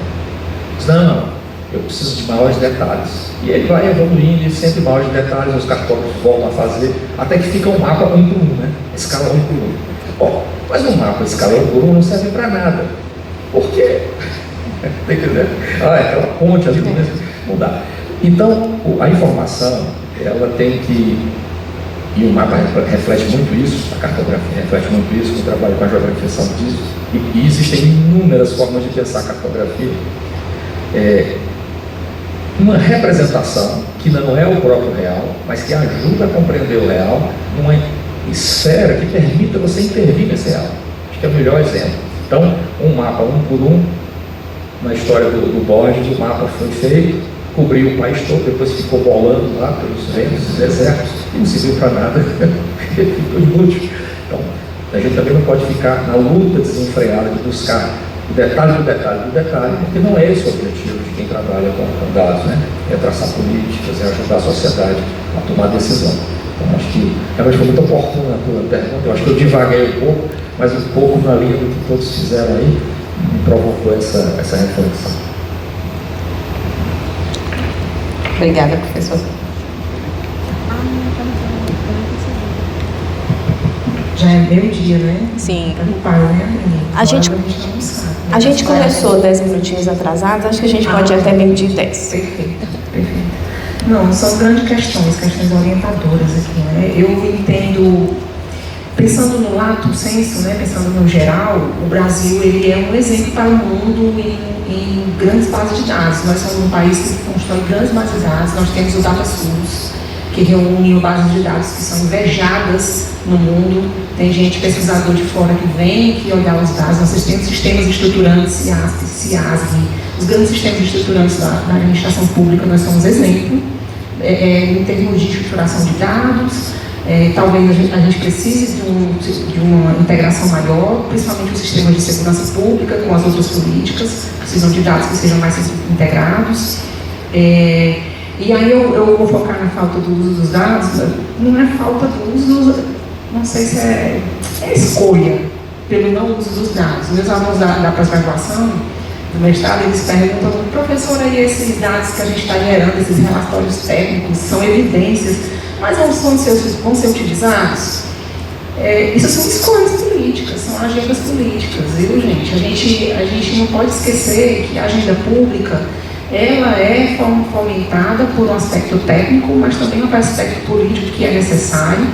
Diz, não, eu preciso de maiores detalhes. E ele vai evoluindo e sempre maiores detalhes, os cartógrafos voltam a fazer, até que fica um mapa 1 por 1, né? Escala 1 por 1. Bom, mas um mapa escala 1 por 1 não serve para nada. Por quê? Está entendendo? Aquela ponte ali tem que mudar. Então, a informação, ela tem que... E o mapa reflete muito isso, a cartografia reflete muito isso, o trabalho com a geografia sabe disso, e existem inúmeras formas de pensar a cartografia. Uma representação que não é o próprio real, mas que ajuda a compreender o real numa esfera que permita você intervir nesse real. Acho que é o melhor exemplo. Então, um mapa 1 por 1, na história do Borges, o mapa foi feito, cobriu o país todo, depois ficou bolando lá pelos ventos, desertos, e não serviu para nada, ficou inútil. Então, a gente também não pode ficar na luta desenfreada de buscar o detalhe do detalhe do detalhe, porque não é esse o objetivo de quem trabalha com dados, né? É traçar políticas, é ajudar a sociedade a tomar decisão. Então, acho que realmente foi muito oportuna a tua pergunta. Eu acho que eu divaguei um pouco, mas um pouco na linha do que todos fizeram aí, me provocou essa reflexão. Obrigada, professor. Já é meio-dia, né? Sim. A gente começou 10 minutinhos atrasados, acho que a gente pode ir até meio-dia e 10. Perfeito. Não, são grandes questões orientadoras aqui, né? Eu entendo, pensando no lato sensu, né, pensando no geral, o Brasil ele é um exemplo para o mundo em grandes bases de dados. Nós somos um país que constrói grandes bases de dados, nós temos o DataSUS, que reúne bases de dados que são invejadas no mundo. Tem gente, pesquisador de fora que vem aqui olhar os dados. Nós temos sistemas estruturantes, CIASG, os grandes sistemas estruturantes da administração pública, nós somos exemplo. Em termos de estruturação de dados, talvez a gente precise de uma integração maior, principalmente os sistemas de segurança pública com as outras políticas, precisam de dados que sejam mais integrados. E aí eu vou focar na falta do uso dos dados. Não é falta do uso, não sei se é escolha pelo não uso dos dados. Meus alunos da pós-graduação, do mestrado, eles perguntam, professora, e esses dados que a gente está gerando, esses relatórios técnicos, são evidências, mas vão ser utilizados? Isso são escolhas políticas, são agendas políticas, viu, gente? A gente não pode esquecer que a agenda pública ela é fomentada por um aspecto técnico, mas também um aspecto político que é necessário,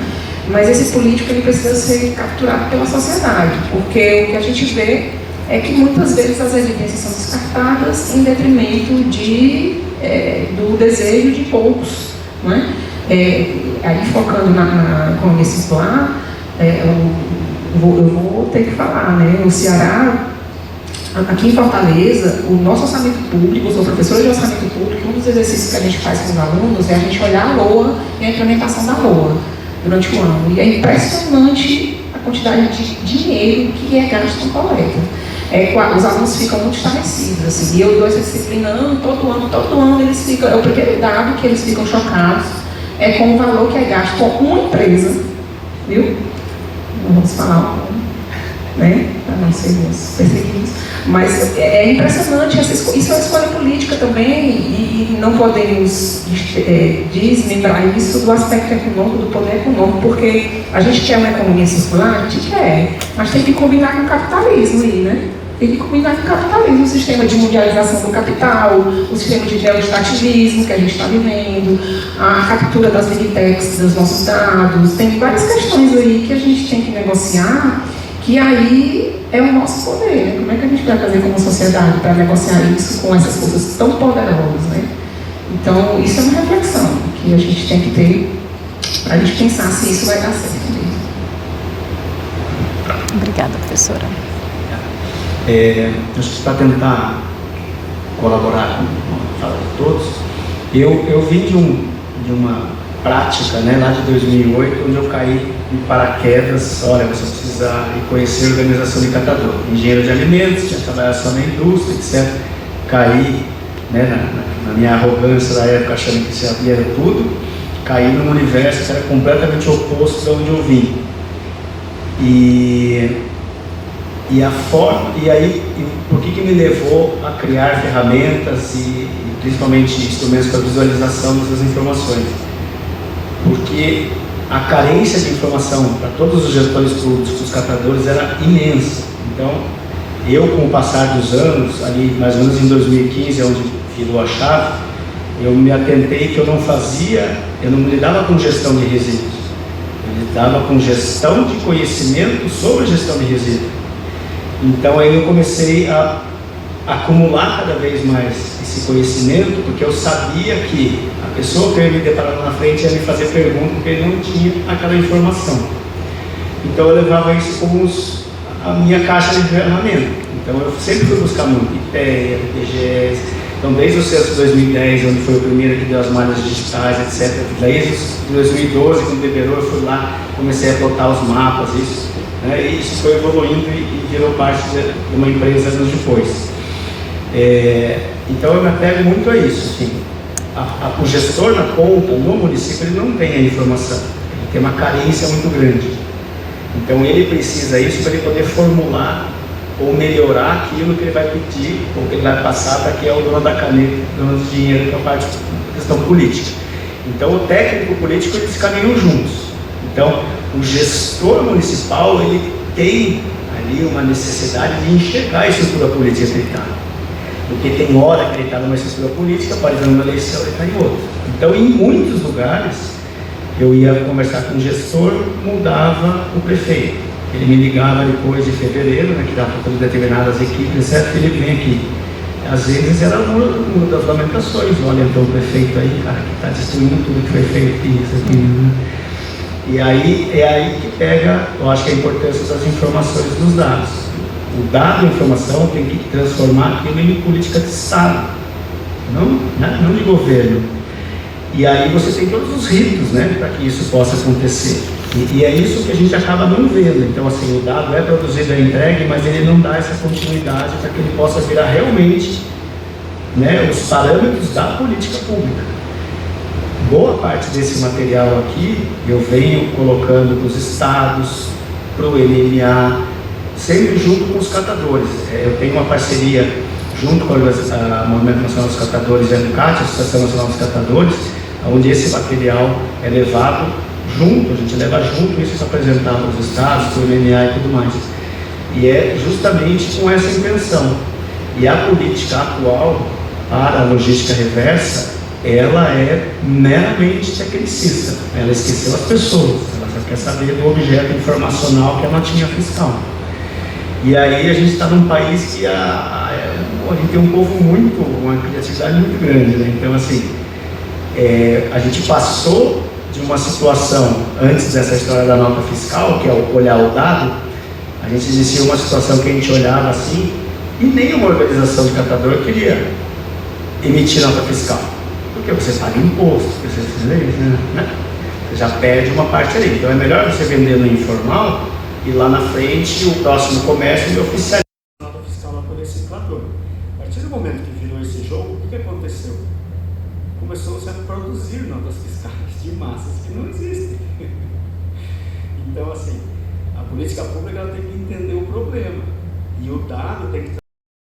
mas esse político ele precisa ser capturado pela sociedade, porque o que a gente vê é que muitas vezes as evidências são descartadas em detrimento do desejo de poucos, não é? Aí focando na economia circular, eu vou ter que falar, né? O Ceará aqui em Fortaleza, o nosso orçamento público, eu sou professora de orçamento público, um dos exercícios que a gente faz com os alunos é a gente olhar a LOA e a implementação da LOA durante o ano. E é impressionante a quantidade de dinheiro que é gasto com coleta. Os alunos ficam muito estarrecidos, assim, e eu dou essa disciplina todo ano eles ficam, é o primeiro dado que eles ficam chocados, é com o valor que é gasto com uma empresa, viu? Não vamos falar o nome, né? Para não sermos perseguidos. Mas é impressionante, isso é uma escolha política também, e não podemos desmembrar isso do aspecto econômico, do poder econômico, porque a gente quer uma economia circular, a gente quer, mas tem que combinar com o capitalismo aí, né? Tem que combinar com o capitalismo, o sistema de mundialização do capital, o sistema de neoestativismo que a gente está vivendo, a captura das big techs dos nossos dados, tem várias questões aí que a gente tem que negociar, que aí é o nosso poder, né? Como é que a gente vai fazer como sociedade para negociar isso com essas forças tão poderosas, né? Então, isso é uma reflexão que a gente tem que ter para a gente pensar se isso vai dar certo mesmo. Obrigada, professora. Acho que para tentar colaborar com a fala de todos, eu vim de uma prática, né, lá de 2008, onde eu caí em paraquedas. Olha, você precisa ir conhecer a organização de catador, engenheiro de alimentos, tinha trabalhado só na indústria, etc. Caí, né, na minha arrogância da época, achando que sabia tudo, caí num universo que era completamente oposto de onde eu vim. Por que me levou a criar ferramentas e principalmente instrumentos para visualização dessas informações? Porque a carência de informação para todos os gestores públicos, os catadores, era imensa. Então, eu, com o passar dos anos, ali mais ou menos em 2015, onde virou a chave, eu me atentei que eu não me lidava com gestão de resíduos, eu lidava com gestão de conhecimento sobre gestão de resíduos. Então aí eu comecei a acumular cada vez mais esse conhecimento, porque eu sabia que a pessoa que eu ia me deparar na frente ia me fazer pergunta porque ele não tinha aquela informação. Então eu levava isso como a minha caixa de ferramenta. Então eu sempre fui buscar muito IPEA, IPGES. Então desde o censo de 2010, onde foi o primeiro que deu as malhas digitais, etc. Desde 2012, quando liberou, eu fui lá, comecei a plotar os mapas, isso. E isso foi evoluindo e virou parte de uma empresa anos depois. Então eu me apego muito a isso. Assim, o gestor na ponta, no município, ele não tem a informação, ele tem uma carência muito grande. Então ele precisa disso para ele poder formular ou melhorar aquilo que ele vai pedir ou que ele vai passar para quem é o dono da caneta, o dono do dinheiro, que é a parte da questão política. Então o técnico e o político, eles caminham juntos. Então o gestor municipal, ele tem ali uma necessidade de enxergar a estrutura política que ele está. Porque tem hora que ele está numa estrutura política, pode vir numa eleição, ele está em outra. Então, em muitos lugares, eu ia conversar com o gestor, mudava o prefeito. Ele me ligava depois de fevereiro, né, que estava faltando determinadas equipes, etc. Ele vem aqui. Às vezes era uma das lamentações. Olha, então o prefeito aí, cara, que está destruindo tudo que foi feito, isso aqui, né? E aí é aí que pega, eu acho que a importância das informações dos dados. O dado e a informação tem que transformar aquilo em política de Estado, não de governo. E aí você tem todos os ritos, né, para que isso possa acontecer. E é isso que a gente acaba não vendo. Então, assim, o dado é produzido, é entregue, mas ele não dá essa continuidade para que ele possa virar realmente, né, os parâmetros da política pública. Boa parte desse material aqui eu venho colocando para os estados, para o MMA, sempre junto com os catadores. Eu tenho uma parceria junto com a Movimento Nacional dos Catadores e a Educate, a Associação Nacional dos Catadores, onde esse material é levado junto, a gente leva junto isso apresentado para os estados, para o MMA e tudo mais. E é justamente com essa intenção. E a política atual para a logística reversa, ela é meramente tecnicista. Ela esqueceu as pessoas, ela só quer saber do objeto informacional que é a notinha fiscal. E aí a gente está num país que a gente tem um povo uma criatividade muito grande, né? Então, assim, a gente passou de uma situação, antes dessa história da nota fiscal, que é olhar o dado, a gente existia uma situação que a gente olhava assim, E nenhuma organização de catador queria emitir nota fiscal. Porque você paga imposto, né? Você já perde uma parte ali. Então é melhor você vender no informal e lá na frente o próximo comércio ele oficializa a nota fiscal lá para o reciclador. A partir do momento que virou esse jogo, o que aconteceu? Começou-se a produzir notas fiscais de massas que não existem. Então, assim, a política pública ela tem que entender o problema. E o dado tem que